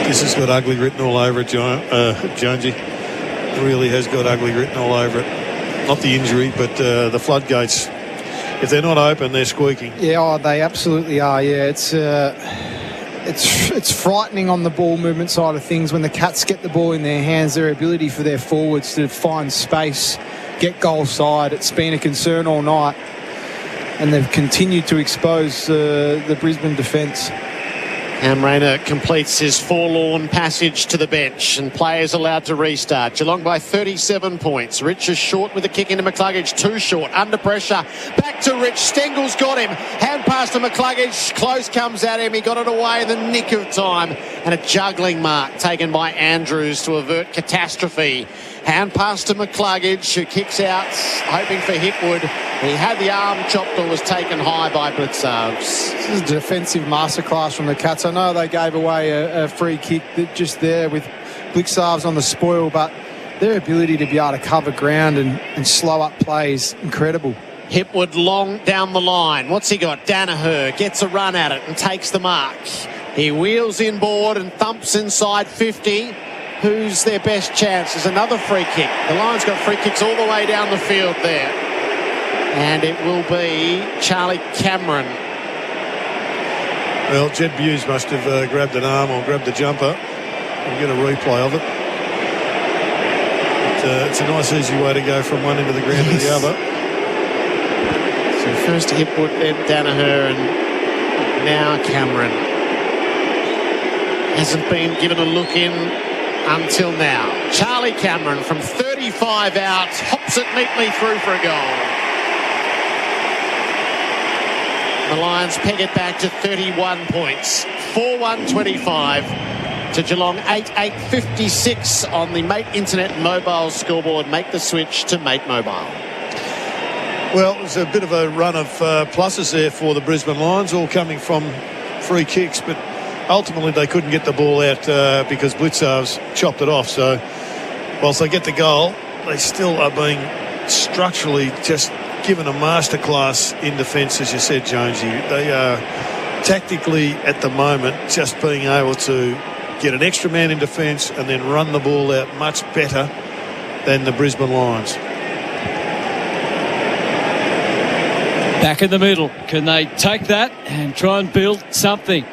This has got ugly written all over it, Jonesy. It really has got ugly written all over it. Not the injury, but the floodgates. If they're not open, they're squeaking. Yeah, they absolutely are. Yeah, it's frightening on the ball movement side of things. When the Cats get the ball in their hands, their ability for their forwards to find space, get goal side, it's been a concern all night. And they've continued to expose the Brisbane defence. Cam Rayner completes his forlorn passage to the bench and players allowed to restart. Geelong by 37 points. Rich is short with a kick into McCluggage. Too short. Under pressure. Back to Rich. Stengel's got him. Hand pass to McCluggage. Close comes at him. He got it away in the nick of time. And a juggling mark taken by Andrews to avert catastrophe. Hand pass to McCluggage, who kicks out, hoping for Hipwood. He had the arm chopped or was taken high by Blitzarves. This is a defensive masterclass from the Cats. I know they gave away a free kick just there with Blitzarves on the spoil, but their ability to be able to cover ground and slow up play is incredible. Hipwood long down the line. What's he got? Danaher gets a run at it and takes the mark. He wheels inboard and thumps inside 50. Who's their best chance? There's another free kick. The Lions got free kicks all the way down the field there. And it will be Charlie Cameron. Well, Jed Buse must have grabbed an arm or grabbed the jumper. We'll get a replay of it. But, it's a nice, easy way to go from one end of the ground to the other. So first Hipwood, then Danaher, and now Cameron. Hasn't been given a look in until now. Charlie Cameron from 35 out, hops it neatly through for a goal. The Lions peg it back to 31 points. 4-1-25 to Geelong 8-8-56 on the Mate Internet Mobile scoreboard. Make the switch to Mate Mobile. Well, there's a bit of a run of pluses there for the Brisbane Lions, all coming from free kicks, but ultimately they couldn't get the ball out because Blitzarves chopped it off. So whilst they get the goal, they still are being structurally just given a masterclass in defence, as you said, Jonesy. They are tactically at the moment just being able to get an extra man in defence and then run the ball out much better than the Brisbane Lions. Back in the middle. Can they take that and try and build something?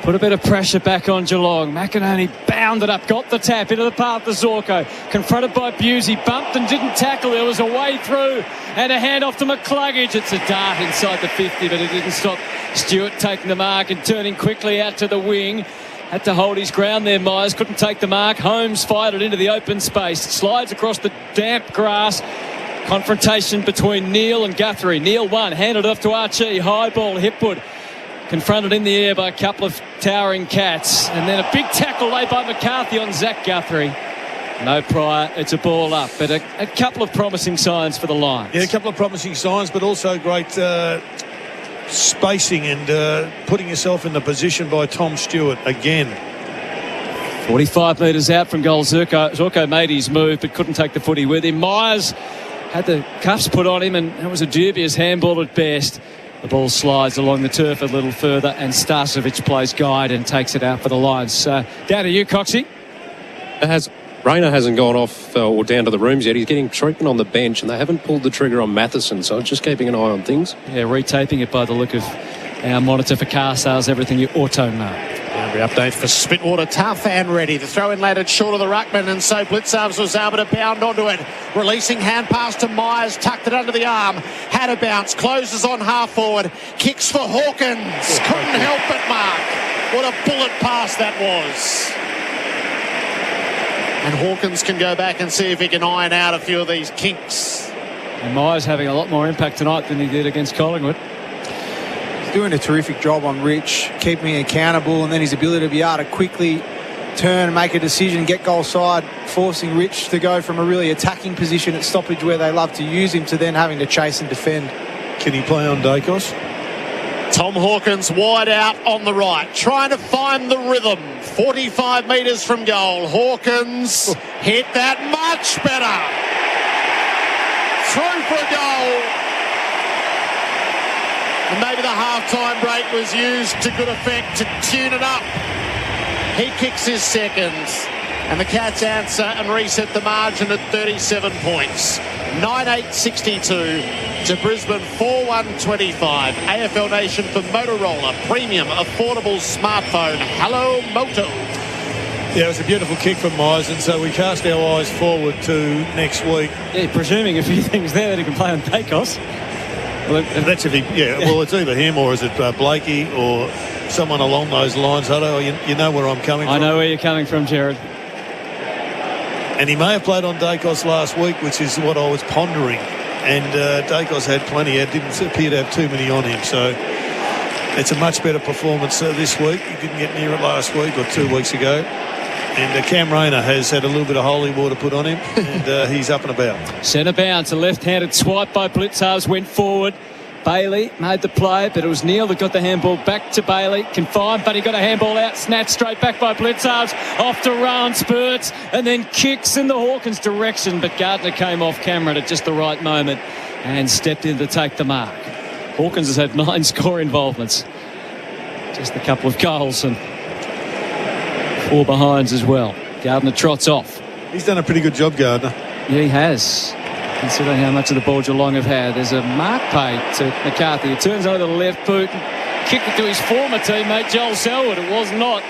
Put a bit of pressure back on Geelong. McInerney bounded up, got the tap into the path of Zorko. Confronted by Busey, bumped and didn't tackle. There was a way through and a hand off to McCluggage. It's a dart inside the 50, but it didn't stop Stewart taking the mark and turning quickly out to the wing. Had to hold his ground there, Myers. Couldn't take the mark. Holmes fired it into the open space. Slides across the damp grass. Confrontation between Neal and Guthrie. Neal won, handed it off to Archie. High ball, Hipwood. Confronted in the air by a couple of towering Cats. And then a big tackle laid by McCarthy on Zach Guthrie. No prior, it's a ball up. But a couple of promising signs for the Lions. Yeah, a couple of promising signs, but also great spacing and putting yourself in the position by Tom Stewart again. 45 metres out from goal. Zorko made his move but couldn't take the footy with him. Myers had the cuffs put on him and it was a dubious handball at best. The ball slides along the turf a little further and Starcevic plays guide and takes it out for the Lions. Down to you, Coxie. Rayner hasn't gone off or down to the rooms yet. He's getting treatment on the bench and they haven't pulled the trigger on Matheson, so just keeping an eye on things. Yeah, retaping it by the look of our monitor for car sales, everything you auto know. Every update for Spitwater, tough and ready. The throw in landed short of the ruckman, and so Blitzarves was able to bound onto it. Releasing hand pass to Myers, tucked it under the arm. Had a bounce, closes on half forward, kicks for Hawkins. Couldn't help but mark. What a bullet pass that was. And Hawkins can go back and see if he can iron out a few of these kinks. And Myers having a lot more impact tonight than he did against Collingwood. Doing a terrific job on Rich, keeping him accountable, and then his ability to be able to quickly turn and make a decision, get goal side, forcing Rich to go from a really attacking position at stoppage where they love to use him to then having to chase and defend. Can he play on Dacos? Tom Hawkins wide out on the right, trying to find the rhythm. 45 metres from goal. Hawkins hit that much better. Through for a goal. And maybe the half-time break was used to good effect to tune it up. He kicks his second. And the Cats answer and reset the margin at 37 points. 9-8-62 to Brisbane 4-1-25. AFL Nation for Motorola. Premium, affordable smartphone. Hello, Moto. Yeah, it was a beautiful kick from Myers, and so we cast our eyes forward to next week. Yeah, presuming a few things there that he can play on Dacos. Well, that's if he, well, it's either him or is it Blakey or someone along those lines. Hutto, you know where I'm coming from. I know where you're coming from, Jared. And he may have played on Dacos last week, which is what I was pondering. And Dacos had plenty. It didn't appear to have too many on him. So it's a much better performance this week. He didn't get near it last week or 2 weeks ago. And Cam Rayner has had a little bit of holy water put on him, and he's up and about. Centre bounce, a left-handed swipe by Blitzarves, went forward. Bailey made the play, but it was Neil that got the handball back to Bailey. Confined, but he got a handball out, snatched straight back by Blitzarves. Off to Rowan, spurts, and then kicks in the Hawkins direction. But Gardner came off Cameron at just the right moment and stepped in to take the mark. Hawkins has had 9 score involvements. Just a couple of goals and 4 behinds as well. Gardner trots off. He's done a pretty good job, Gardner. Yeah, he has. Considering how much of the ball Geelong have had. There's a mark paid to McCarthy. He turns over the left boot and kicked it to his former teammate Joel Selwood. It was not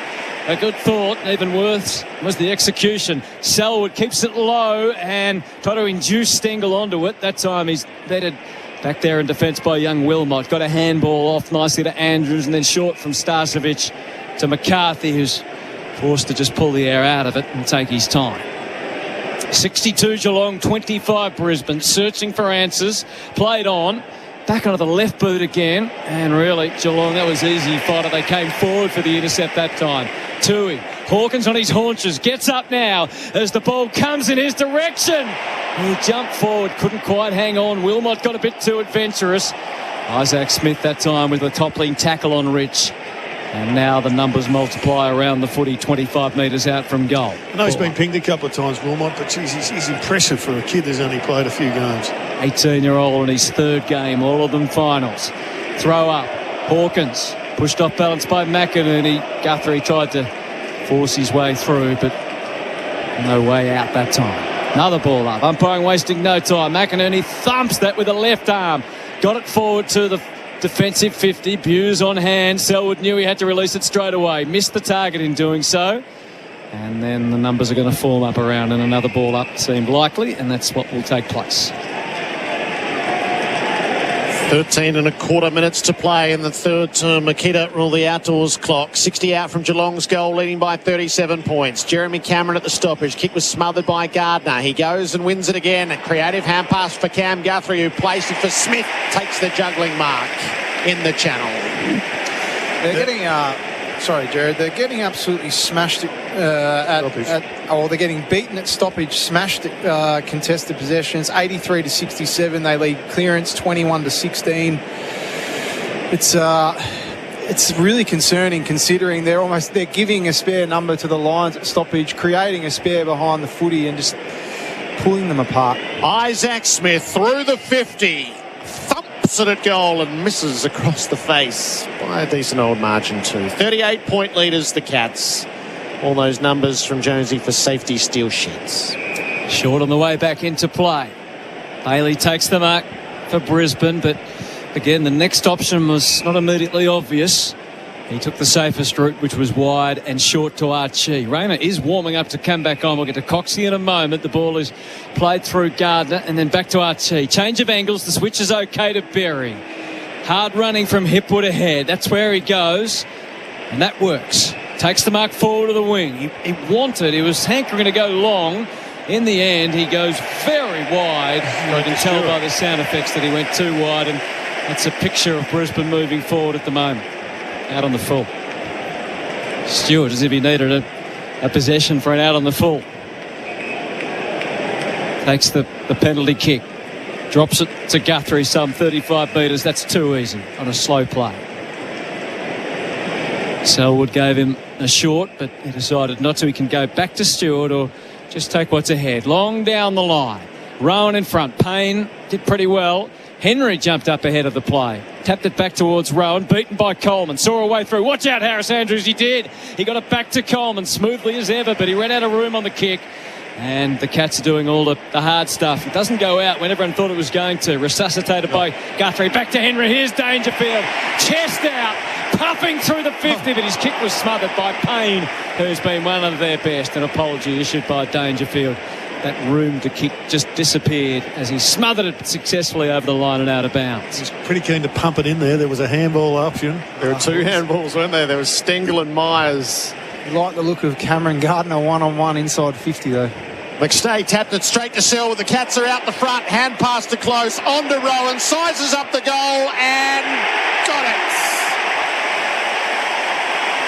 a good thought. Even worse was the execution. Selwood keeps it low and try to induce Stengel onto it. That time he's bedded back there in defence by young Wilmot. Got a handball off nicely to Andrews and then short from Starcevic to McCarthy, who's forced to just pull the air out of it and take his time. 62 Geelong, 25 Brisbane, searching for answers. Played on, back onto the left boot again, and really Geelong, that was easy fighter. They came forward for the intercept that time. Tui, Hawkins on his haunches, gets up now as the ball comes in his direction. He jumped forward, couldn't quite hang on. Wilmot got a bit too adventurous. Isaac Smith that time with a toppling tackle on Rich. And now the numbers multiply around the footy, 25 metres out from goal. I know he's been pinged a couple of times, Wilmot, but geez, he's impressive for a kid who's only played a few games. 18-year-old in his 3rd game, all of them finals. Throw up, Hawkins, pushed off balance by McInerney. Guthrie tried to force his way through, but no way out that time. Another ball up, umpiring wasting no time. McInerney thumps that with a left arm. Got it forward to the defensive 50. Buse on hand. Selwood knew he had to release it straight away. Missed the target in doing so. And then the numbers are going to form up around, and another ball up seemed likely, and that's what will take place. 13 and a quarter minutes to play in the third term. Makita rule the outdoors clock. 60 out from Geelong's goal, leading by 37 points. Jeremy Cameron at the stoppage. Kick was smothered by Gardner. He goes and wins it again. A creative hand pass for Cam Guthrie, who placed it for Smith. Takes the juggling mark in the channel. They're getting... Sorry, Jared. They're getting absolutely smashed they're getting beaten at stoppage, smashed at contested possessions. 83 to 67. They lead clearance 21 to 16. It's really concerning considering they're giving a spare number to the Lions at stoppage, creating a spare behind the footy and just pulling them apart. Isaac Smith through the 50. Thumps it at goal and misses across the face by a decent old margin too. 38-point leaders, the Cats. All those numbers from Jonesy for safety steel sheds. Short on the way back into play. Bailey takes the mark for Brisbane, but again, the next option was not immediately obvious. He took the safest route, which was wide and short to Archie. Rayner is warming up to come back on. We'll get to Coxie in a moment. The ball is played through Gardner and then back to Archie. Change of angles. The switch is okay to Berry. Hard running from Hipwood ahead. That's where he goes, and that works. Takes the mark forward to the wing. He was hankering to go long. In the end, he goes very wide. You can tell by the sound effects that he went too wide, and that's a picture of Brisbane moving forward at the moment. Out on the full. Stewart, as if he needed a possession for an out on the full. Takes the penalty kick. Drops it to Guthrie some 35 metres. That's too easy on a slow play. Selwood gave him a short, but he decided not to. He can go back to Stewart or just take what's ahead. Long down the line. Rowan in front. Payne did pretty well. Henry jumped up ahead of the play. Tapped it back towards Rowan. Beaten by Coleman. Saw a way through. Watch out, Harris Andrews. He did. He got it back to Coleman smoothly as ever, but he ran out of room on the kick. And the Cats are doing all the hard stuff. It doesn't go out when everyone thought it was going to. Resuscitated by Guthrie. Back to Henry. Here's Dangerfield. Chest out. Puffing through the 50, but his kick was smothered by Payne, who's been one of their best. An apology issued by Dangerfield. that room to kick just disappeared as he smothered it successfully over the line and out of bounds. He's pretty keen to pump it in there. There was a handball option. There were two handballs, weren't there? There was Stengel and Myers. You like the look of Cameron Gardner one-on-one inside 50, though. McStay tapped it straight to Selwood. The Cats are out the front. Hand pass to Close. On to Rowan. Sizes up the goal and got it.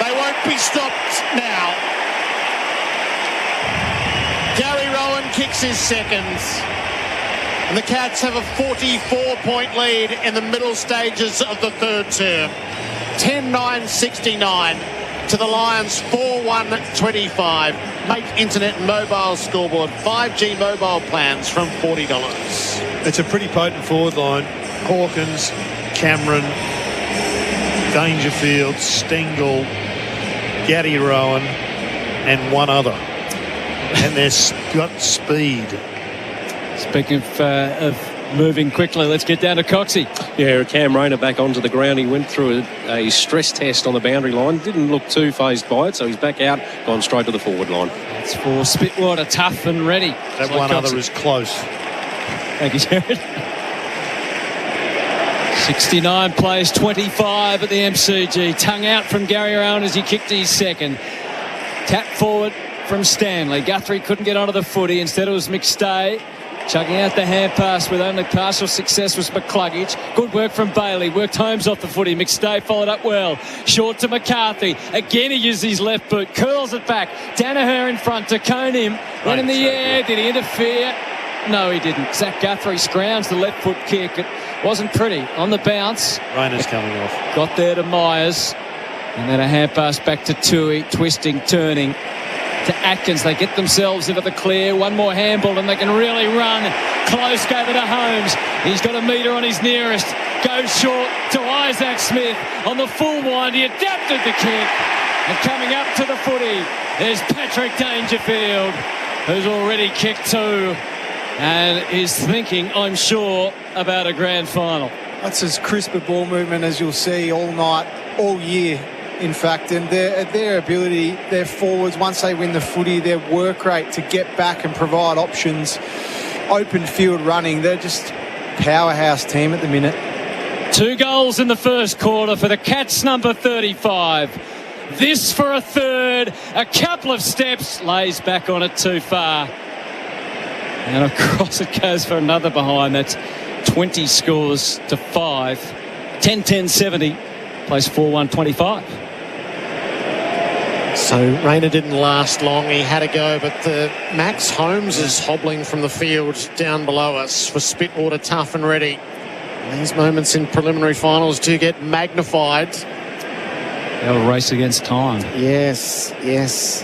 They won't be stopped now. Gary Rowan kicks his second. And the Cats have a 44-point lead in the middle stages of the third term. 10-9-69 to the Lions 4-1-25. Make internet and mobile scoreboard. 5G mobile plans from $40. It's a pretty potent forward line. Hawkins, Cameron, Dangerfield, Stengel, Gaddy Rowan, and one other. And they've got speed. Speaking of moving quickly, let's get down to Coxie. Yeah, Cam Rayner back onto the ground. He went through a stress test on the boundary line. Didn't look too phased by it, so he's back out, gone straight to the forward line. It's for Spitwater, tough and ready. That one other is close. Thank you, Jared. 69 plays 25 at the MCG. Tongue out from Gary Rowan as he kicked his second. Tap forward from Stanley. Guthrie couldn't get onto the footy. Instead it was McStay. Chugging out the hand pass with only partial success was McCluggage. Good work from Bailey. Worked Holmes off the footy. McStay followed up well. Short to McCarthy. Again he used his left boot. Curls it back. Danaher in front to cone him. Went in the air. Did he interfere? No, he didn't. Zach Guthrie scrounds the left foot kick. It wasn't pretty. On the bounce. Rainer's coming off. Got there to Myers. And then a hand pass back to Tui. Twisting, turning. To Atkins. They get themselves into the clear. One more handball and they can really run. Close gave it to Holmes. He's got a metre on his nearest. Goes short to Isaac Smith. On the full wind, he adapted the kick. And coming up to the footy, there's Patrick Dangerfield, who's already kicked two and is thinking, I'm sure, about a grand final. That's as crisp a ball movement as you'll see all night, all year. In fact, and their ability, their forwards, once they win the footy, their work rate to get back and provide options, open field running, they're just powerhouse team at the minute. 2 goals in the first quarter for the Cats, number 35. This for a third, a couple of steps, lays back on it too far. And across it goes for another behind. That's 20 scores to 5. 10-10-70, plays 4-1-25. So Rayner didn't last long. He had to go, but Max Holmes is hobbling from the field down below us for Spitwater, tough and ready. These moments in preliminary finals do get magnified. They'll race against time. Yes. It's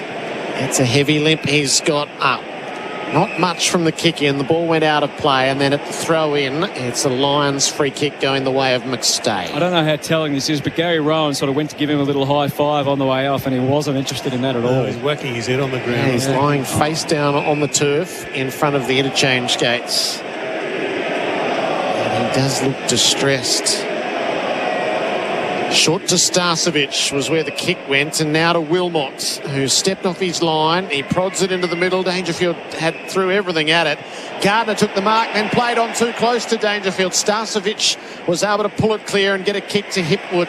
a heavy limp he's got up. Not much from the kick in. The ball went out of play, and then at the throw in, it's a Lions free kick going the way of McStay. I don't know how telling this is, but Gary Rowan sort of went to give him a little high five on the way off, and he wasn't interested in that at all. He's whacking his head on the ground. Yeah, he's lying face down on the turf in front of the interchange gates. And he does look distressed. Short to Starcevic was where the kick went, and now to Wilmot, who stepped off his line. He prods it into the middle. Dangerfield threw everything at it. Gardner took the mark, then played on too close to Dangerfield. Starcevic was able to pull it clear and get a kick to Hipwood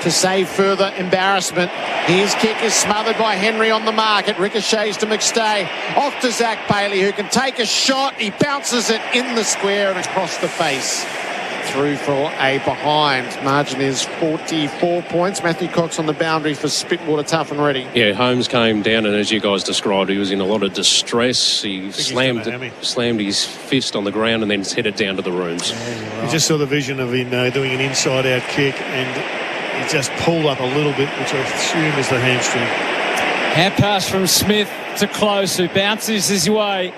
to save further embarrassment. His kick is smothered by Henry on the mark. It ricochets to McStay. Off to Zach Bailey, who can take a shot. He bounces it in the square and across the face. Through for a behind. Margin is 44 points. Matthew Cox on the boundary for Spitwater, tough and ready. Yeah, Holmes came down, and as you guys described, he was in a lot of distress. He slammed his fist on the ground and then headed down to the rooms. Yeah, you just saw the vision of him doing an inside-out kick, and he just pulled up a little bit, which I assume is the hamstring. Hand pass from Smith to Close, who bounces his way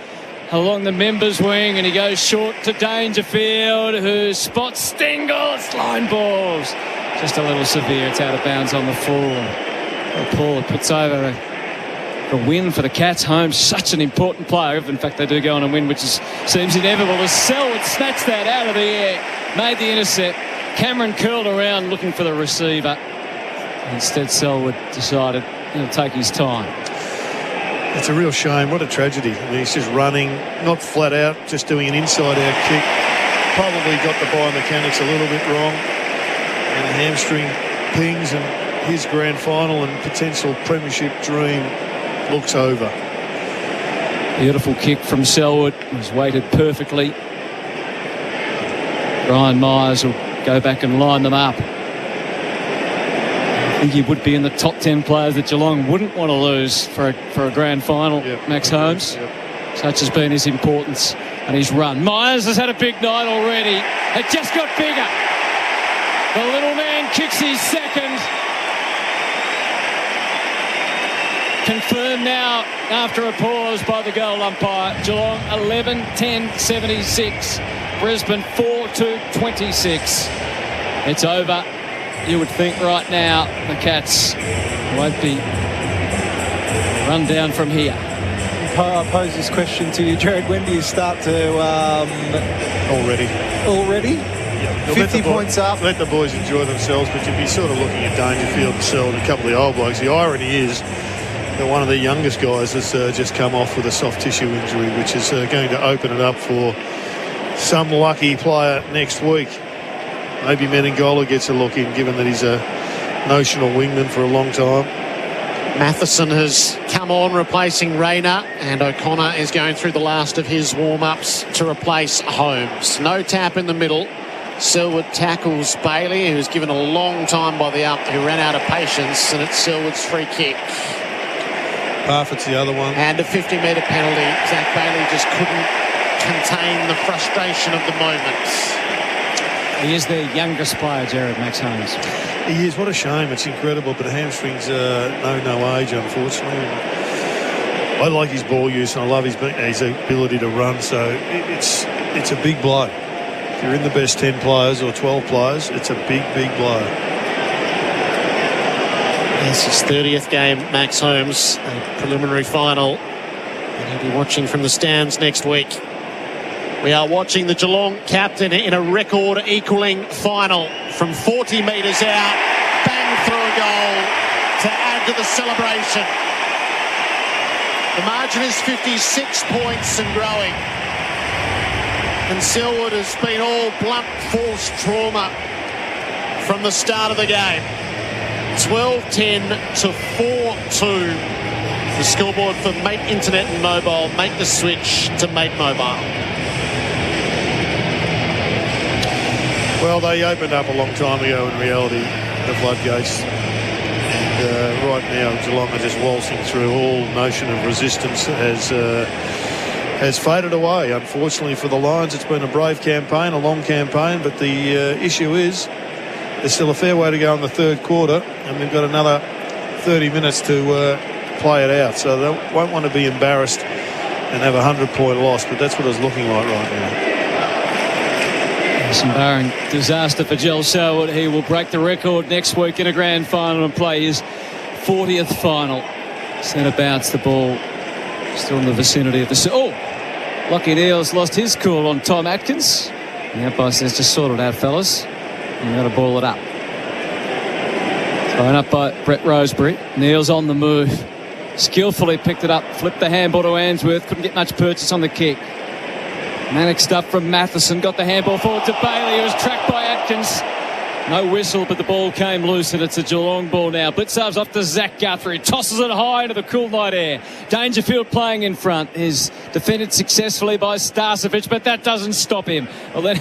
along the members' wing, and he goes short to Dangerfield, who spots Stengel. It's line balls. Just a little severe. It's out of bounds on the full. Paul puts over a win for the Cats. Holmes, such an important player. In fact, they do go on and win, which seems inevitable. As Selwood snatched that out of the air, made the intercept. Cameron curled around looking for the receiver. Instead, Selwood decided he'll take his time. It's a real shame. What a tragedy. I mean, he's just running, not flat out, just doing an inside-out kick. Probably got the biomechanics a little bit wrong. And a hamstring pings, and his grand final and potential premiership dream looks over. Beautiful kick from Selwood. It was weighted perfectly. Brian Myers will go back and line them up. I think he would be in the top 10 players that Geelong wouldn't want to lose for a grand final. Max Holmes. Such has been his importance and his run. Myers has had a big night already. It just got bigger. The little man kicks his second. Confirmed now after a pause by the goal umpire. Geelong 11-10-76. Brisbane 4-2-26. It's over. You would think right now the Cats won't be run down from here. I'll pose this question to you, Jared. When do you start to... Already? Yeah. 50 points up. Let the boys enjoy themselves, but you'd be sort of looking at Dangerfield and Selwood and a couple of the old blokes. The irony is that one of the youngest guys has just come off with a soft tissue injury, which is going to open it up for some lucky player next week. Maybe Menengola gets a look in, given that he's a notional wingman for a long time. Matheson has come on replacing Rayner, and O'Connor is going through the last of his warm-ups to replace Holmes. No tap in the middle. Selwood tackles Bailey, who's given a long time by the ump, who ran out of patience, and it's Selwood's free kick. Parfitt's the other one. And a 50-metre penalty. Zach Bailey just couldn't contain the frustration of the moment. He is their youngest player, Jared, Max Holmes. He is. What a shame. It's incredible, but hamstrings know no age, unfortunately. I like his ball use, and I love his ability to run, so it's a big blow. If you're in the best 10 players or 12 players, it's a big, big blow. Yes, his 30th game, Max Holmes, a preliminary final. And he'll be watching from the stands next week. We are watching the Geelong captain in a record-equaling final from 40 metres out. Bang through a goal to add to the celebration. The margin is 56 points and growing. And Selwood has been all blunt force trauma from the start of the game. 12-10 to 4-2. The scoreboard for Mate Internet and Mobile. Make the switch to Mate Mobile. Well, they opened up a long time ago in reality, the floodgates. And right now, Geelong are just waltzing through. All notion of resistance has faded away. Unfortunately for the Lions, it's been a brave campaign, a long campaign, but the issue is there's still a fair way to go in the third quarter, and we've got another 30 minutes to play it out. So they won't want to be embarrassed and have a 100-point loss, but that's what it's looking like right now. Some barring disaster for Gel Selwood. He will break the record next week in a grand final and play his 40th final. Centre bounce the ball. Still in the vicinity of the... Oh! Lachie Neale's lost his cool on Tom Atkins. And the umpire says, just sort it out, fellas. And you've got to ball it up. Thrown up by Brett Roseberry. Neale's on the move. Skillfully picked it up. Flipped the handball to Ainsworth. Couldn't get much purchase on the kick. Manic stuff from Matheson. Got the handball forward to Bailey, who was tracked by Atkins. No whistle, but the ball came loose, and it's a Geelong ball now. Blitzarves off to Zach Guthrie. Tosses it high into the cool night air. Dangerfield playing in front. Is defended successfully by Starcevic, but that doesn't stop him. Well, then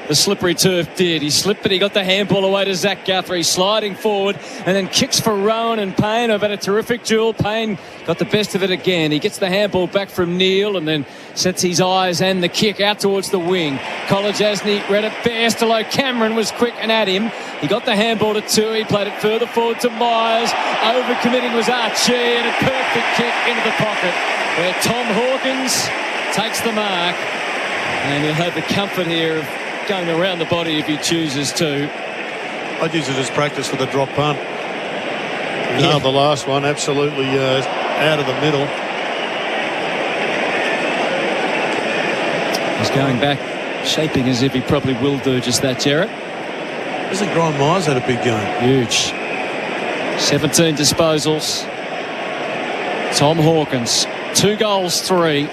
the slippery turf did. He slipped, but he got the handball away to Zach Guthrie, sliding forward, and then kicks for Rowan and Payne, who've had a terrific duel. Payne got the best of it again. He gets the handball back from Neale and then sets his eyes and the kick out towards the wing. Kolodjasny read it best, although Cameron was quick and at him. He got the handball to Tui, played it further forward to Myers. Overcommitting was Archie, and a perfect kick into the pocket where Tom Hawkins takes the mark. And he'll have the comfort here of going around the body if he chooses to. I'd use it as practice for the drop punt. Yeah. The last one, absolutely out of the middle. He's going back, shaping as if he probably will do just that, Jarrett. Isn't Brian Myers had a big game? Huge. 17 disposals. Tom Hawkins, 2 goals, 3.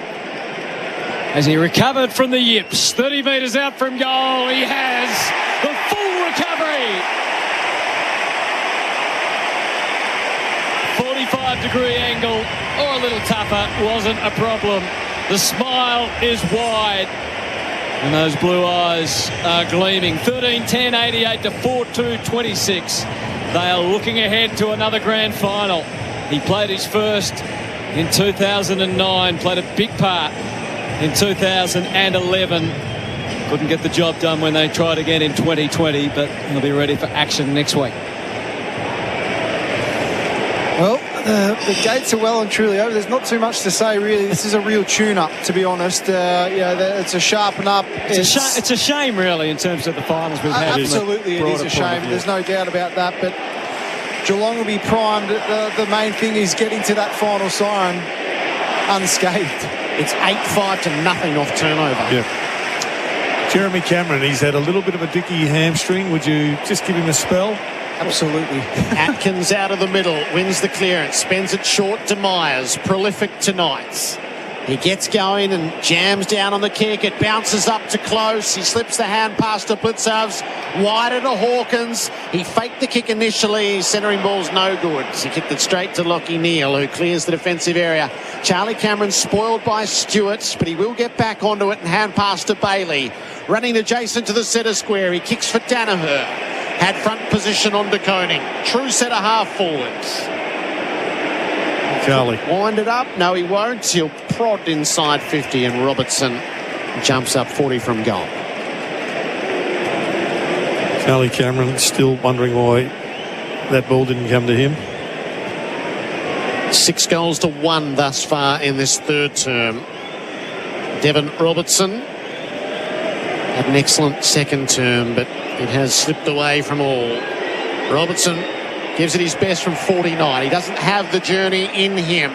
As he recovered from the yips, 30 metres out from goal, he has the full recovery. 45-degree angle, or a little tougher, wasn't a problem. The smile is wide, and those blue eyes are gleaming. 13-10, 88 to 4-2, 26. They are looking ahead to another grand final. He played his first in 2009, played a big part in 2011. Couldn't get the job done when they tried again in 2020, but he'll be ready for action next week. Well, the gates are well and truly over. There's not too much to say, really. This is a real tune-up, to be honest. It's a sharpen up. It's a shame, really, in terms of the finals we've had. Absolutely, it is a shame. There's no doubt about that. But Geelong will be primed. The main thing is getting to that final siren unscathed. It's 8-5 to nothing off turnover. Yeah. Jeremy Cameron, he's had a little bit of a dicky hamstring. Would you just give him a spell? Absolutely. Atkins out of the middle, wins the clearance, spends it short to Myers. Prolific tonight. He gets going and jams down on the kick. It bounces up to close. He slips the hand pass to Blitzovs. Wider to Hawkins. He faked the kick initially. His centering ball's no good. He kicked it straight to Lockie Neal, who clears the defensive area. Charlie Cameron spoiled by Stewart, but he will get back onto it and hand pass to Bailey. Running adjacent to the centre square. He kicks for Danaher. Had front position on De Koning. True set of half forwards. Charlie. Wind it up. No, he won't. He'll prod inside 50 and Robertson jumps up 40 from goal. Charlie Cameron still wondering why that ball didn't come to him. 6 goals to 1 thus far in this third term. Devon Robertson had an excellent second term, but it has slipped away from all. Robertson gives it his best from 49. He doesn't have the journey in him.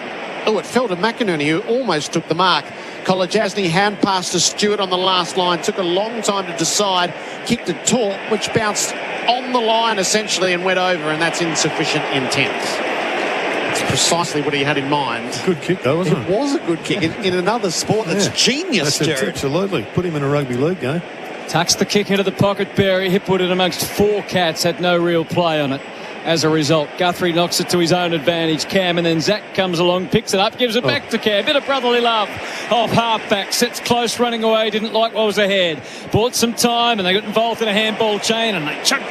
Oh, it fell to McInerney, who almost took the mark. Kolajasny hand passed to Stewart on the last line. Took a long time to decide. Kicked it taut, which bounced on the line essentially and went over, and that's insufficient intent. It's precisely what he had in mind. Good kick, though, wasn't it? It was a good kick in another sport. That's genius, Jared. Absolutely. Put him in a rugby league game. Tucks the kick into the pocket. Barry hit put it amongst 4 cats. Had no real play on it. As a result, Guthrie knocks it to his own advantage. Cam, and then Zach comes along, picks it up, gives it back to Cam. Bit of brotherly love off halfback. Sits close, running away. Didn't like what was ahead. Bought some time, and they got involved in a handball chain, and they chug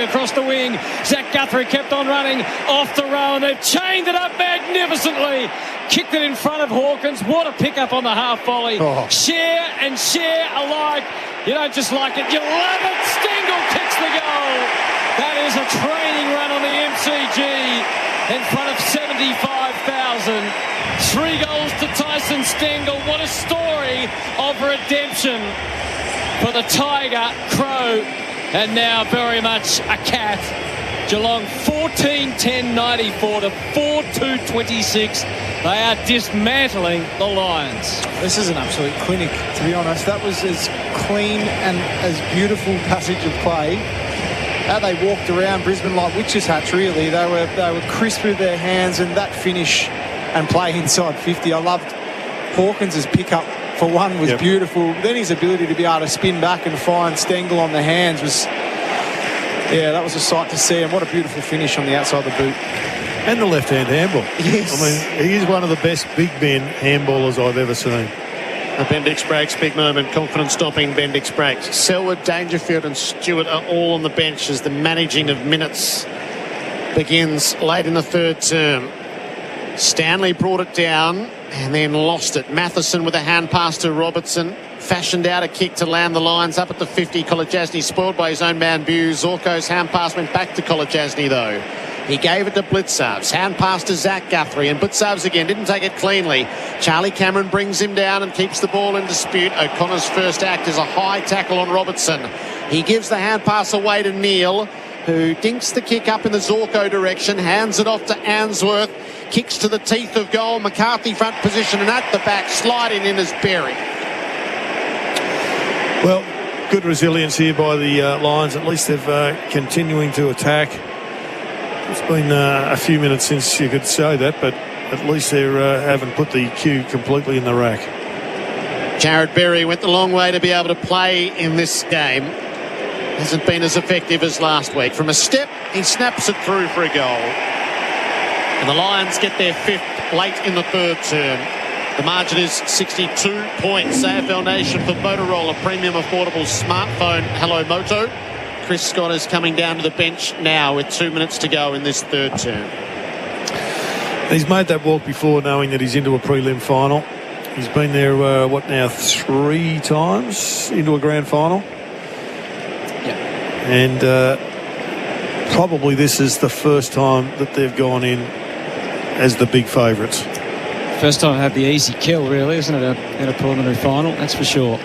across the wing. Zach Guthrie kept on running off the row, and they've chained it up magnificently. Kicked it in front of Hawkins. What a pickup on the half volley. Share and share alike. You don't just like it, you love it. Stengel kicks the goal. That is a training run on the MCG in front of 75,000. 3 goals to Tyson Stengel. What a story of redemption for the Tiger, Crow, and now very much a cat. Geelong 14-10-94 to 4-2-26. They are dismantling the Lions. This is an absolute clinic, to be honest. That was as clean and as beautiful passage of play. How they walked around Brisbane like witches' hats, really. They were crisp with their hands, and that finish and play inside 50. I loved Hawkins' pickup, for one, was beautiful. Then his ability to be able to spin back and find Stengel on the hands was... Yeah, that was a sight to see, and what a beautiful finish on the outside of the boot. And the left-hand handball. Yes. I mean, he is one of the best big men handballers I've ever seen. A Bendix breaks, big moment, confident stopping Bendix breaks. Selwood, Dangerfield and Stewart are all on the bench as the managing of minutes begins late in the third term. Stanley brought it down and then lost it. Matheson with a hand pass to Robertson. Fashioned out a kick to land the Lions up at the 50. Kolajasny spoiled by his own man, Bew. Zorko's hand pass went back to Kolajasny, though. He gave it to Blitzovs. Hand pass to Zach Guthrie. And Blitzovs again didn't take it cleanly. Charlie Cameron brings him down and keeps the ball in dispute. O'Connor's first act is a high tackle on Robertson. He gives the hand pass away to Neal, who dinks the kick up in the Zorko direction. Hands it off to Answorth. Kicks to the teeth of goal. McCarthy front position. And at the back, sliding in is Berry. Well, good resilience here by the Lions. At least they're continuing to attack. It's been a few minutes since you could say that, but at least they haven't put the cue completely in the rack. Jared Berry went the long way to be able to play in this game. Hasn't been as effective as last week. From a step, he snaps it through for a goal. And the Lions get their 5th late in the 3rd term. The margin is 62 points. AFL Nation for Motorola Premium Affordable Smartphone. Hello, Moto. Chris Scott is coming down to the bench now with 2 minutes to go in this 3rd term. He's made that walk before, knowing that he's into a prelim final. He's been there, 3 times into a grand final? Yeah. And probably this is the first time that they've gone in as the big favourites. First time I had the easy kill, really, isn't it, in a preliminary final? That's for sure.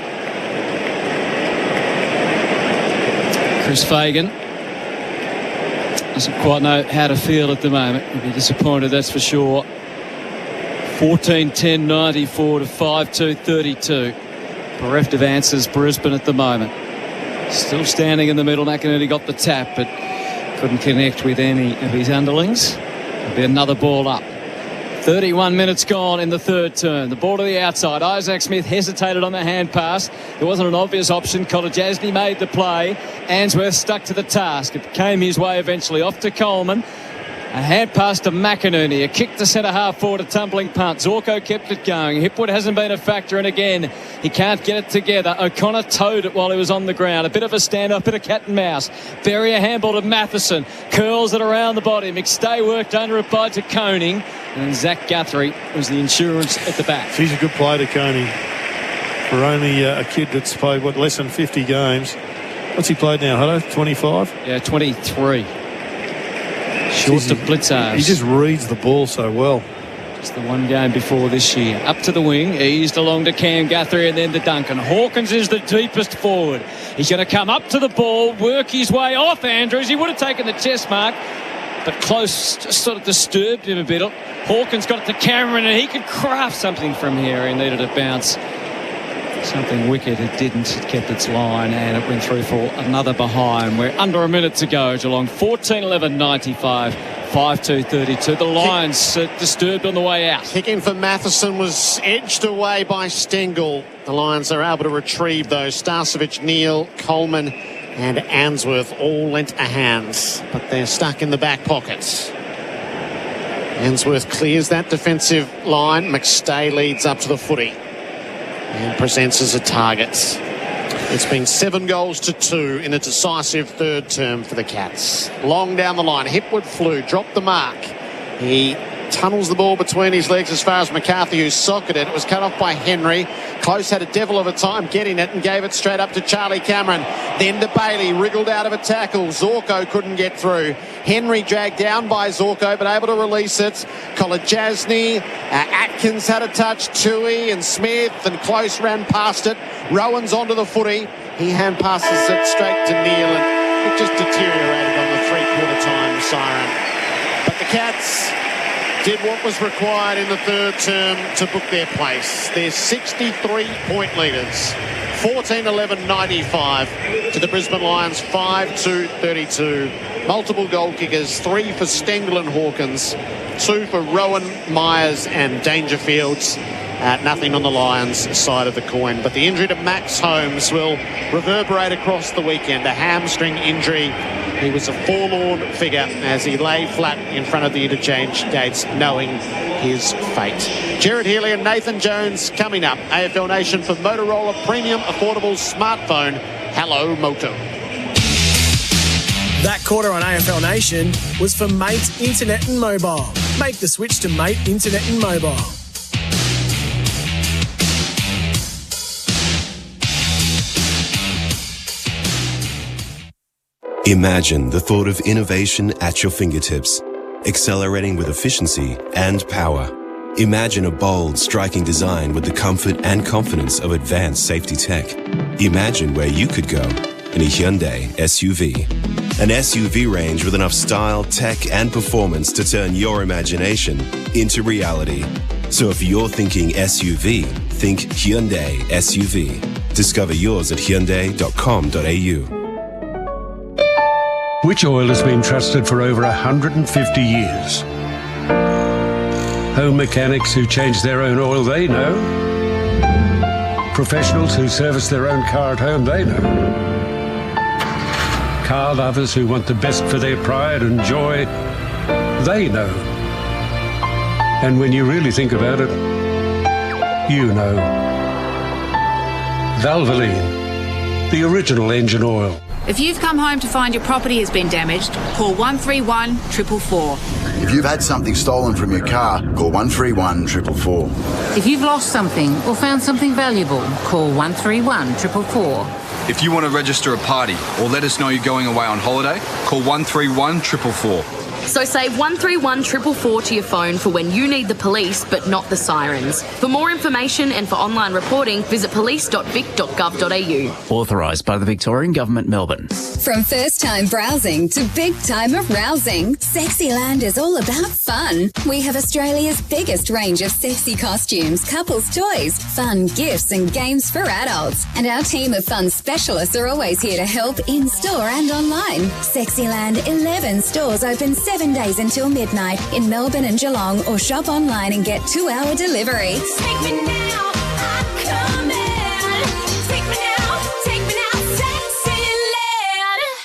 Chris Fagan doesn't quite know how to feel at the moment. He'll be disappointed, that's for sure. 14-10-94 to 5-2-32. Bereft of answers, Brisbane at the moment. Still standing in the middle. McInerney got the tap, but couldn't connect with any of his underlings. There'll be another ball up. 31 minutes gone in the 3rd term. The ball to the outside. Isaac Smith hesitated on the hand pass. There wasn't an obvious option. Kolajasny made the play. Answorth stuck to the task. It came his way eventually. Off to Coleman. A hand pass to McInerney. A kick to centre half forward. A tumbling punt. Zorko kept it going. Hipwood hasn't been a factor. And again, he can't get it together. O'Connor towed it while he was on the ground. A bit of a standoff, bit of cat and mouse. Berry a handball to Matheson. Curls it around the body. McStay worked under it by to Koning. And Zach Guthrie was the insurance at the back. He's a good player to Koning. For only a kid that's played, less than 50 games. What's he played now, Hutto? 25? Yeah, 23. Short to Blitzars. He just reads the ball so well. Just the one game before this year. Up to the wing, eased along to Cam Guthrie and then to Duncan. Hawkins is the deepest forward. He's going to come up to the ball, work his way off Andrews. He would have taken the chest mark, but close just sort of disturbed him a bit. Hawkins got it to Cameron and he could craft something from here. He needed a bounce. Something wicked. It didn't. It kept its line and it went through for another behind. We're under a minute to go. Geelong 14-11-95. 5-2-32. The Lions disturbed on the way out. Kicking for Matheson was edged away by Stengel. The Lions are able to retrieve those. Starcevic, Neal, Coleman and Answorth all lent a hand, but they're stuck in the back pockets. Answorth clears that defensive line. McStay leads up to the footy and presents as a target. It's been 7-2 in a decisive 3rd term for the Cats. Long down the line, Hipwood flew, dropped the mark. He tunnels the ball between his legs as far as McCarthy, who socketed it. It was cut off by Henry. Close had a devil of a time getting it and gave it straight up to Charlie Cameron. Then to Bailey, wriggled out of a tackle. Zorko couldn't get through. Henry dragged down by Zorko, but able to release it. Kolajasny, Atkins had a touch. Tui and Smith, and Close ran past it. Rowan's onto the footy. He hand passes it straight to Neal, and it just deteriorated on the 3/4 time siren. But the Cats did what was required in the 3rd term to book their place. They're 63-point leaders. 14-11-95 to the Brisbane Lions 5-2-32. Multiple goal kickers, 3 for Stengel and Hawkins, 2 for Rowan, Myers and Dangerfields. Nothing on the Lions' side of the coin. But the injury to Max Holmes will reverberate across the weekend. A hamstring injury. He was a forlorn figure as he lay flat in front of the interchange gates, knowing his fate. Jared Healy and Nathan Jones coming up. AFL Nation for Motorola Premium Affordable Smartphone. Hello, Moto. That quarter on AFL Nation was for Mate Internet and Mobile. Make the switch to Mate Internet and Mobile. Imagine the thought of innovation at your fingertips, accelerating with efficiency and power. Imagine a bold, striking design with the comfort and confidence of advanced safety tech. Imagine where you could go in a Hyundai SUV. An SUV range with enough style, tech and performance to turn your imagination into reality. So if you're thinking SUV, think Hyundai SUV. Discover yours at hyundai.com.au. Which oil has been trusted for over 150 years? Home mechanics who change their own oil, they know. Professionals who service their own car at home, they know. Car lovers who want the best for their pride and joy, they know. And when you really think about it, you know. Valvoline, the original engine oil. If you've come home to find your property has been damaged, call 131 444. If you've had something stolen from your car, call 131 444. If you've lost something or found something valuable, call 131 444. If you want to register a party or let us know you're going away on holiday, call 131 444. So save 131 444 to your phone for when you need the police but not the sirens. For more information and for online reporting, visit police.vic.gov.au. Authorised by the Victorian Government, Melbourne. From first-time browsing to big-time arousing, Sexyland is all about fun. We have Australia's biggest range of sexy costumes, couples' toys, fun gifts and games for adults. And our team of fun specialists are always here to help in-store and online. Sexyland 11 stores open 7 days until midnight in Melbourne and Geelong, or shop online and get 2-hour delivery. Take me now, I'm coming. Take me now, Sexyland.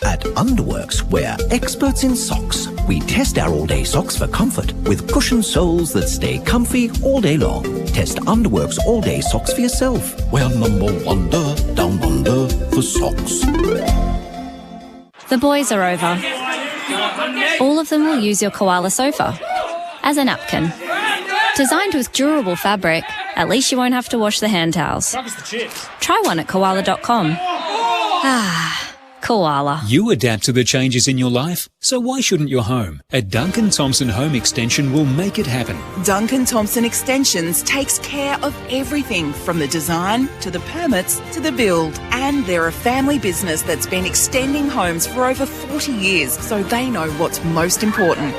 At Underworks, we're experts in socks. We test our all-day socks for comfort with cushioned soles that stay comfy all day long. Test Underworks all-day socks for yourself. We're number one down under for socks. The boys are over. All of them will use your koala sofa as a napkin. Designed with durable fabric, at least you won't have to wash the hand towels. Try one at koala.com. Koala. You adapt to the changes in your life, so why shouldn't your home? At Duncan Thompson Home Extension will make it happen. Duncan Thompson Extensions takes care of everything from the design to the permits to the build. And they're a family business that's been extending homes for over 40 years, so they know what's most important.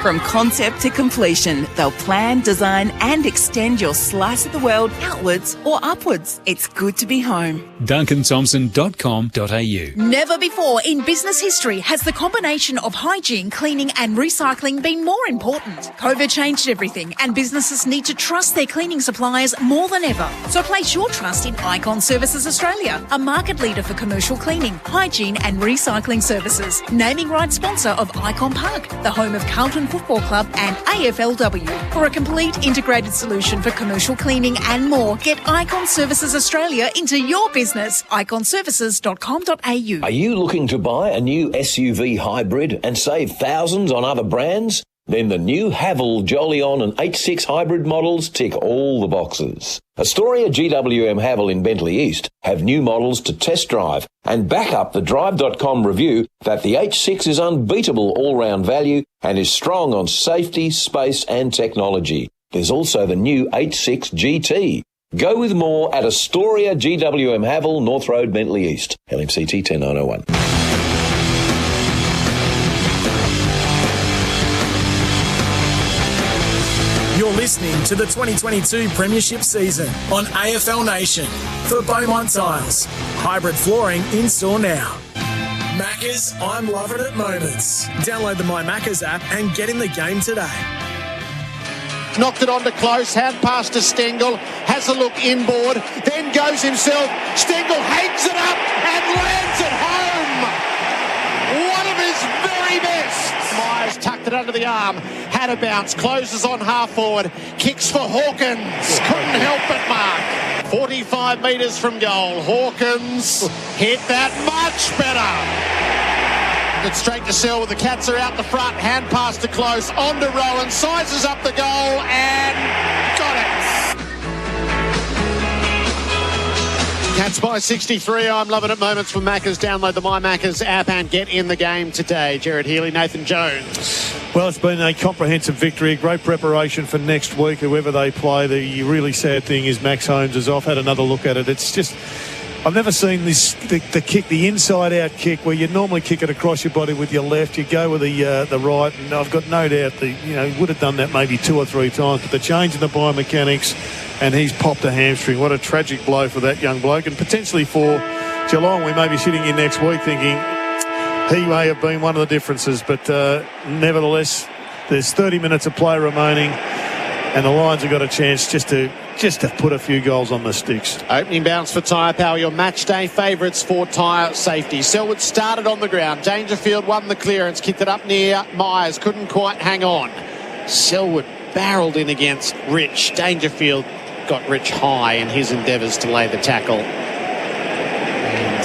From concept to completion, they'll plan, design and extend your slice of the world outwards or upwards. It's good to be home. DuncanThompson.com.au. Never before in business history has the combination of hygiene, cleaning and recycling been more important. COVID changed everything and businesses need to trust their cleaning suppliers more than ever. So place your trust in Icon Services Australia, a market leader for commercial cleaning, hygiene and recycling services. Naming rights sponsor of Icon Park, the home of Carlton Football Club and AFLW. For a complete integrated solution for commercial cleaning and more, get Icon Services Australia into your business. iconservices.com.au. Are you looking to buy a new SUV hybrid and save thousands on other brands? Then the new Haval, Jolion and H6 hybrid models tick all the boxes. Astoria GWM Haval in Bentley East have new models to test drive and back up the Drive.com review that the H6 is unbeatable all-round value and is strong on safety, space and technology. There's also the new H6 GT. Go with more at Astoria GWM Haval, North Road, Bentley East. LMCT 10901. You're listening to the 2022 Premiership season on AFL Nation for Beaumont Tiles. Hybrid flooring in store now. Maccas, I'm loving it moments. Download the My Maccas app and get in the game today. Knocked it on to close, hand pass to Stengel, has a look inboard, then goes himself. Stengel hangs it up and lands it home. One of his very best. Myers tucked it under the arm, had a bounce, closes on half forward, kicks for Hawkins, couldn't help but mark. 45 metres from goal, Hawkins hit that much better. It's straight to Sell with the Cats are out the front, hand pass to close, on to Rowan, sizes up the goal and got it. Cats by 63. I'm loving it. Moments from Maccas. Download the My Maccas app and get in the game today. Jared Healy, Nathan Jones. Well, it's been a comprehensive victory, great preparation for next week, whoever they play. The really sad thing is Max Holmes is off. Had another look at it. It's just, I've never seen this, the kick, the inside-out kick, where you normally kick it across your body with your left. You go with the right, and I've got no doubt that, would have done that maybe 2 or 3 times. But the change in the biomechanics, and he's popped a hamstring. What a tragic blow for that young bloke. And potentially for Geelong, we may be sitting here next week thinking he may have been one of the differences. But nevertheless, There's 30 minutes of play remaining, and the Lions have got a chance just to put a few goals on the sticks. Opening bounce for Tyre Power, your match day favourites for tyre safety. Selwood started on the ground. Dangerfield won the clearance, kicked it up near Myers, couldn't quite hang on. Selwood barrelled in against Rich. Dangerfield got Rich high in his endeavours to lay the tackle.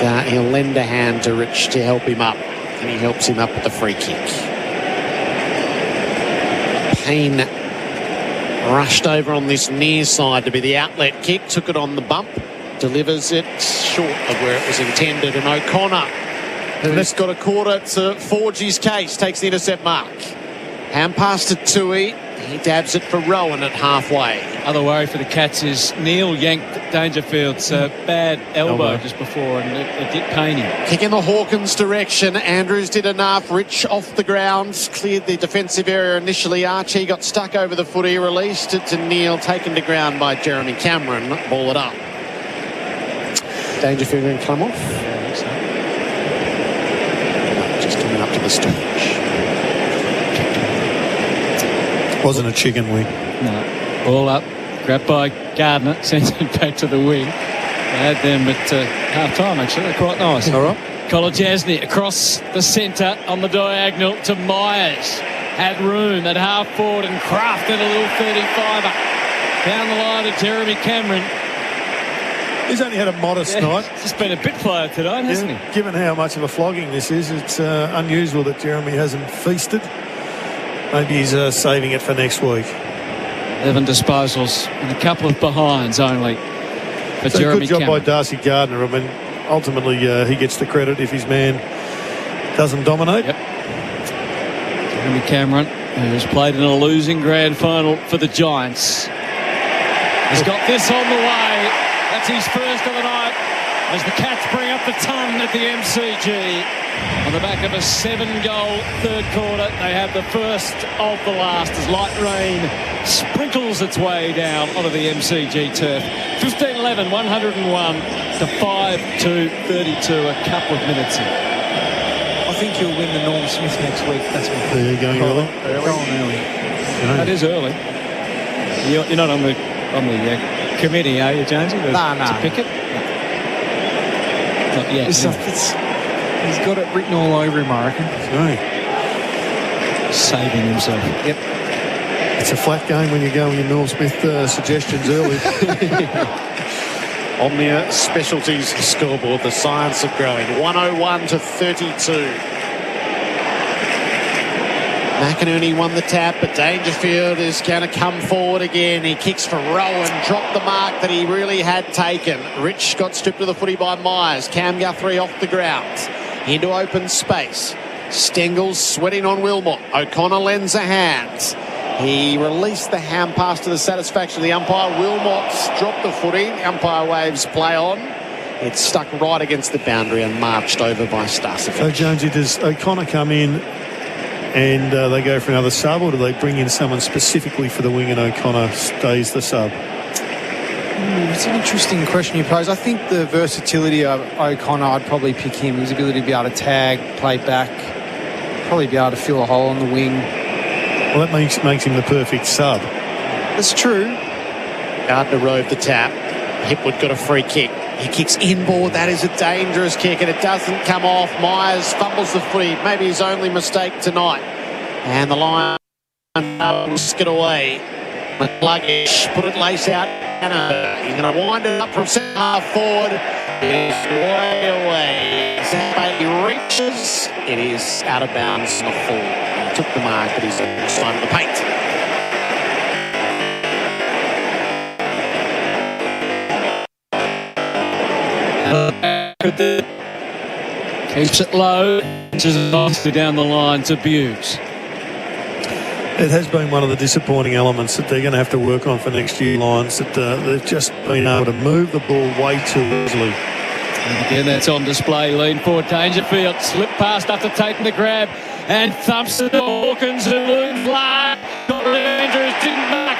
And he'll lend a hand to Rich to help him up. And he helps him up with the free kick. Payne rushed over on this near side to be the outlet kick. Took it on the bump. Delivers it short of where it was intended. And O'Connor, who's got a quarter to Forgie's case, takes the intercept mark. Hand pass to Tui. He dabs it for Rowan at halfway. Other worry for the Cats is Neil yanked Dangerfield's bad elbow just before, and it did pain him. Kick in the Hawkins direction. Andrews did enough. Rich off the ground. Cleared the defensive area initially. Archie got stuck over the footy. Released it to Neil. Taken to ground by Jeremy Cameron. Ball it up. Dangerfield going to come off? Yeah, I think so. No, just coming up to the stage. Wasn't a chicken wing. No. Ball up. Grabbed by Gardner. Sends it back to the wing. They had them at half-time, actually. They're quite nice. All right. Kolodjasny across the centre on the diagonal to Myers. Had room at half-forward and crafted a little 35er. Down the line to Jeremy Cameron. He's only had a modest night. He's just been a bit player today, hasn't he? Given how much of a flogging this is, it's unusual that Jeremy hasn't feasted. Maybe he's saving it for next week. 11 disposals and a couple of behinds only for so Jeremy good job Cameron. by Darcy Gardner. I mean, ultimately he gets the credit if his man doesn't dominate. Yep. Jeremy Cameron, who's played in a losing grand final for the Giants, has got this on the way. That's his first of the night as the Cats bring up the ton at the MCG. On the back of a 7-goal third quarter, they have the first of the last as light rain sprinkles its way down onto the MCG turf. 15-11, 101 to 5-2-32, a couple of minutes in. I think he'll win the Norm Smith next week. That's my Are you going early? Going early. That is early. You're not on the committee, are you, Jonesy? No. To pick it? No. Not yet. He's got it written all over him, I reckon. Saving himself. Yep. It's a flat game when you go with your Norm Smith suggestions early. Omnia Specialties scoreboard, the science of growing. 101 to 32. McInerney won the tap, but Dangerfield is going to come forward again. He kicks for Rowan, dropped the mark that he really had taken. Rich got stripped of the footy by Myers. Cam Guthrie off the ground. Into open space. Stengel sweating on Wilmot. O'Connor lends a hand. He released the hand pass to the satisfaction of the umpire. Wilmot's dropped the footy. The umpire waves play on. It's stuck right against the boundary and marched over by Starcevic. So, Jonesy, does O'Connor come in and they go for another sub, or do they bring in someone specifically for the wing and O'Connor stays the sub? It's an interesting question you pose. I think the versatility of O'Connor, I'd probably pick him. His ability to be able to tag, play back, probably be able to fill a hole on the wing. Well, that makes him the perfect sub. That's true. Gardner rode the tap. Hipwood got a free kick. He kicks inboard. That is a dangerous kick, and it doesn't come off. Myers fumbles the footy. Maybe his only mistake tonight. And the Lions whisk it away. McLuggish put it lace out. He's going to wind it up from centre half forward. It is way away. He reaches. It is out of bounds on the full. He took the mark, but he's on the side of the paint. Keeps it low, just nicely down the line to Bughes. It has been one of the disappointing elements that they're going to have to work on for next year, Lions, that they've just been able to move the ball way too easily. And again, that's on display. Lean forward, Dangerfield, slip past after taking the grab, and thumps it to Hawkins, who loomed flat. Got rid of Andrews, didn't matter.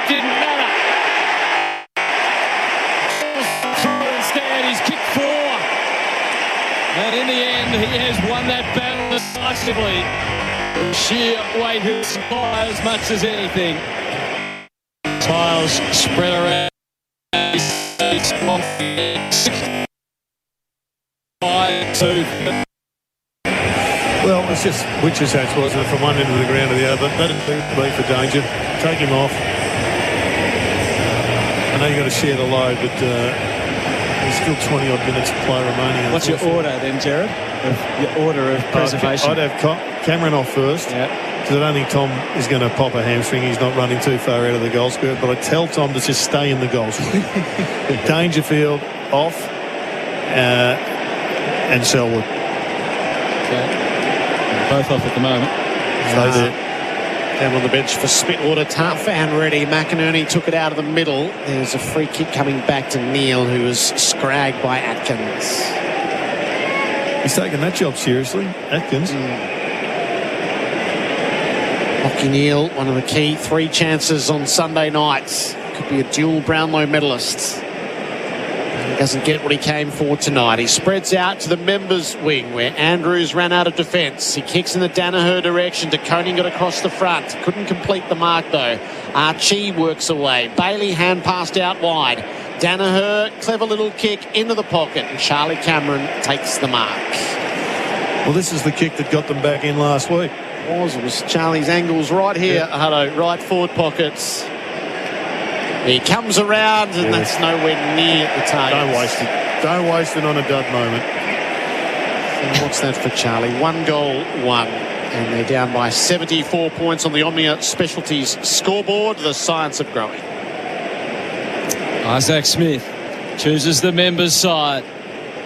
Instead, he's kicked 4. And in the end, he has won that battle decisively. Sheer weight of supply as much as anything. Tiles spread around. Well, it's just witch's hatch, wasn't it, from one end of the ground to the other. That didn't be for danger. Take him off. I know you've got to share the load, but there's still 20-odd minutes of play remaining. What's your order then, Jared? Your order of preservation? I'd have Cameron off first. Yeah. Because I don't think Tom is going to pop a hamstring. He's not running too far out of the goal square. But I tell Tom to just stay in the goal square. Dangerfield off and Selwood. Okay. Both off at the moment. Stay there. Down on the bench for Spitwater, tough and ready. McInerney took it out of the middle. There's a free kick coming back to Neil, who was scragged by Atkins. He's taking that job seriously, Atkins. Lachie Neale, one of the key 3 chances on Sunday nights. Could be a dual Brownlow medalist. He doesn't get what he came for tonight. He spreads out to the members' wing where Andrews ran out of defence. He kicks in the Danaher direction. De Koning got across the front. Couldn't complete the mark though. Archie works away. Bailey hand passed out wide. Danaher, clever little kick into the pocket, and Charlie Cameron takes the mark. Well, this is the kick that got them back in last week. It was Charlie's angles right here. Yeah. Hutto, right forward pockets. He comes around, and that's nowhere near the target. Don't waste it. Don't waste it on a dud moment. And what's that for Charlie? 1 goal, 1. And they're down by 74 points on the Omnia Specialties scoreboard. The science of growing. Isaac Smith chooses the members' side.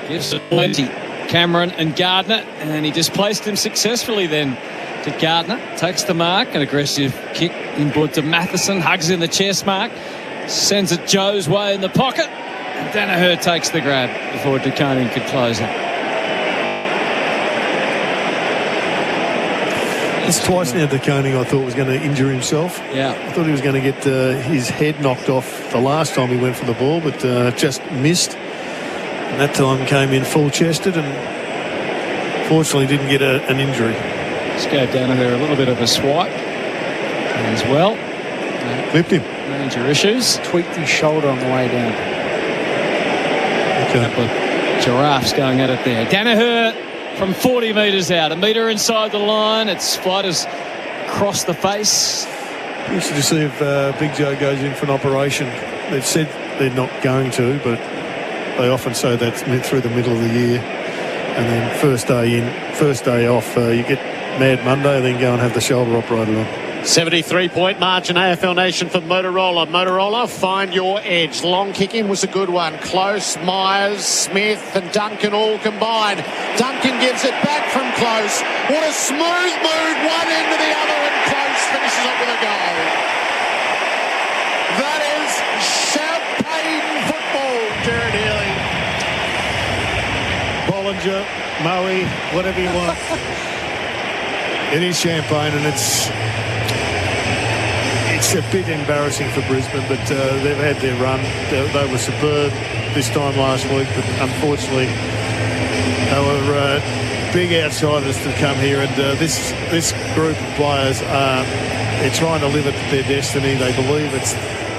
Gives it plenty. Cameron and Gardner, and he displaced him successfully then to Gardner. Takes the mark, an aggressive kick inboard to Matheson, hugs in the chest mark, sends it Joe's way in the pocket, and Danaher takes the grab before De Koning could close it. It's twice now De Koning I thought was going to injure himself. Yeah. I thought he was going to get his head knocked off the last time he went for the ball, but just missed. And that time came in full-chested and fortunately didn't get an injury. Let's go Danaher, a little bit of a swipe as well. Clipped him. Major issues. Tweaked his shoulder on the way down. Okay. A couple of giraffes going at it there. Danaher from 40 metres out. A metre inside the line. Its flight has crossed the face. Interested to see if Big Joe goes in for an operation. They've said they're not going to, but they often say that's through the middle of the year. And then first day in, first day off, you get Mad Monday, then go and have the shoulder operated on. 73-point margin, AFL Nation for Motorola. Motorola, find your edge. Long kick in was a good one. Close, Myers, Smith and Duncan all combined. Duncan gives it back from Close. What a smooth move, one end to the other, and Close finishes up with a goal. That is champagne football, Jared Healy. Bollinger, Murray, whatever you want. It is champagne, and it's a bit embarrassing for Brisbane, but they've had their run. They were superb this time last week, but unfortunately they were big outsiders to come here, and this group of players they're trying to live at their destiny. They believe it's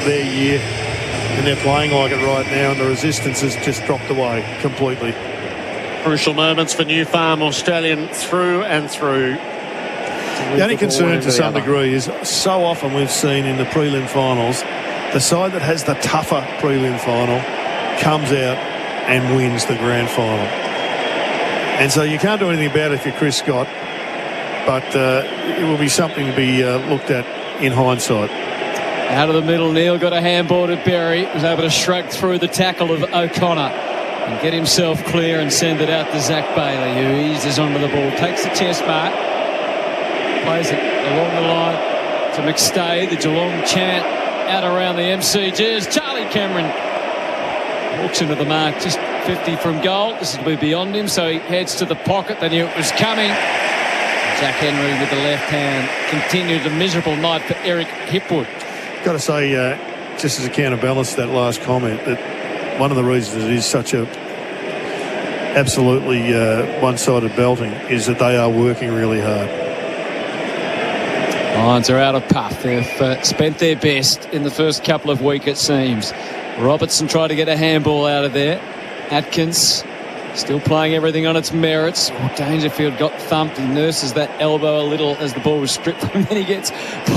their year, and they're playing like it right now, and the resistance has just dropped away completely. Crucial moments for New Farm, Australian through and through. The only concern to some degree is so often we've seen in the prelim finals, the side that has the tougher prelim final comes out and wins the grand final. And so you can't do anything about it if you're Chris Scott, but it will be something to be looked at in hindsight. Out of the middle, Neil got a handball to Berry, was able to shrug through the tackle of O'Connor and get himself clear and send it out to Zach Bailey, who eases onto the ball, takes the chest mark, plays it along the line to McStay, the Geelong chant out around the MCG as Charlie Cameron walks into the mark, just 50 from goal. This will be beyond him, so he heads to the pocket. They knew it was coming. Jack Henry with the left hand. Continued a miserable night for Eric Hipwood. Got to say, just as a counterbalance to that last comment, that one of the reasons it is such a absolutely one-sided belting is that they are working really hard. Lions are out of puff. They've spent their best in the first couple of weeks, it seems. Robertson tried to get a handball out of there. Atkins still playing everything on its merits. Dangerfield got thumped. He nurses that elbow a little as the ball was stripped from him. Then he gets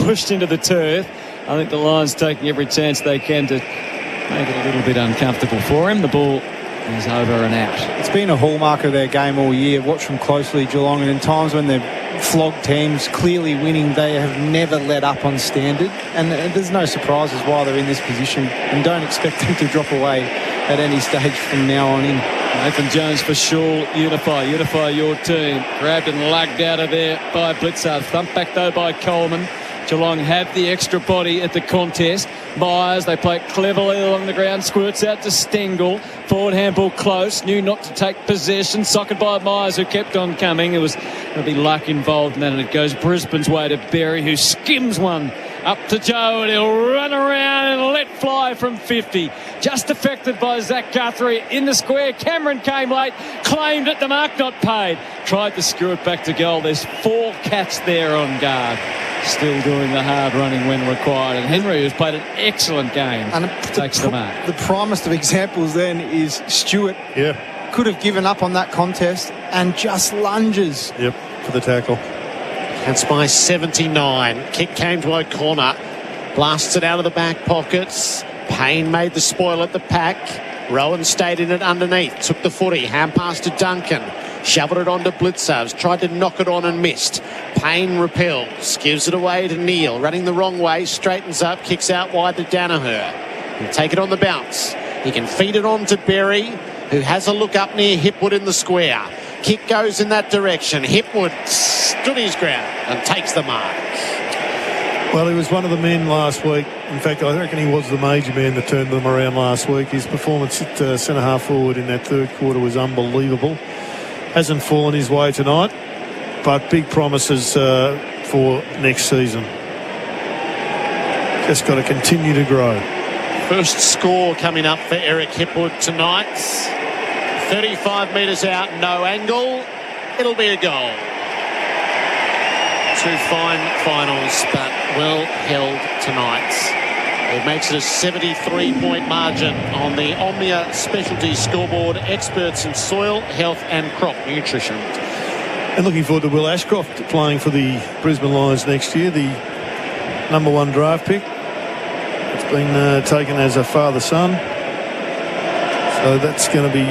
pushed into the turf. I think the Lions taking every chance they can to make it a little bit uncomfortable for him. The ball is over and out. It's been a hallmark of their game all year. Watch them closely, Geelong, and in times when they've flogged teams, clearly winning, they have never let up on standard. And there's no surprises why they're in this position, and don't expect them to drop away at any stage from now on in. Nathan Jones for Shaw. Unify your team. Grabbed and lugged out of there by Blitzard. Thumped back though by Coleman. Geelong have the extra body at the contest. Myers, they play it cleverly along the ground, squirts out to Stengel. Forward handball close, knew not to take possession. Socked by Myers, who kept on coming. There was going to be luck involved in that, and it goes Brisbane's way to Berry, who skims one up to Joe, and he'll run around and let fly from 50. Just affected by Zach Guthrie in the square. Cameron came late, claimed it, the mark not paid. Tried to screw it back to goal. There's 4 Cats there on guard. Still doing the hard running when required. And Henry, who's played an excellent game, and takes the mark. The primest of examples then is Stewart. Yeah. Could have given up on that contest and just lunges. Yep, for the tackle. That's by 79. Kick came to O'Connor. Blasted out of the back pockets. Payne made the spoil at the pack. Rowan stayed in it underneath. Took the footy. Hand pass to Duncan. Shoveled it on to Blitzers. Tried to knock it on and missed. Payne repels. Gives it away to Neal. Running the wrong way. Straightens up. Kicks out wide to Danaher. He'll take it on the bounce. He can feed it on to Berry, who has a look up near Hipwood in the square. Kick goes in that direction. Hipwood stood his ground and takes the mark. Well, he was one of the men last week. In fact, I reckon he was the major man that turned them around last week. His performance at centre-half forward in that third quarter was unbelievable. Hasn't fallen his way tonight, but big promises for next season. Just got to continue to grow. First score coming up for Eric Hipwood tonight. 35 metres out, no angle. It'll be a goal. 2 fine finals, but well held tonight. It makes it a 73-point margin on the Omnia Specialty Scoreboard. Experts in soil, health and crop nutrition. And looking forward to Will Ashcroft playing for the Brisbane Lions next year, the #1 draft pick. It's been taken as a father-son. So that's going to be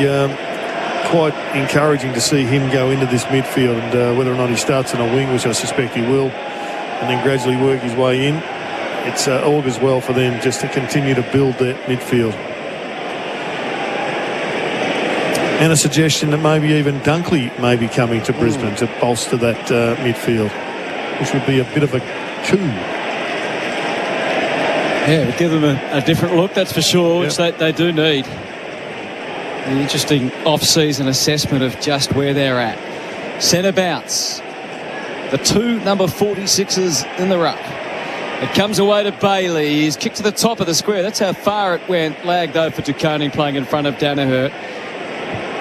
quite encouraging to see him go into this midfield, and whether or not he starts on a wing, which I suspect he will, and then gradually work his way in. It's augurs well for them just to continue to build that midfield. And a suggestion that maybe even Dunkley may be coming to Brisbane to bolster that midfield, which would be a bit of a coup. Yeah, but give them a different look, that's for sure, which they do need. An interesting off-season assessment of just where they're at. Centre bounce. The 2 number 46s in the ruck. It comes away to Bailey. He's kicked to the top of the square. That's how far it went. Lagged though for Duconi playing in front of Danaher.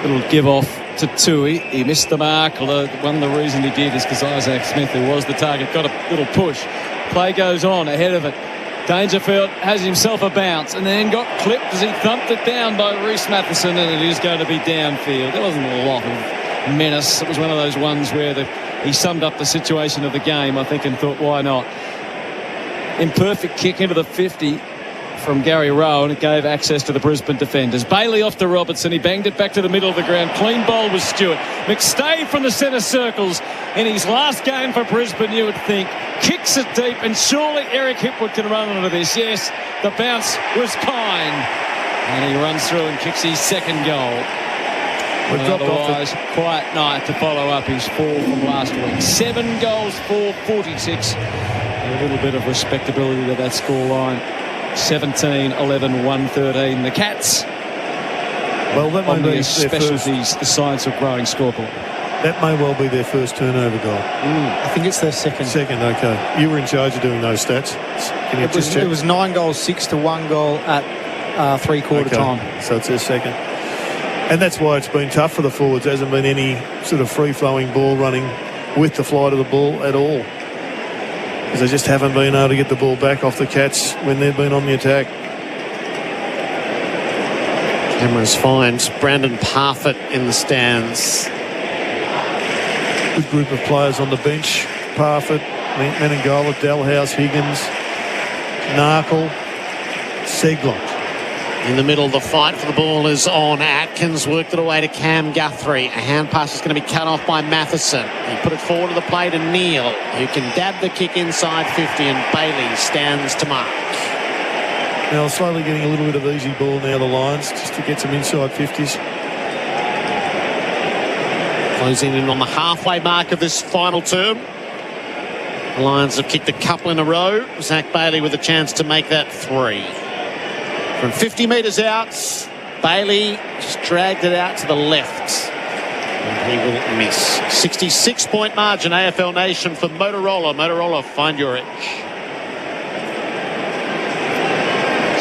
Little give off to Tui. He missed the mark, although one of the reasons he did is because Isaac Smith, who was the target, got a little push. Play goes on ahead of it. Dangerfield has himself a bounce and then got clipped as he thumped it down by Reece Matheson, and it is going to be downfield. There wasn't a lot of menace. It was one of those ones where he summed up the situation of the game, I think, and thought, why not? Imperfect kick into the 50 from Gary Rowe, and it gave access to the Brisbane defenders. Bailey off to Robertson. He banged it back to the middle of the ground. Clean bowl was Stewart. McStay from the centre circles in his last game for Brisbane, you would think. Kicks it deep, and surely Eric Hipwood can run onto this. Yes, the bounce was kind. And he runs through and kicks his second goal. Otherwise, quiet night to follow up his fall from last week. 7 goals for 46. A little bit of respectability to that scoreline. 17, 11, 113. The Cats. Well, that may be their specialties, the science of growing scoreboard. That may well be their first turnover goal. I think it's their second. Second, okay. You were in charge of doing those stats. Can you just check? It was 9 goals, 6 to 1 goal at three-quarter time. So it's their second. And that's why it's been tough for the forwards. There hasn't been any sort of free-flowing ball running with the flight of the ball at all. because they just haven't been able to get the ball back off the Cats when they've been on the attack. Cameras finds Brandon Parfitt in the stands. Good group of players on the bench. Parfitt, Menengola, Dalhouse, Higgins, Narkle, Seglon. In the middle of the fight for the ball is on. Atkins worked it away to Cam Guthrie. A hand pass is going to be cut off by Matheson. He put it forward to the play to Neal, who can dab the kick inside 50, and Bailey stands to mark. Now slowly getting a little bit of easy ball now, the Lions, just to get some inside 50s. Closing in on the halfway mark of this final term. The Lions have kicked a couple in a row. Zach Bailey with a chance to make that 3. From 50 metres out, Bailey just dragged it out to the left. And he will miss. 66-point margin, AFL Nation for Motorola. Motorola, find your edge.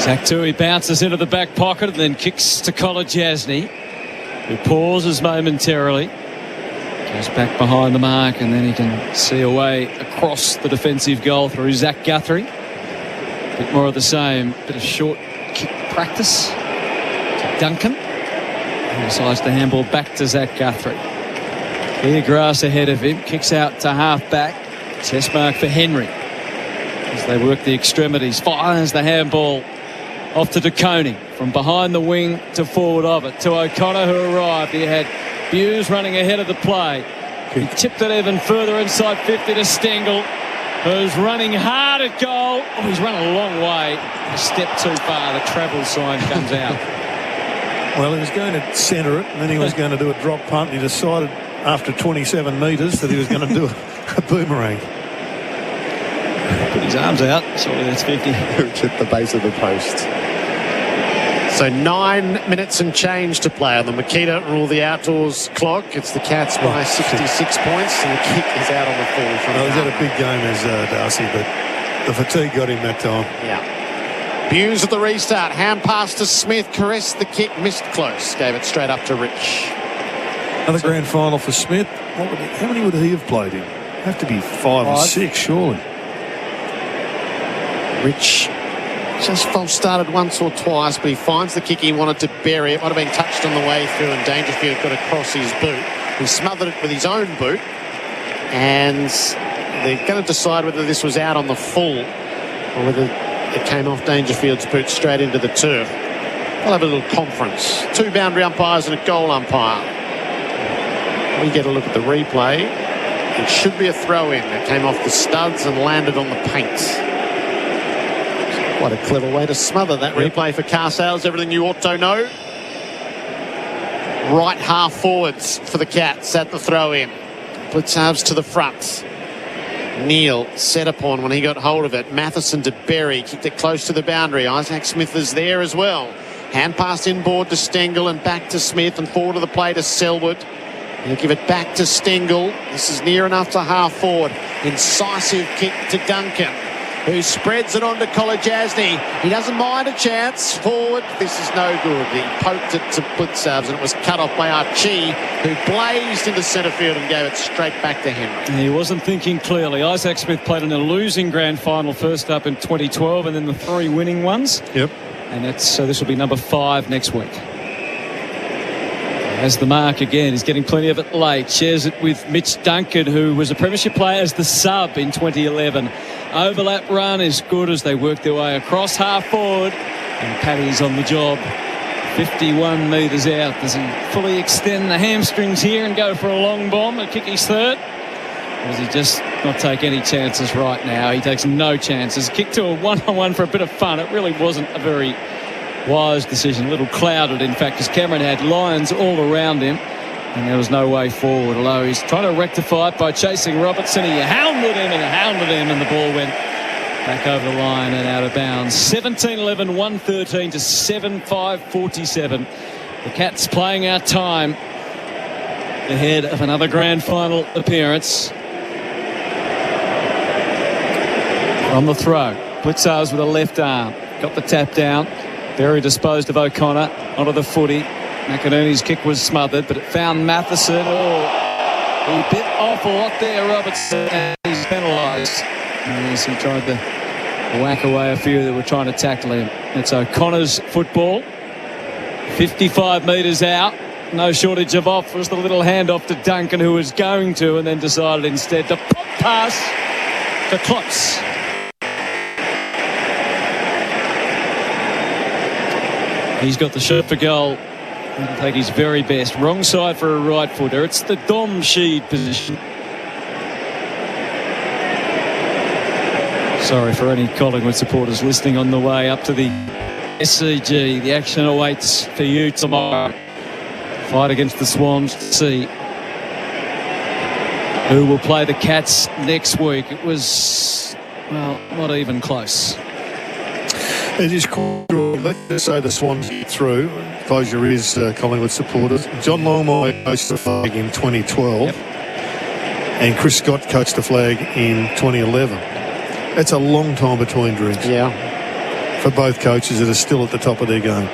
Zach Tui bounces into the back pocket and then kicks to Kolodjasny, who pauses momentarily. Goes back behind the mark, and then he can see a way across the defensive goal through Zach Guthrie. A bit more of the same. Bit of short kick practice to Duncan. He decides to handball back to Zach Guthrie. Clear grass ahead of him. Kicks out to half-back. Test mark for Henry as they work the extremities. Fires the handball off to DeConing. From behind the wing to forward of it to O'Connor, who arrived. He had Hughes running ahead of the play. He tipped it even further inside 50 to Stengel, who's running hard at goal. Oh, he's run a long way. A step too far. The travel sign comes out. Well, he was going to centre it, and then he was going to do a drop punt. He decided after 27 metres that he was going to do a boomerang. Put his arms out. Sorry, that's 50. At the base of the post. So 9 minutes and change to play on the Makita rule the outdoors clock. It's the Cats by 66 points, and the kick is out on the full. Well, he's had a big game as Darcy, but the fatigue got him that time. Yeah. Hughes at the restart. Hand pass to Smith. Caressed the kick. Missed close. Gave it straight up to Rich. Another grand final for Smith. How many would he have played in? Have to be 5 or 6, surely. Rich just false started once or twice, but he finds the kick he wanted to bury. It might have been touched on the way through, and Dangerfield got across his boot. He smothered it with his own boot, and they're going to decide whether this was out on the full or whether it came off Dangerfield's boot straight into the turf. They'll have a little conference. 2 boundary umpires and a goal umpire. We get a look at the replay. It should be a throw-in. It came off the studs and landed on the paint. What a clever way to smother that replay for car sales. Everything you ought to know. Right half forwards for the Cats at the throw-in. Blitzarves to the front. Neal set upon when he got hold of it. Matheson to Berry. Kicked it close to the boundary. Isaac Smith is there as well. Hand pass inboard to Stengel and back to Smith and forward to the play to Selwood. He'll give it back to Stengel. This is near enough to half forward. Incisive kick to Duncan, who spreads it on to Kolodjasny. He doesn't mind a chance. Forward. This is no good. He poked it to Blitzarves, and it was cut off by Archie, who blazed into centre field and gave it straight back to Henry. He wasn't thinking clearly. Isaac Smith played in a losing grand final, first up in 2012 and then the 3 winning ones. Yep. And that's this will be number 5 next week. As the mark again, he's getting plenty of it late. Shares it with Mitch Duncan, who was a premiership player as the sub in 2011. Overlap run is good as they work their way across half forward. And Paddy's on the job. 51 metres out. Does he fully extend the hamstrings here and go for a long bomb and kick his third? Or does he just not take any chances right now? He takes no chances. Kick to a one-on-one for a bit of fun. It really wasn't a very wise decision. A little clouded, in fact, because Cameron had Lions all around him and there was no way forward. Although he's trying to rectify it by chasing Robertson. He hounded him and the ball went back over the line and out of bounds. 17-11, 113 to 7-5-47. The Cats playing out time ahead of another grand final appearance. From the throw, Blitzarves with a left arm. Got the tap down. Berry disposed of O'Connor onto the footy. McInerney's kick was smothered, but it found Matheson. Oh, he bit off a lot there, Robertson, and he's penalised. As he tried to whack away a few that were trying to tackle him. It's O'Connor's football. 55 metres out. No shortage of offers. The little handoff to Duncan, who was going to, and then decided instead to pop pass to Klotz. He's got the shot for goal. He'll take his very best. Wrong side for a right footer. It's the Dom Sheed position. Sorry for any Collingwood supporters listening on the way up to the SCG. The action awaits for you tomorrow. Fight against the Swans to see who will play the Cats next week. It was, well, not even close. It is cool. Let's say the Swans get through. Close your ears, Collingwood supporters. John Longmire coached the flag in 2012, and Chris Scott coached the flag in 2011. That's a long time between drinks. Yeah. For both coaches that are still at the top of their game.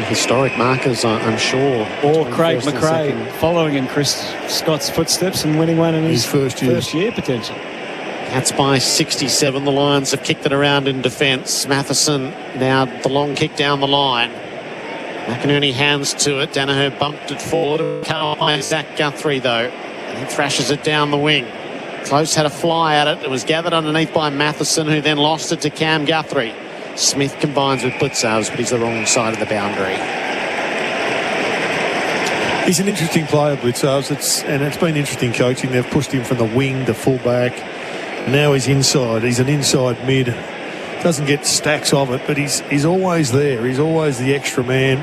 Historic markers, I'm sure. Or Craig McRae following in Chris Scott's footsteps and winning one in his first year potentially. Cats by 67. The Lions have kicked it around in defence. Matheson now the long kick down the line. McInerney hands to it. Danaher bumped it forward. Cut by Zach Guthrie though. And he thrashes it down the wing. Close had a fly at it. It was gathered underneath by Matheson, who then lost it to Cam Guthrie. Smith combines with Blitzarves, but he's the wrong side of the boundary. He's an interesting player, Blitzarves. It's been interesting coaching. They've pushed him from the wing to fullback. Now he's inside. He's an inside mid. Doesn't get stacks of it, but he's always there. He's always the extra man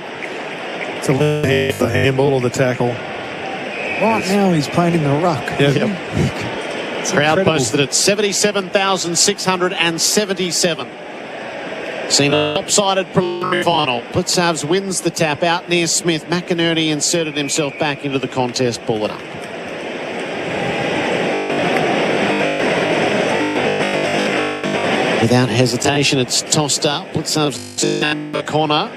to land the handball or the tackle. Right now he's playing in the ruck. Yep. Crowd posted at 77,677. Seen a lopsided preliminary final. Blitzarves wins the tap out near Smith. McInerney inserted himself back into the contest. Pull it up. Without hesitation, it's tossed up. Blitzarves in the corner.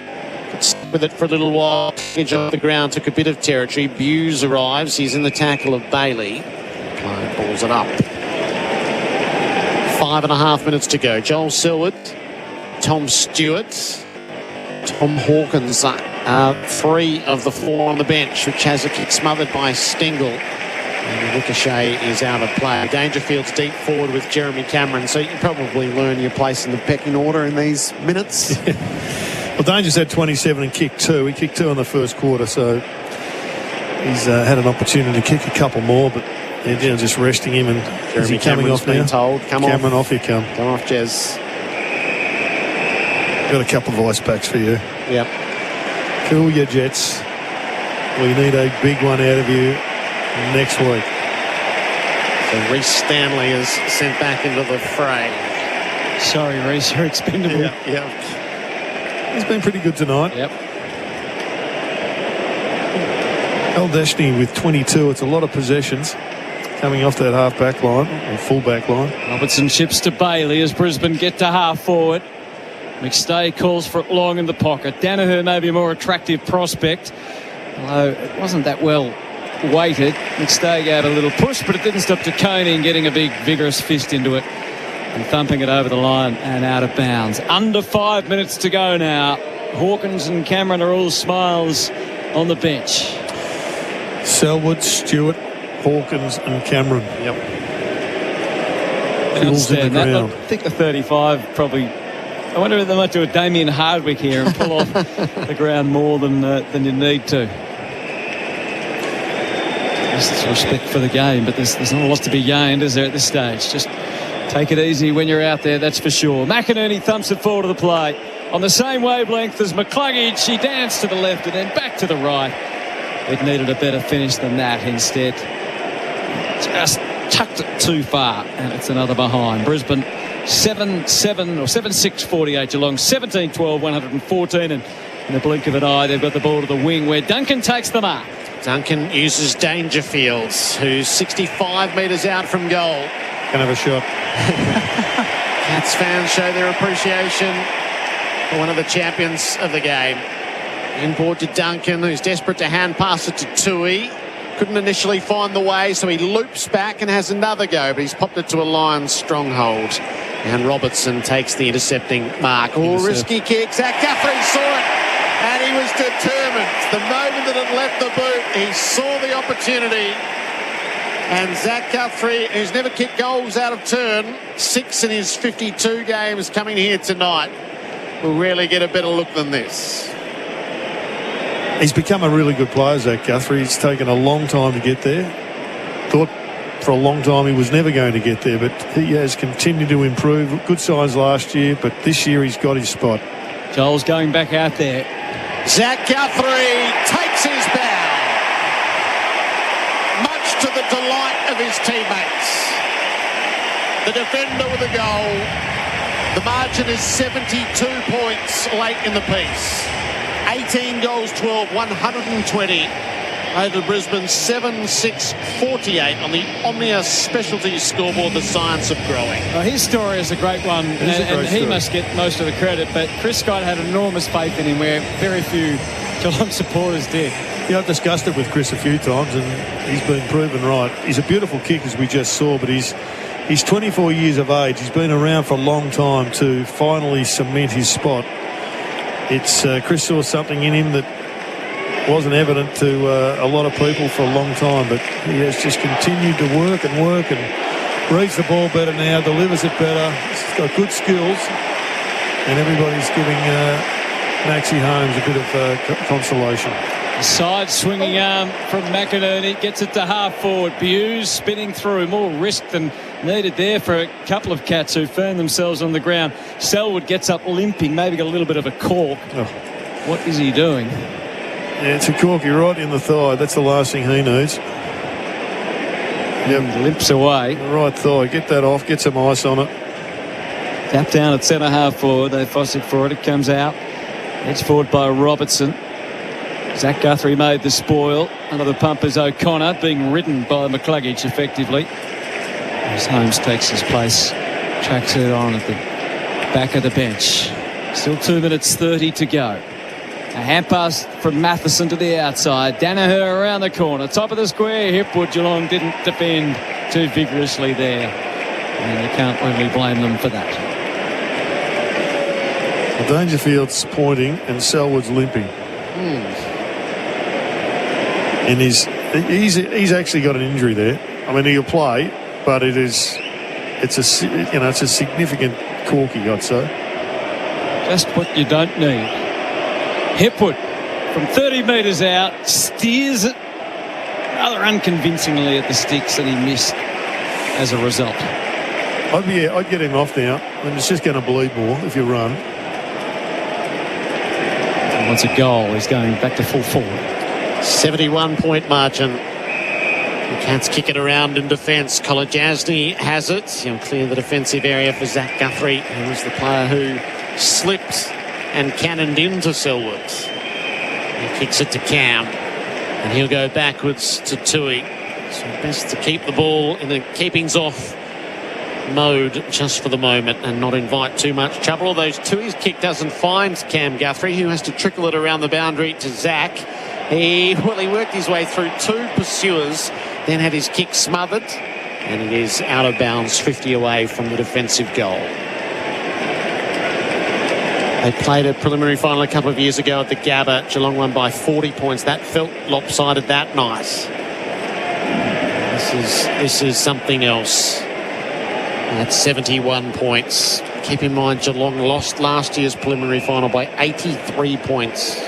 With it for a little while. Edge off the ground, took a bit of territory. Buse arrives. He's in the tackle of Bailey. Klein balls it up. 5.5 minutes to go. Joel Selwood, Tom Stewart, Tom Hawkins, 3 of the 4 on the bench, which has a kick smothered by Stengel. And Ricochet is out of play. Dangerfield's deep forward with Jeremy Cameron, so you can probably learn your place in the pecking order in these minutes. Well, Danger's had 27 and kicked 2. He kicked 2 in the first quarter, so he's had an opportunity to kick a couple more, but they're just resting him. And Jeremy Cameron's been told, come off. Cameron, off you come. Come off, Jez. Got a couple of ice packs for you. Yep. Cool your jets. We need a big one out of you next week. So Reece Stanley is sent back into the fray. Sorry, Reece, you're expendable. Yeah. He's been pretty good tonight. Yep. El Deshny with 22. It's a lot of possessions coming off that half back line or full back line. Robertson chips to Bailey as Brisbane get to half forward. McStay calls for it long in the pocket. Danaher may be a more attractive prospect, although it wasn't that well weighted. McStay gave a little push, but it didn't stop DeConey getting a big, vigorous fist into it and thumping it over the line and out of bounds. Under 5 minutes to go now. Hawkins and Cameron are all smiles on the bench. Selwood, Stewart, Hawkins and Cameron. Yep. Kills in the ground. I think the 35 probably... I wonder if they might do a Damien Hardwick here and pull off the ground more than you need to. Just respect for the game, but there's not a lot to be gained, is there, at this stage? Just take it easy when you're out there, that's for sure. McInerney thumps it forward to the play. On the same wavelength as McCluggage, he danced to the left and then back to the right. It needed a better finish than that instead. Just tucked it too far, and it's another behind. Brisbane 7-7 or 7-6 48 Geelong 17-12 114, and in the blink of an eye they've got the ball to the wing where Duncan takes the mark. Duncan uses Dangerfield, who's 65 metres out from goal. Can have a shot. Cats fans show their appreciation for one of the champions of the game. Inboard to Duncan, who's desperate to hand pass it to Tui. Couldn't initially find the way, so he loops back and has another go, but he's popped it to a Lions stronghold. And Robertson takes the intercepting mark. Oh, risky kick. Zach Guthrie saw it, and he was determined. The moment that it left the boot, he saw the opportunity. And Zach Guthrie, who's never kicked goals out of turn, 6 in his 52 games coming here tonight, will really get a better look than this. He's become a really good player, Zach Guthrie. He's taken a long time to get there. Thought for a long time he was never going to get there, but he has continued to improve. Good signs last year, but this year he's got his spot. Joel's going back out there. Zach Guthrie takes his bow, much to the delight of his teammates. The defender with a goal. The margin is 72 points late in the piece. 18 goals, 12, 120 over Brisbane, 7-6-48 on the Omnia Specialties scoreboard, the science of growing. Well, his story is a great one, and he must get most of the credit, but Chris Scott had enormous faith in him where very few Geelong supporters did. Yeah, I've discussed it with Chris a few times, and he's been proven right. He's a beautiful kick, as we just saw, but he's 24 years of age. He's been around for a long time to finally cement his spot. It's Chris saw something in him that wasn't evident to a lot of people for a long time, but he has just continued to work and reads the ball better now, delivers it better. He's got good skills, and everybody's giving Maxie Holmes a bit of consolation. Side swinging arm from McInerney, gets it to half forward. Hughes spinning through, more risk than needed there for a couple of cats who found themselves on the ground. Selwood gets up limping, maybe got a little bit of a cork. Oh. What is he doing? Yeah, it's a corky right in the thigh. That's the last thing he needs. Yep. Limps away. The right thigh. Get that off. Get some ice on it. Tap down at centre half forward. They fuss it for it. It comes out. It's forward by Robertson. Zach Guthrie made the spoil. Under the pump is O'Connor, being ridden by McCluggage effectively. As Holmes takes his place, tracks it on at the back of the bench. Still 2 minutes 30 to go. A hand pass from Matheson to the outside. Danaher around the corner. Top of the square. Hipwood. Geelong didn't defend too vigorously there. And you can't really blame them for that. Well, Dangerfield's pointing and Selwood's limping. And he's actually got an injury there. I mean, he'll play, but it's a significant corky, I'd say. Just what you don't need. Hipwood from 30 metres out steers it rather unconvincingly at the sticks, and he missed as a result. I'd get him off now. I mean, it's just going to bleed more if you run. And once a goal, he's going back to full forward. 71-point margin. The Cats kick it around in defence. Kolodjasny has it. Clear the defensive area for Zach Guthrie, who was the player who slipped and cannoned into Selwood. He kicks it to Cam, and he'll go backwards to Tui. So best to keep the ball in the keepings off mode just for the moment and not invite too much trouble. Although Tui's kick doesn't find Cam Guthrie, who has to trickle it around the boundary to Zach. He worked his way through 2 pursuers, then had his kick smothered, and it is out of bounds, 50 away from the defensive goal. They played a preliminary final a couple of years ago at the Gabba. Geelong won by 40 points. That felt lopsided that night. This is something else. At 71 points. Keep in mind, Geelong lost last year's preliminary final by 83 points.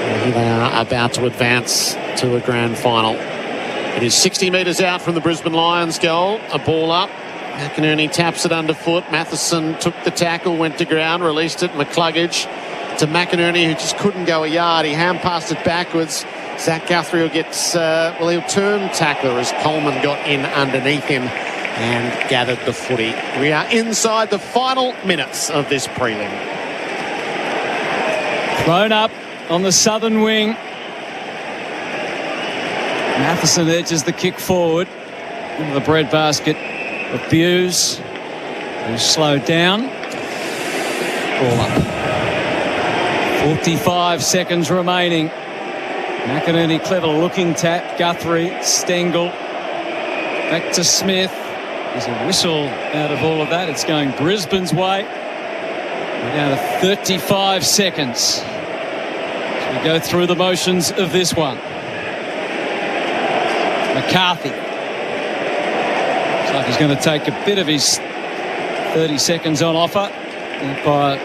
And here they are about to advance to a grand final. It is 60 metres out from the Brisbane Lions goal. A ball up. McInerney taps it underfoot. Matheson took the tackle, went to ground, released it. McCluggage to McInerney, who just couldn't go a yard. He hand passed it backwards. Zach Guthrie will get, he'll turn tackler as Coleman got in underneath him and gathered the footy. We are inside the final minutes of this prelim. Thrown up on the southern wing. Matheson edges the kick forward into the breadbasket of Hughes, who's slowed down. Ball up. 45 seconds remaining. McInerney, clever looking tap. Guthrie, Stengel. Back to Smith. There's a whistle out of all of that. It's going Brisbane's way. We're down to 35 seconds. As we go through the motions of this one. McCarthy. Looks like he's going to take a bit of his 30 seconds on offer. By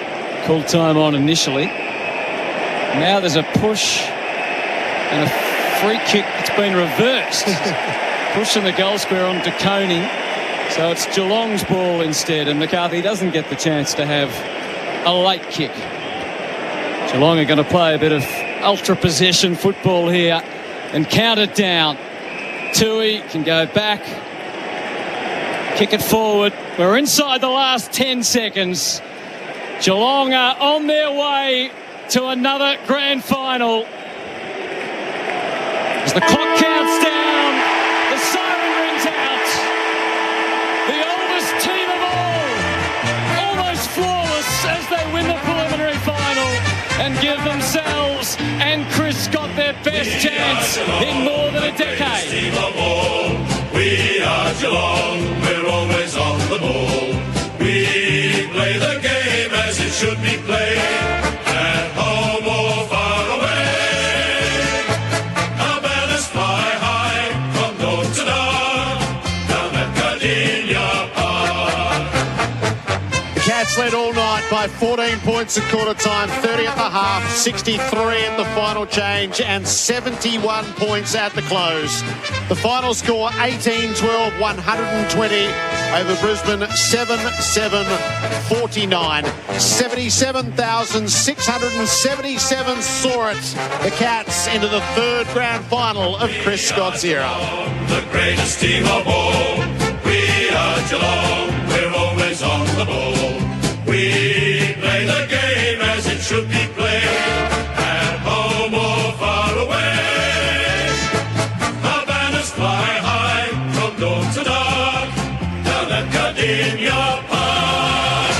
call time on initially. Now there's a push and a free kick that's been reversed. Push in the goal square on De Koning. So it's Geelong's ball instead, and McCarthy doesn't get the chance to have a late kick. Geelong are going to play a bit of ultra possession football here and count it down. Tui can go back, kick it forward. We're inside the last 10 seconds. Geelong are on their way to another grand final. As the clock counts down, the siren rings out. The oldest team of all, almost flawless as they win the preliminary final and give themselves and Chris Scott their best chance in more than a decade. We are Geelong, we're always on the ball. We play the game as it should be played, at home or far away. Our banners fly high from dawn to dark, down at Gardenia Park. The Cats led all night by 14 points at quarter time, 30 at the half, 63 at the final change, and 71 points at the close. The final score 18-12, 120 over Brisbane, 7-7-49. 77,677 saw it. The Cats into the third grand final of Chris Scott's era. The greatest team of all. We are Geelong, we're always on the ball. We play the game as it should be played, at home or far away. Our banners fly high from dawn to dark, down at Gardenia Park.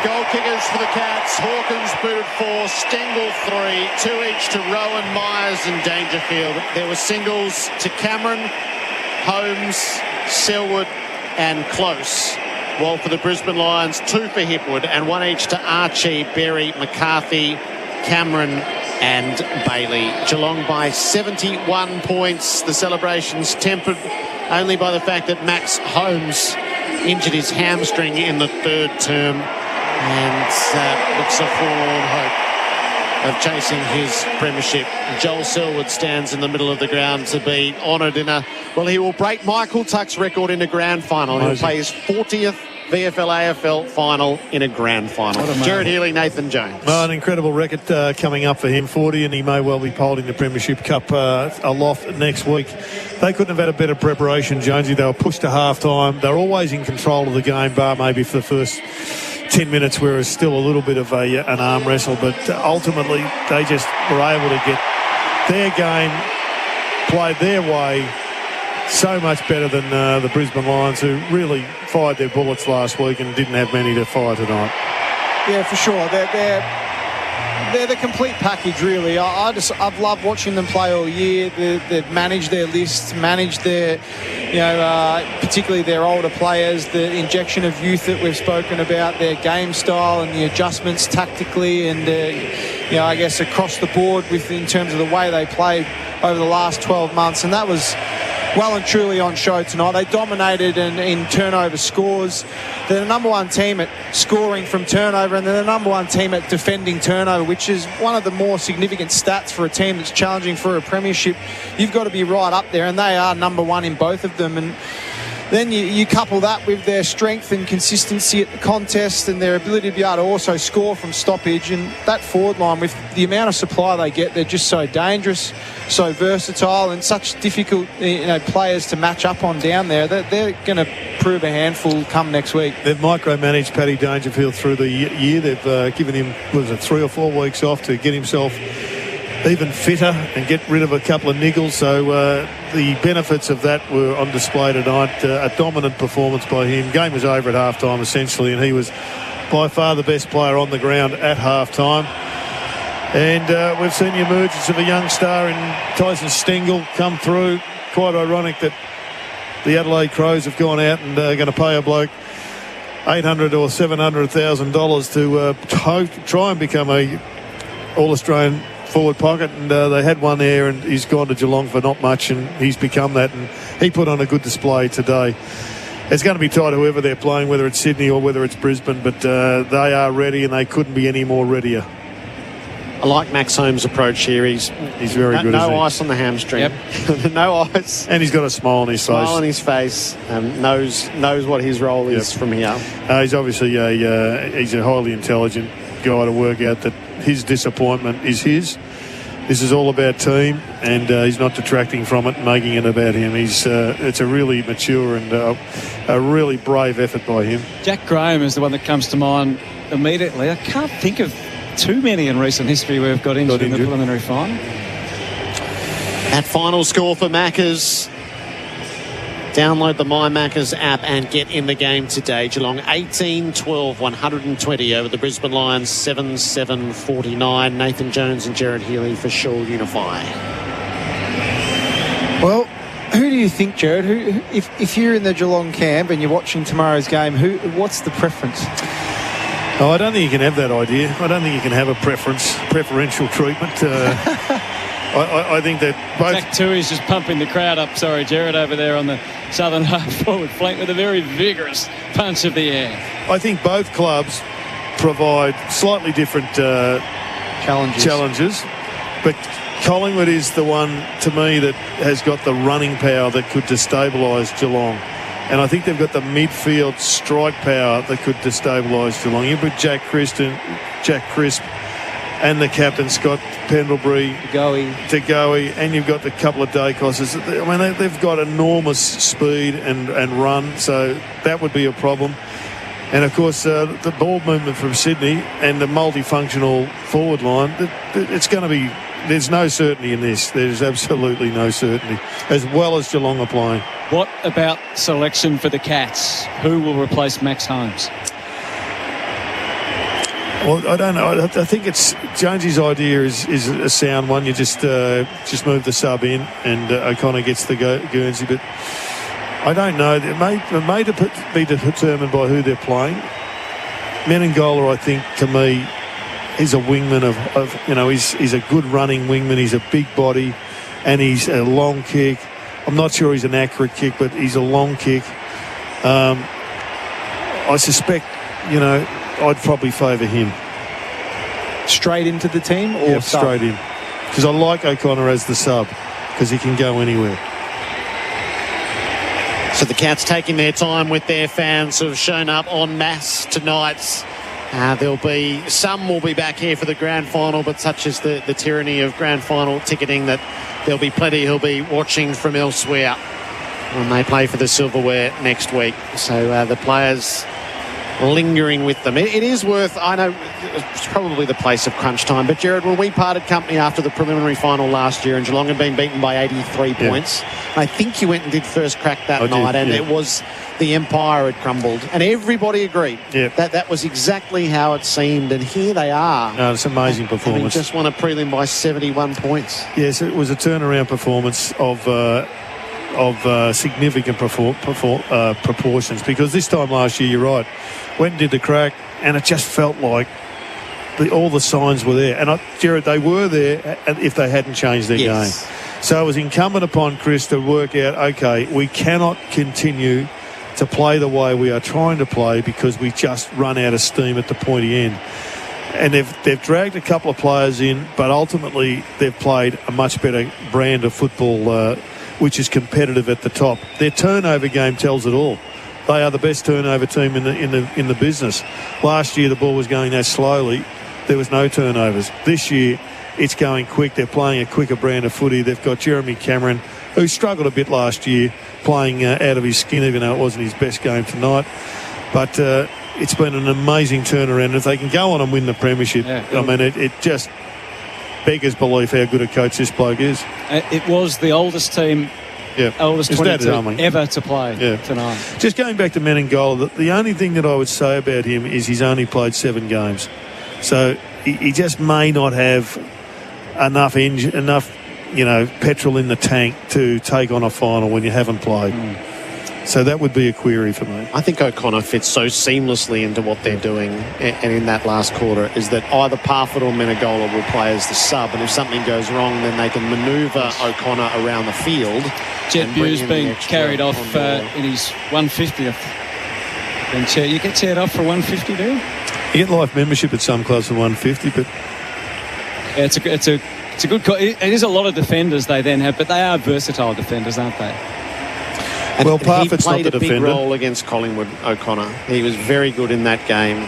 Goal kickers for the Cats. Hawkins booted 4, Stengel 3, 2 each to Rowan, Myers and Dangerfield. There were singles to Cameron, Holmes, Selwood and Close. While for the Brisbane Lions, 2 for Hipwood and 1 each to Archie, Berry, McCarthy, Cameron and Bailey. Geelong by 71 points. The celebrations tempered only by the fact that Max Holmes injured his hamstring in the third term and looks a forlorn hope of chasing his premiership. Joel Selwood stands in the middle of the ground to be honoured in a... Well, he will break Michael Tuck's record in a grand final. He'll play his 40th VFL-AFL final in a grand final. Jared Healy, Nathan Jones. Well, an incredible record coming up for him, 40, and he may well be holding the Premiership Cup aloft next week. They couldn't have had a better preparation, Jonesy. They were pushed to half-time. They're always in control of the game, bar maybe for the first 10 minutes where it's still a little bit of an arm wrestle, but ultimately they just were able to get their game played their way so much better than the Brisbane Lions, who really fired their bullets last week and didn't have many to fire tonight. Yeah, for sure. They're the complete package, really. I've loved watching them play all year. They've managed their lists, managed their, particularly their older players, the injection of youth that we've spoken about, their game style and the adjustments tactically and, I guess across the board in terms of the way they played over the last 12 months. And that was well and truly on show tonight. They dominated in turnover scores. They're the number one team at scoring from turnover, and they're the number one team at defending turnover, which is one of the more significant stats for a team that's challenging for a premiership. You've got to be right up there, and they are number one in both of them. And then you couple that with their strength and consistency at the contest and their ability to be able to also score from stoppage, and that forward line, with the amount of supply they get, they're just so dangerous, so versatile, and such difficult players to match up on down there. They're going to prove a handful come next week. They've micromanaged Paddy Dangerfield through the year. They've given him 3 or 4 weeks off to get himself even fitter and get rid of a couple of niggles. So the benefits of that were on display tonight. A dominant performance by him. Game was over at half-time essentially, and he was by far the best player on the ground at half-time. And we've seen the emergence of a young star in Tyson Stengel come through. Quite ironic that the Adelaide Crows have gone out and are going to pay a bloke $800,000 or $700,000 to try and become a All-Australian forward pocket, and they had one there, and he's gone to Geelong for not much, and he's become that, and he put on a good display today. It's going to be tight whoever they're playing, whether it's Sydney or whether it's Brisbane, but they are ready, and they couldn't be any more readier. I like Max Holmes' approach here. He's very good. No ice on the hamstring. Yep. No ice. And he's got a smile on his face. Smile on his face. Knows what his role is from here. He's obviously he's a highly intelligent guy to work out that his disappointment is his. This is all about team, and he's not detracting from it and making it about him. It's a really mature and a really brave effort by him. Jack Graham is the one that comes to mind immediately. I can't think of too many in recent history where we've got injured in the preliminary final. That final score for Maccas. Download the My Maccas app and get in the game today. Geelong 18-12, 120 over the Brisbane Lions 7-7-49. Nathan Jones and Jared Healy for Shaw Unify. Well, who do you think, Jared? If you're in the Geelong camp and you're watching tomorrow's game, what's the preference? Oh, I don't think you can have that idea. I don't think you can have a preferential treatment. I think that both... Jack Tui's just pumping the crowd up. Sorry, Jared, over there on the southern half forward flank with a very vigorous punch of the air. I think both clubs provide slightly different challenges, but Collingwood is the one, to me, that has got the running power that could destabilise Geelong. And I think they've got the midfield strike power that could destabilise Geelong. You put Jack Crisp and the captain, Scott Pendlebury, Tagoe, and you've got the couple of Dacoses. I mean, they've got enormous speed and run, so that would be a problem. And, of course, the ball movement from Sydney and the multifunctional forward line, it's going to be... There's no certainty in this. There's absolutely no certainty, as well as Geelong are playing. What about selection for the Cats? Who will replace Max Holmes? Well, I don't know. I think it's Jonesy's idea is a sound one. You just move the sub in, and O'Connor gets the Guernsey. But I don't know. It may be determined by who they're playing. Menengola, I think, to me, he's a wingman he's a good running wingman. He's a big body, and he's a long kick. I'm not sure he's an accurate kick, but he's a long kick. I suspect, I'd probably favour him. Straight into the team or sub? Straight in. Because I like O'Connor as the sub, because he can go anywhere. So the Cats taking their time with their fans who have shown up en masse tonight. There'll be some will be back here for the grand final, but such is the tyranny of grand final ticketing that there'll be plenty who'll be watching from elsewhere when they play for the silverware next week. So the players lingering with them. It is worth, I know it's probably the place of crunch time, but Jared, when we parted company after the preliminary final last year and Geelong had been beaten by 83 points, I think you went and did first crack that night, and it was the empire had crumbled, and everybody agreed that was exactly how it seemed, and here they are. No, it's an amazing performance. Just won a prelim by 71 points. Yes, it was a turnaround performance of significant proportions, because this time last year, you're right, went and did the crack, and it just felt like all the signs were there. And Jared, they were there if they hadn't changed their game. So it was incumbent upon Chris to work out, okay, we cannot continue to play the way we are trying to play because we just run out of steam at the pointy end. And they've dragged a couple of players in, but ultimately they've played a much better brand of football, which is competitive at the top. Their turnover game tells it all. They are the best turnover team in the business. Last year the ball was going that slowly. There was no turnovers. This year it's going quick. They're playing a quicker brand of footy. They've got Jeremy Cameron, who struggled a bit last year, playing out of his skin, even though it wasn't his best game tonight. But it's been an amazing turnaround. If they can go on and win the premiership, I mean, it just beggars belief how good a coach this bloke is. It was the oldest team, oldest 22 ever to play tonight. Just going back to Menengola, the only thing that I would say about him is he's only played 7 games. So he just may not have enough petrol in the tank to take on a final when you haven't played. So that would be a query for me. I think O'Connor fits so seamlessly into what they're doing, and in that last quarter is that either Parfitt or Menegola will play as the sub, and if something goes wrong, then they can manoeuvre O'Connor around the field. Jet Bu's been carried off in his 150th. And you get chaired off for 150, do you? You get life membership at some clubs for 150, but yeah, it's a good. It is a lot of defenders they then have, but they are versatile defenders, aren't they? And well, Parfitt's he played not the a big defender. role against Collingwood, O'Connor. He was very good in that game.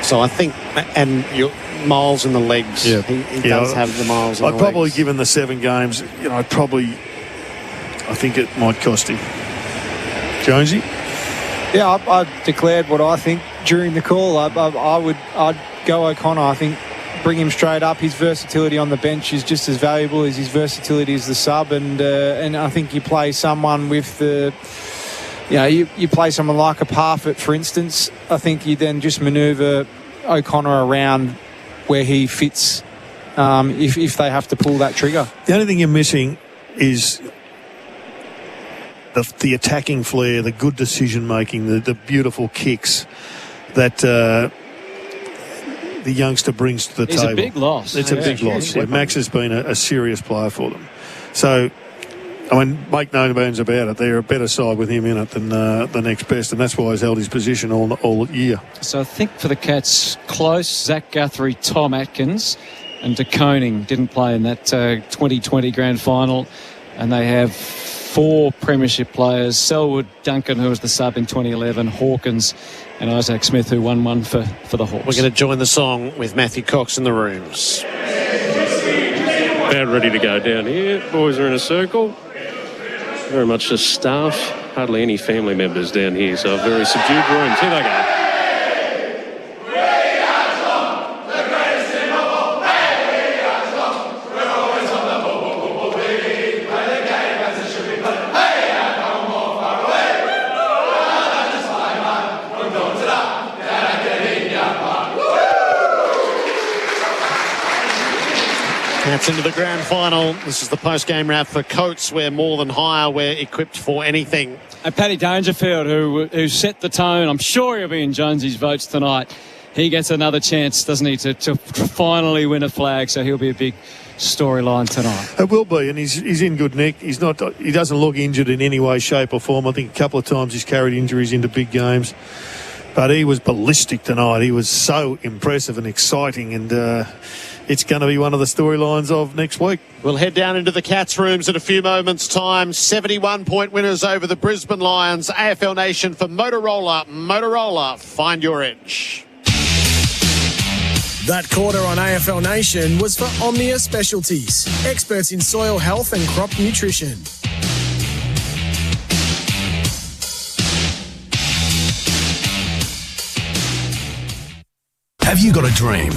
So I think, and miles in the legs. Yeah. He does have the miles in the I'd legs. probably, given the 7 games, I think it might cost him. Jonesy? Yeah, I declared what I think during the call. I'd go O'Connor. I think bring him straight up. His versatility on the bench is just as valuable as his versatility as the sub, and I think you play someone with the, you play someone like a Parfitt, for instance. I think you then just manoeuvre O'Connor around where he fits if they have to pull that trigger. The only thing you're missing is the attacking flair, the good decision making, the beautiful kicks that the youngster brings to the table. It's a big loss. It's a big loss. Yeah, Max has been a serious player for them. So, make no bones about it. They're a better side with him in it than the next best, and that's why he's held his position all year. So I think for the Cats, Close, Zach Guthrie, Tom Atkins, and De Koning didn't play in that 2020 grand final, and they have 4 premiership players: Selwood, Duncan, who was the sub in 2011, Hawkins, and Isaac Smith, who won one for the Hawks. We're going to join the song with Matthew Cox in the rooms. About ready to go down here. Boys are in a circle. Very much just staff. Hardly any family members down here, so a very subdued room. Here they go. That's into the grand final. This is the post-game wrap for Coates, where more than higher, we're equipped for anything. And Paddy Dangerfield, who set the tone. I'm sure he'll be in Jonesy's votes tonight. He gets another chance, doesn't he, to finally win a flag, so he'll be a big storyline tonight. It will be, and he's in good nick. He doesn't look injured in any way, shape or form. I think a couple of times he's carried injuries into big games. But he was ballistic tonight. He was so impressive and exciting, and it's going to be one of the storylines of next week. We'll head down into the Cats' rooms in a few moments' time. 71-point winners over the Brisbane Lions. AFL Nation for Motorola. Motorola, find your edge. That quarter on AFL Nation was for Omnia Specialties, experts in soil health and crop nutrition. Have you got a dream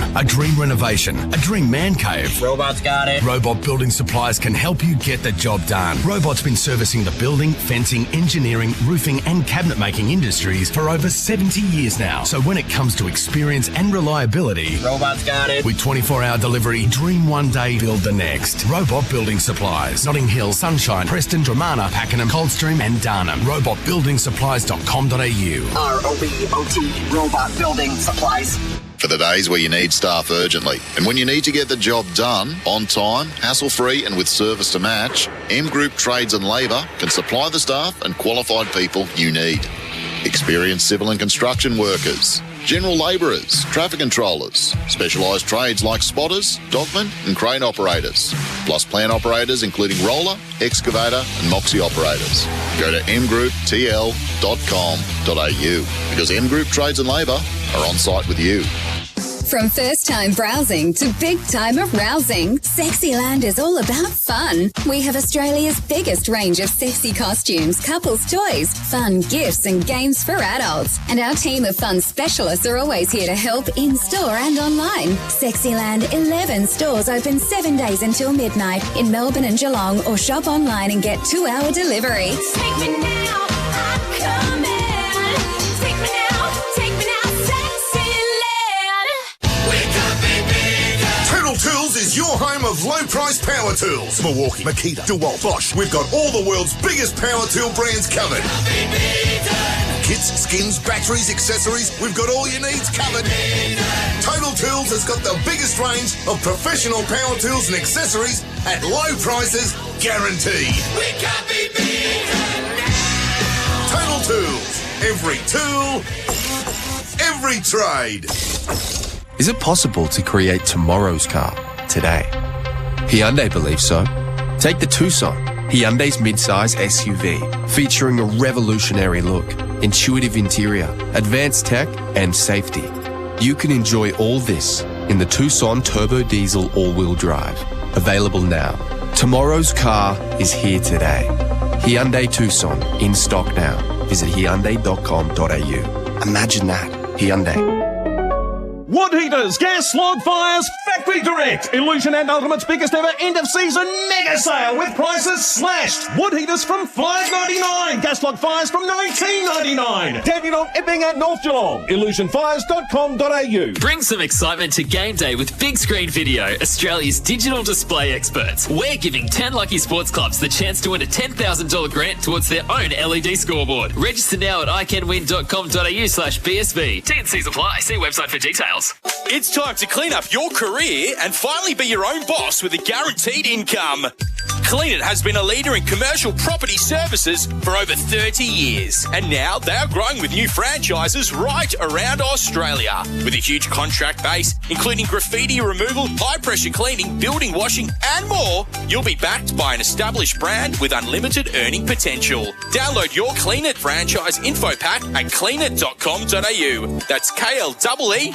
renovation, a dream man cave? Robot's got it. Robot Building Supplies can help you get the job done. Robot's been servicing the building, fencing, engineering, roofing and cabinet making industries for over 70 years now. So when it comes to experience and reliability, Robot's got it. With 24-hour delivery, dream one day, build the next. Robot Building Supplies. Notting Hill, Sunshine, Preston, Dramana, Pakenham, Coldstream and Darnham. RobotBuildingSupplies.com.au. ROBOT, Robot Building Supplies. For the days where you need staff urgently. And when you need to get the job done, on time, hassle-free and with service to match, M Group Trades and Labour can supply the staff and qualified people you need. Experienced civil and construction workers, general labourers, traffic controllers, specialised trades like spotters, dogmen and crane operators, plus plant operators including roller, excavator and moxie operators. Go to mgroup.tl.com.au because M Group Trades and Labour are on site with you. From first-time browsing to big-time arousing, Sexyland is all about fun. We have Australia's biggest range of sexy costumes, couples' toys, fun gifts and games for adults. And our team of fun specialists are always here to help in-store and online. Sexyland 11 stores open 7 days until midnight in Melbourne and Geelong, or shop online and get 2-hour delivery. Take me now, I'm coming. Take me now, Sexyland. Wake up is your home of low-price power tools. Milwaukee, Makita, DeWalt, Bosch. We've got all the world's biggest power tool brands covered. Kits, skins, batteries, accessories. We've got all your needs covered. Total Tools has got the biggest range of professional power tools and accessories at low prices, guaranteed. We can't be beaten. Total Tools. Every tool, every trade. Is it possible to create tomorrow's car today? Hyundai believes so. Take the Tucson, Hyundai's midsize SUV, featuring a revolutionary look, intuitive interior, advanced tech, and safety. You can enjoy all this in the Tucson Turbo Diesel all-wheel drive. Available now. Tomorrow's car is here today. Hyundai Tucson, in stock now. Visit Hyundai.com.au. Imagine that. Hyundai. Wood heaters, gas, log fires, Factory Direct. Illusion and Ultimate's biggest ever end of season mega sale with prices slashed. Wood heaters from $5.99. Gas log fires from $19.99. Dandenong, Epping at North Geelong. Illusionfires.com.au. Bring some excitement to game day with Big Screen Video, Australia's digital display experts. We're giving 10 lucky sports clubs the chance to win a $10,000 grant towards their own LED scoreboard. Register now at iCanWin.com.au/BSB. T&Cs apply. See website for details. It's time to clean up your career and finally be your own boss with a guaranteed income. Clean It has been a leader in commercial property services for over 30 years. And now they are growing with new franchises right around Australia. With a huge contract base, including graffiti removal, high-pressure cleaning, building washing, and more, you'll be backed by an established brand with unlimited earning potential. Download your Clean It franchise info pack at cleanit.com.au. That's KLEENIT.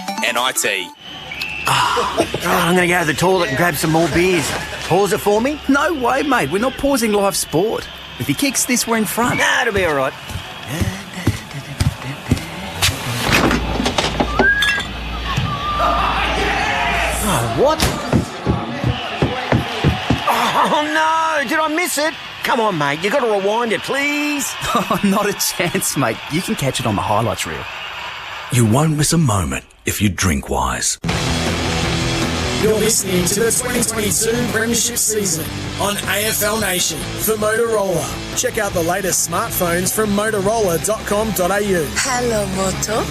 I'm going to go to the toilet and grab some more beers. Pause it for me? No way, mate. We're not pausing live sport. If he kicks this, we're in front. Nah, it'll be all right. Oh, what? Oh, no. Did I miss it? Come on, mate. You got to rewind it, please. Oh, not a chance, mate. You can catch it on the highlights reel. You won't miss a moment if you drink wise. You're listening to the 2022 Premiership season on AFL Nation for Motorola. Check out the latest smartphones from Motorola.com.au. Hello, Moto.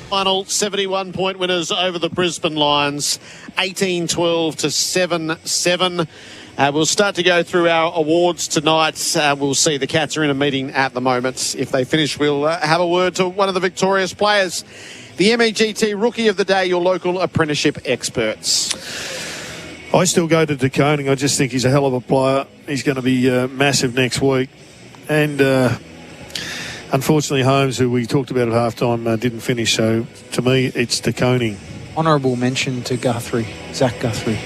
Final 71-point winners over the Brisbane Lions, 18-12 to 7-7. We'll start to go through our awards tonight. We'll see the Cats are in a meeting at the moment. If they finish, we'll have a word to one of the victorious players. The MEGT Rookie of the Day, your local apprenticeship experts. I still go to De Koning. I just think he's a hell of a player. He's going to be massive next week. And unfortunately, Holmes, who we talked about at halftime, didn't finish. So to me, it's De Koning. Honourable mention to Guthrie, Zach Guthrie.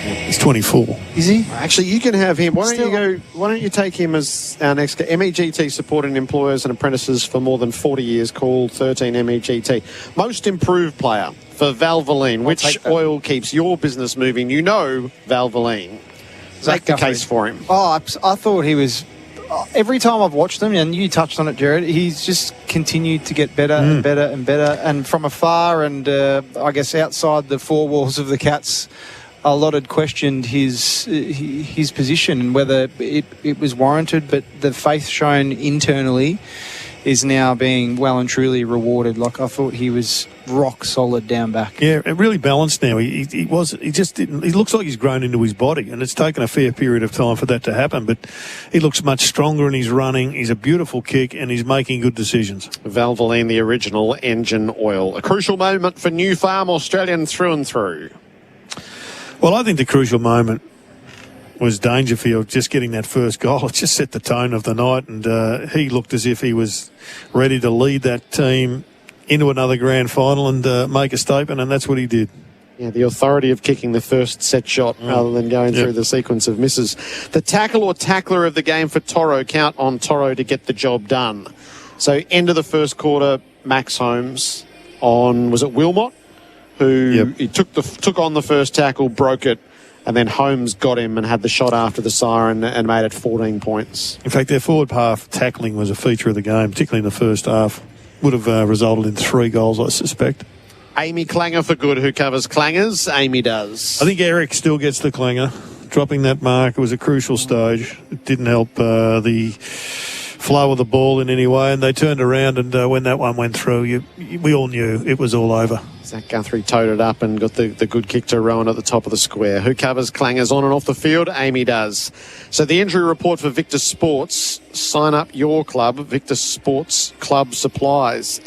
He's 24. Is he? Actually, you can have him. Why don't you take him as our next guy? MEGT supporting employers and apprentices for more than 40 years, called 13 MEGT. Most improved player for Valvoline. Which oil keeps your business moving? You know Valvoline. Make the case for him. Oh, I thought he was... Every time I've watched him, and you touched on it, Jared, he's just continued to get better and better and better. And from afar and, I guess, outside the four walls of the Cats, a lot had questioned his position and whether it was warranted, but the faith shown internally is now being well and truly rewarded. Like, I thought he was rock solid down back. Yeah, really balanced now. He just didn't. He looks like he's grown into his body, and it's taken a fair period of time for that to happen. But he looks much stronger in his running. He's a beautiful kick, and he's making good decisions. Valvoline, the original engine oil. A crucial moment for New Farm, Australian through and through. Well, I think the crucial moment was Dangerfield just getting that first goal. It just set the tone of the night, and he looked as if he was ready to lead that team into another grand final and make a statement, and that's what he did. Yeah, the authority of kicking the first set shot rather than going through the sequence of misses. The tackle or tackler of the game for Toro. Count on Toro to get the job done. So end of the first quarter, Max Holmes on, was it Wilmot? Who he took on the first tackle, broke it, and then Holmes got him and had the shot after the siren and made it 14 points. In fact, their forward half tackling was a feature of the game, particularly in the first half. Would have resulted in 3 goals, I suspect. Amy Clanger for good, who covers clangers. Amy does. I think Eric still gets the clanger. Dropping that mark, it was a crucial stage. It didn't help the flow of the ball in any way, and they turned around, and when that one went through, we all knew it was all over. Zach Guthrie towed it up and got the good kick to Rowan at the top of the square. Who covers clangers on and off the field? Amy does. So the injury report for Victor Sports. Sign up your club, Victor Sports Club Supplies.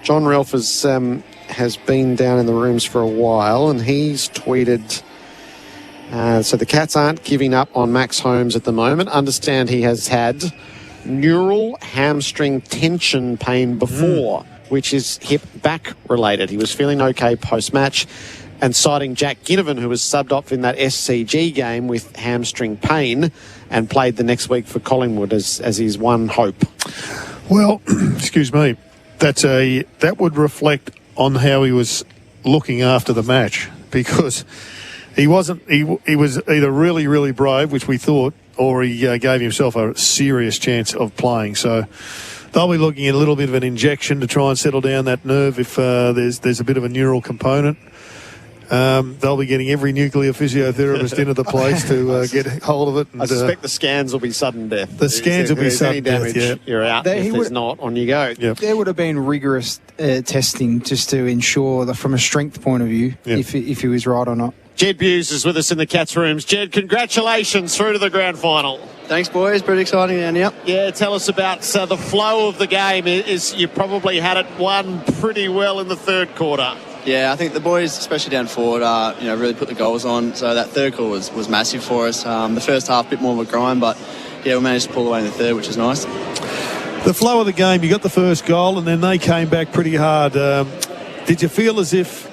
John Ralph has been down in the rooms for a while, and he's tweeted... so the Cats aren't giving up on Max Holmes at the moment. Understand he has had neural hamstring tension pain before, which is hip back related. He was feeling okay post-match, and citing Jack Ginnivan, who was subbed off in that SCG game with hamstring pain and played the next week for Collingwood as his one hope. Well, excuse me, that would reflect on how he was looking after the match, because he was either really, really brave, which we thought, or he gave himself a serious chance of playing. So they'll be looking at a little bit of an injection to try and settle down that nerve if there's a bit of a neural component. They'll be getting every nuclear physiotherapist into the place to get hold of it. And, I suspect the scans will be sudden death. The scans will be sudden death, yeah. You're out. If there's not, on you go. Yep. There would have been rigorous testing just to ensure that from a strength point of view, if he was right or not. Jed Buse is with us in the Cats rooms. Jed, congratulations through to the grand final. Thanks, boys. Pretty exciting down here. Yeah, tell us about the flow of the game. You probably had it won pretty well in the third quarter. Yeah, I think the boys, especially down forward, really put the goals on. So that third quarter was massive for us. The first half, a bit more of a grind, but we managed to pull away in the third, which is nice. The flow of the game, you got the first goal, and then they came back pretty hard. Did you feel as if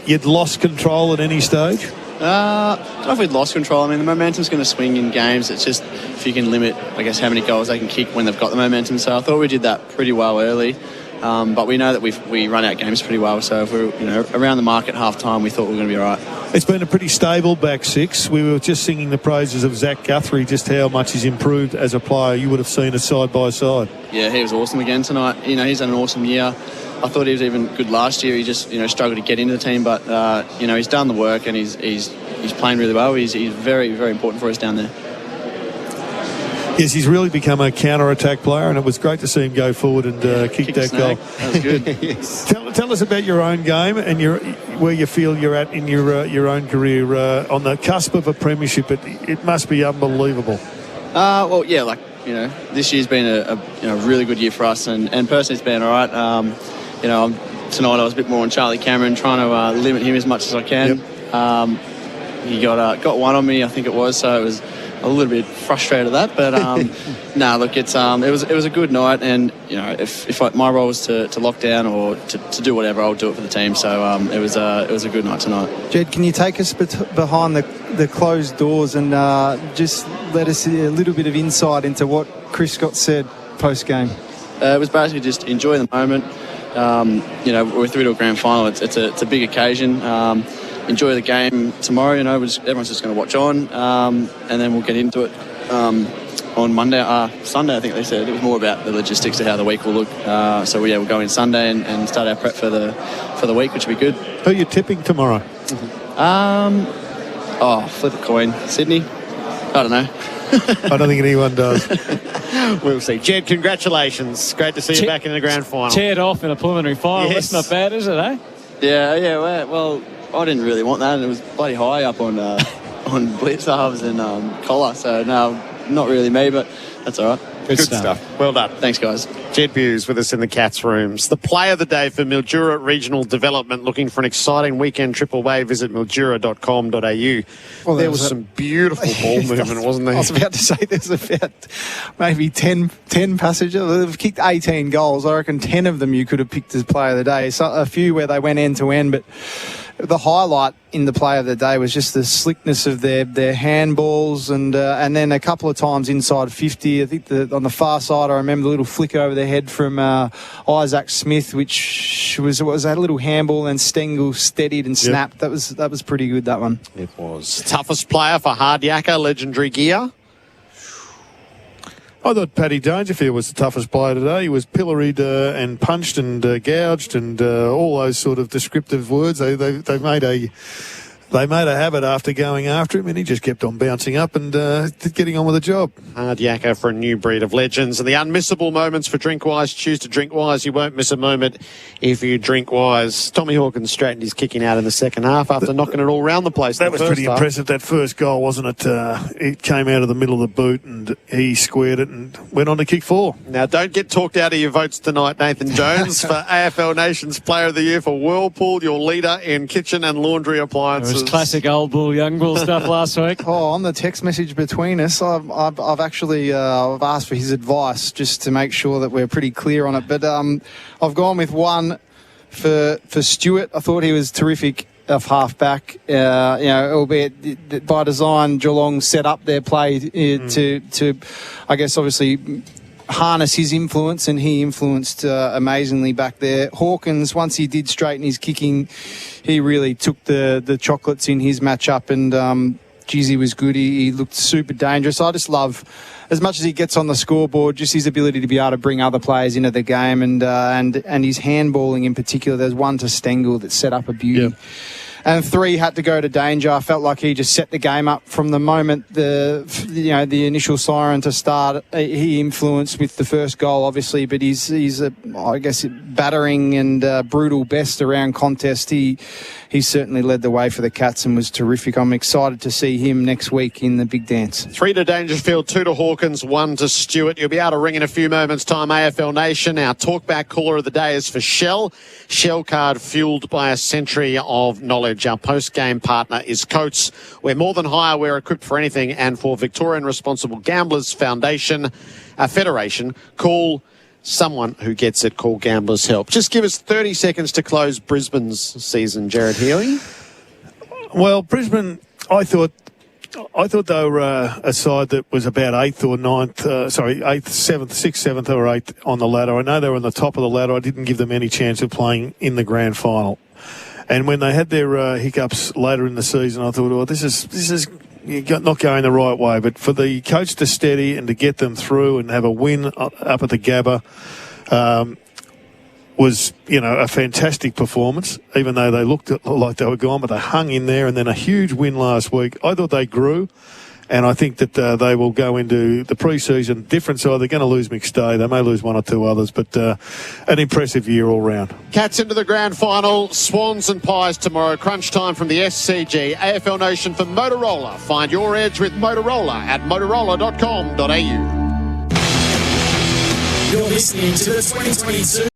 you'd lost control at any stage? I don't know if we'd lost control. I mean, the momentum's going to swing in games. It's just if you can limit, I guess, how many goals they can kick when they've got the momentum. So I thought we did that pretty well early. But we know that we run out games pretty well. So if we're around the mark at half-time, we thought we were going to be all right. It's been a pretty stable back six. We were just singing the praises of Zach Guthrie, just how much he's improved as a player. You would have seen it side by side. Yeah, he was awesome again tonight. He's had an awesome year. I thought he was even good last year. He just, struggled to get into the team, but he's done the work and he's playing really well. He's very, very important for us down there. Yes, he's really become a counter-attack player, and it was great to see him go forward and kick that goal. That was good. Yes. Tell us about your own game and where you feel you're at in your own career on the cusp of a premiership. It must be unbelievable. This year's been a really good year for us, and personally it's been all right. Tonight I was a bit more on Charlie Cameron, trying to limit him as much as I can. Yep. He got one on me, I think it was, so it was a little bit frustrated at that, but it was a good night, and if my role was to lock down or to do whatever, I'll do it for the team. So it was a good night tonight. Jed, can you take us behind the closed doors and just let us see a little bit of insight into what Chris Scott said post game? It was basically just enjoy the moment. We're through to a grand final. It's a big occasion. Enjoy the game tomorrow. Everyone's just going to watch on, and then we'll get into it on Sunday. I think they said it was more about the logistics of how the week will look. We'll go in Sunday and start our prep for the week, which will be good. Who are you tipping tomorrow? Flip a coin. Sydney. I don't know. I don't think anyone does. We'll see. Jed, congratulations. Great to see you back in the grand final. Teared off in a preliminary final. Yes. That's not bad, is it, eh? Yeah. Well, I didn't really want that, and it was bloody high up on blitz halves and collar. So no, not really me, but that's all right. Good stuff. Well done. Thanks, guys. Jed Buse with us in the Cats rooms. The play of the day for Mildura Regional Development. Looking for an exciting weekend trip away, visit mildura.com.au. Well, there was some beautiful ball movement, wasn't there? I was about to say there's about maybe 10 passages. They've kicked 18 goals. I reckon 10 of them you could have picked as play of the day. So a few where they went end to end, but the highlight in the play of the day was just the slickness of their handballs and then a couple of times inside 50. I think on the far side I remember the little flick over the head from Isaac Smith, which was a little handball, and Stengel steadied and snapped. Yep. That was pretty good, that one. It was. Toughest player for Hard Yakka, legendary gear? I thought Paddy Dangerfield was the toughest player today. He was pilloried and punched and gouged and all those sort of descriptive words. They made a habit after going after him, and he just kept on bouncing up and getting on with the job. Hard yakka for a new breed of legends. And the unmissable moments for Drinkwise. Choose to drink wise. You won't miss a moment if you drink wise. Tommy Hawkins straightened his kicking out in the second half after knocking it all around the place. That was pretty impressive, that first goal, wasn't it? It came out of the middle of the boot and he squared it and went on to kick 4. Now, don't get talked out of your votes tonight, Nathan Jones, for AFL Nation's Player of the Year for Whirlpool, your leader in kitchen and laundry appliances. It was classic old bull, young bull stuff last week. Oh, on the text message between us, I've actually I've asked for his advice just to make sure that we're pretty clear on it. But I've gone with one for Stewart. I thought he was terrific off half-back. Albeit by design, Geelong set up their play to, I guess, obviously harness his influence, and he influenced amazingly back there. Hawkins, once he did straighten his kicking, he really took the chocolates in his matchup, and he was good. He looked super dangerous. I just love, as much as he gets on the scoreboard, just his ability to be able to bring other players into the game, and his handballing in particular. There's one to Stengel that set up a beauty. Yep. And 3 had to go to Danger. I felt like he just set the game up from the moment the initial siren to start. He influenced with the first goal, obviously, but he's a, I guess, battering and brutal best around contest. He certainly led the way for the Cats and was terrific. I'm excited to see him next week in the big dance. 3 to Dangerfield, 2 to Hawkins, 1 to Stewart. You'll be able to ring in a few moments' time. AFL Nation, our talkback caller of the day is for Shell. Shell card fueled by a century of knowledge. Our post-game partner is Coates. We're more than hire, we're equipped for anything. And for Victorian Responsible Gamblers Federation, call someone who gets it. Call Gamblers Help. Just give us 30 seconds to close Brisbane's season, Jared Healy. Well, Brisbane, I thought they were a side that was about 8th or 9th, 8th, 7th, 6th, 7th or 8th on the ladder. I know they were on the top of the ladder. I didn't give them any chance of playing in the grand final. And when they had their hiccups later in the season, I thought, this is not going the right way. But for the coach to steady and to get them through and have a win up at the Gabba was, a fantastic performance, even though they looked like they were gone, but they hung in there. And then a huge win last week. I thought they grew. And I think that they will go into the pre-season different side. They're going to lose McStay. They may lose 1 or 2 others, but an impressive year all round. Cats into the grand final. Swans and Pies tomorrow. Crunch time from the SCG. AFL Nation for Motorola. Find your edge with Motorola at motorola.com.au. You're listening to the 2022